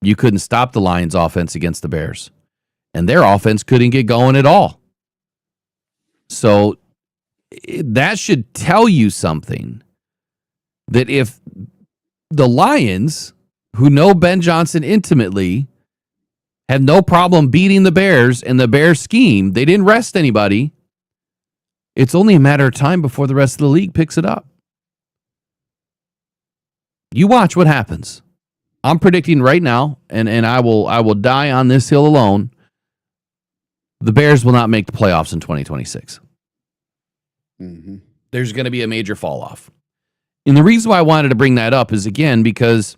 You couldn't stop the Lions' offense against the Bears. And their offense couldn't get going at all. So that should tell you something. That if the Lions, who know Ben Johnson intimately, have no problem beating the Bears and the Bears scheme, they didn't rest anybody. It's only a matter of time before the rest of the league picks it up. You watch what happens. I'm predicting right now, and I will die on this hill alone. The Bears will not make the playoffs in 2026. Mm-hmm. There's going to be a major fall off. And the reason why I wanted to bring that up is, again, because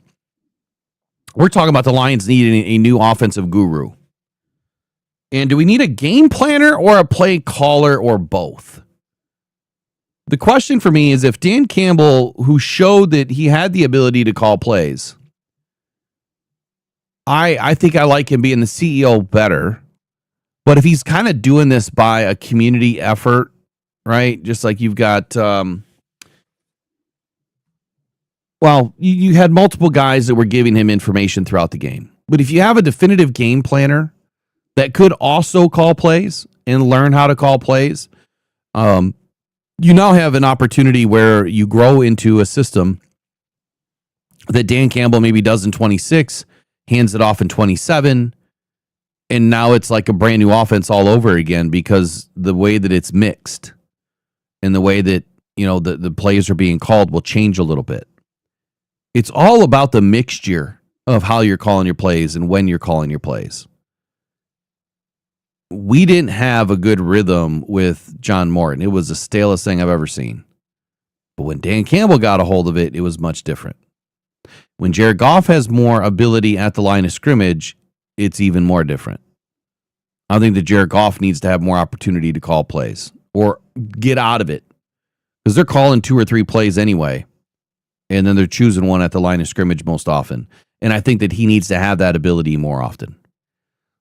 we're talking about the Lions needing a new offensive guru. And do we need a game planner or a play caller or both? The question for me is if Dan Campbell, who showed that he had the ability to call plays, I think I like him being the CEO better. But if he's kind of doing this by a community effort, right? Just like you've got, you had multiple guys that were giving him information throughout the game. But if you have a definitive game planner that could also call plays and learn how to call plays, you now have an opportunity where you grow into a system that Dan Campbell maybe does in 26, hands it off in 27, and now it's like a brand new offense all over again because the way that it's mixed and the way that, the plays are being called will change a little bit. It's all about the mixture of how you're calling your plays and when you're calling your plays. We didn't have a good rhythm with John Morton. It was the stalest thing I've ever seen. But when Dan Campbell got a hold of it, it was much different. When Jared Goff has more ability at the line of scrimmage, it's even more different. I think that Jared Goff needs to have more opportunity to call plays or get out of it because they're calling 2 or 3 plays anyway, and then they're choosing one at the line of scrimmage most often. And I think that he needs to have that ability more often.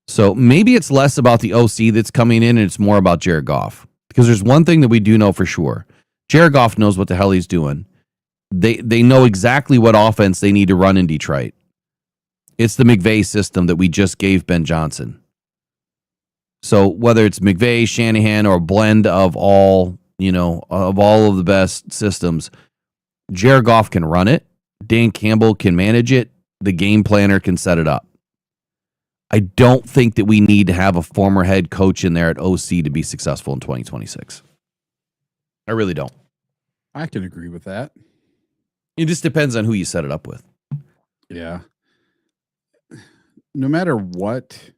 So maybe it's less about the OC that's coming in and it's more about Jared Goff. Because there's one thing that we do know for sure. Jared Goff knows what the hell he's doing. They know exactly what offense they need to run in Detroit. It's the McVay system that we just gave Ben Johnson. So whether it's McVay, Shanahan, or a blend of all, of all of the best systems, Jared Goff can run it. Dan Campbell can manage it. The game planner can set it up. I don't think that we need to have a former head coach in there at OC to be successful in 2026. I really don't. I can agree with that. It just depends on who you set it up with. Yeah. No matter what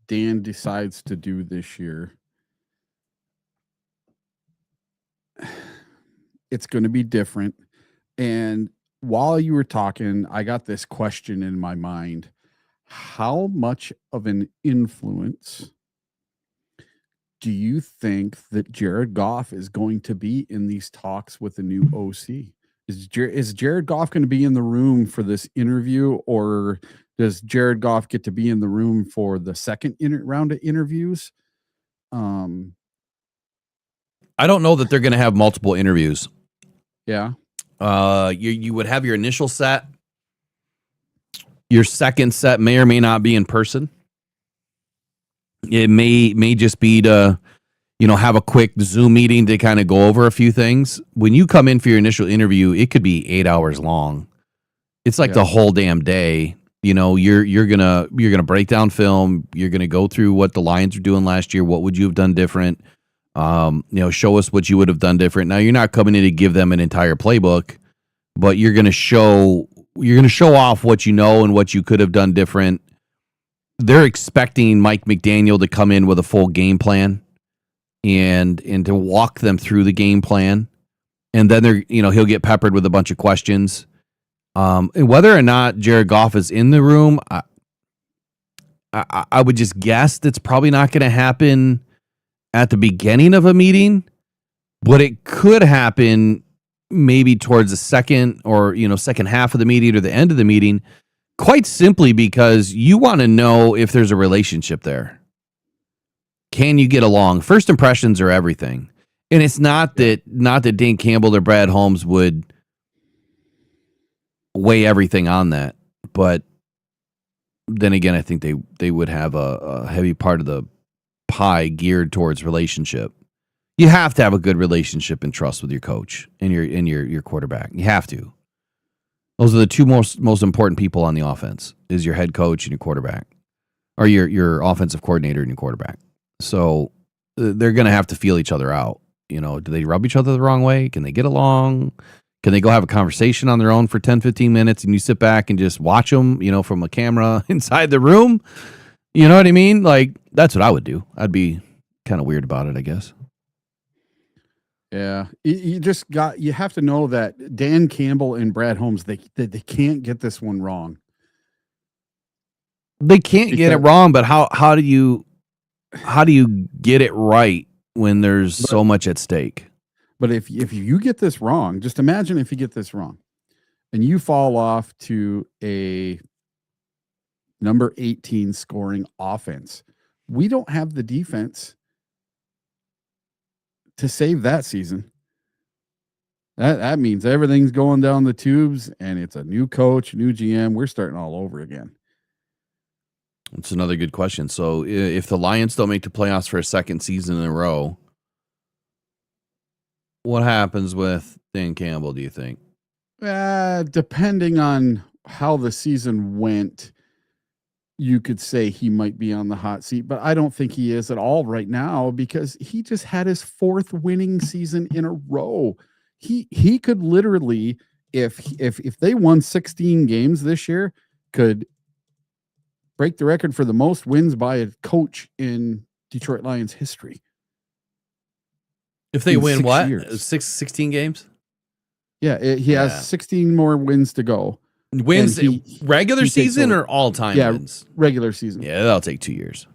Dan decides to do this year, it's going to be different. And while you were talking, I got this question in my mind. How much of an influence do you think that Jared Goff is going to be in these talks with the new OC? Is Jared Goff going to be in the room for this interview, or does Jared Goff get to be in the room for the second round of interviews? I don't know that they're going to have multiple interviews. Yeah. You would have your initial set. Your second set may or may not be in person. It may just be to, have a quick Zoom meeting to kind of go over a few things. When you come in for your initial interview, it could be 8 hours long. It's like the whole damn day. You're gonna break down film. You're gonna go through what the Lions are doing last year. What would you have done different? Show us what you would have done different. Now you're not coming in to give them an entire playbook, but you're gonna show off what you know and what you could have done different. They're expecting Mike McDaniel to come in with a full game plan and to walk them through the game plan. And then he'll get peppered with a bunch of questions. And whether or not Jared Goff is in the room, I would just guess that's probably not going to happen at the beginning of a meeting, but it could happen maybe towards the second half of the meeting or the end of the meeting, quite simply because you want to know if there's a relationship there. Can you get along? First impressions are everything. And it's not that Dan Campbell or Brad Holmes would weigh everything on that. But then again, I think they would have a heavy part of the pie geared towards relationship. You have to have a good relationship and trust with your coach and your quarterback. You have to. Those are the two most important people on the offense, is your head coach and your quarterback, or your offensive coordinator and your quarterback. So they're going to have to feel each other out. Do they rub each other the wrong way? Can they get along? Can they go have a conversation on their own for 10, 15 minutes and you sit back and just watch them, from a camera inside the room? You know what I mean? Like, that's what I would do. I'd be kind of weird about it, I guess. Yeah, you have to know that Dan Campbell and Brad Holmes, they can't get this one wrong. They can't get it wrong, but how do you get it right when there's so much at stake? But if you get this wrong, just imagine if you get this wrong and you fall off to a number 18 scoring offense. We don't have the defense to save that season. That means everything's going down the tubes and it's a new coach, new GM. We're starting all over again. That's another good question. So if the Lions don't make the playoffs for a second season in a row, what happens with Dan Campbell, do you think? Depending on how the season went, you could say he might be on the hot seat, but I don't think he is at all right now because he just had his 4th winning season in a row. He could literally, if they won 16 games this year, could break the record for the most wins by a coach in Detroit Lions history. If they win what? 16 games? Yeah, he has 16 more wins to go. Wins regular season or all-time wins? Regular season. Yeah, that'll take 2 years.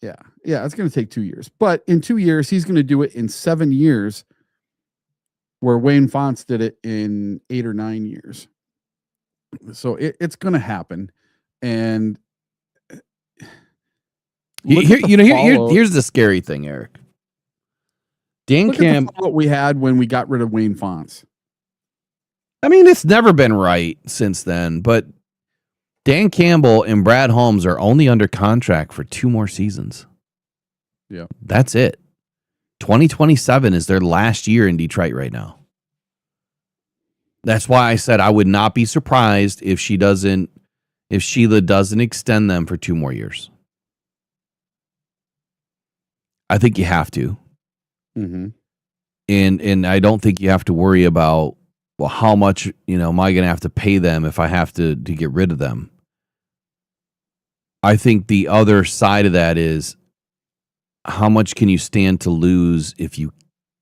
Yeah, it's going to take 2 years. But in 2 years, he's going to do it in 7 years. where Wayne Fonts did it in 8 or 9 years. So it's going to happen. And here's the scary thing, Eric. Dan Campbell. What we had when we got rid of Wayne Fonts. I mean, it's never been right since then, but Dan Campbell and Brad Holmes are only under contract for 2 more seasons. Yeah. That's it. 2027 is their last year in Detroit right now. That's why I said I would not be surprised if Sheila doesn't extend them for 2 more years. I think you have to. Mm-hmm. And I don't think you have to worry about, well, how much, am I going to have to pay them if I have to get rid of them? I think the other side of that is, how much can you stand to lose if you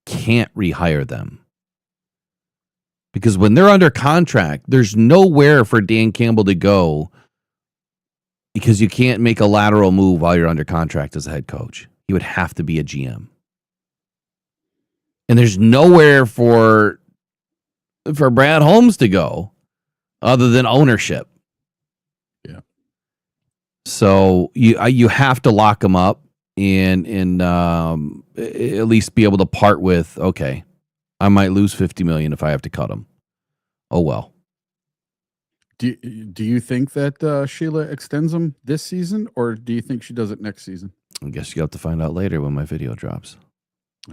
can't rehire them? Because when they're under contract, there's nowhere for Dan Campbell to go because you can't make a lateral move while you're under contract as a head coach. He would have to be a GM. And there's nowhere for Brad Holmes to go other than ownership. Yeah. So you have to lock him up and at least be able to part with, okay, I might lose $50 million if I have to cut him. Oh well. Do you think that Sheila extends him this season, or do you think she does it next season? I guess you have to find out later when my video drops.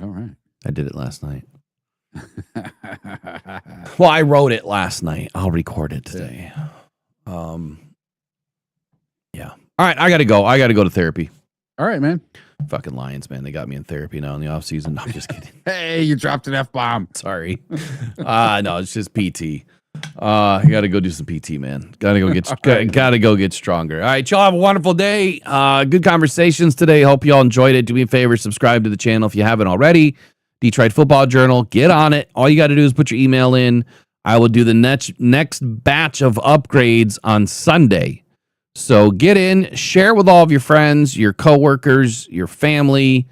All right. I did it last night. Well, I wrote it last night. I'll record it today. Yeah. All right, I gotta go. I gotta go to therapy. All right, man. Fucking Lions, man. They got me in therapy now in the off season. No, I'm just kidding. Hey, you dropped an F-bomb. Sorry. No, it's just PT. I gotta go do some PT, man. Gotta go get stronger. All right, y'all have a wonderful day. Good conversations today. Hope y'all enjoyed it. Do me a favor, subscribe to the channel if you haven't already. Detroit Football Journal. Get on it. All you got to do is put your email in. I will do the next batch of upgrades on Sunday. So get in, share with all of your friends, your coworkers, your family.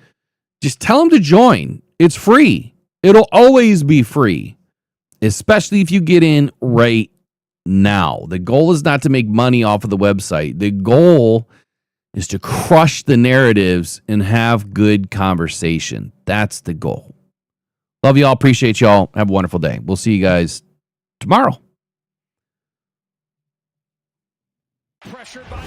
Just tell them to join. It's free. It'll always be free, especially if you get in right now. The goal is not to make money off of the website. The goal is to crush the narratives and have good conversation. That's the goal. Love y'all. Appreciate y'all. Have a wonderful day. We'll see you guys tomorrow. Pressured by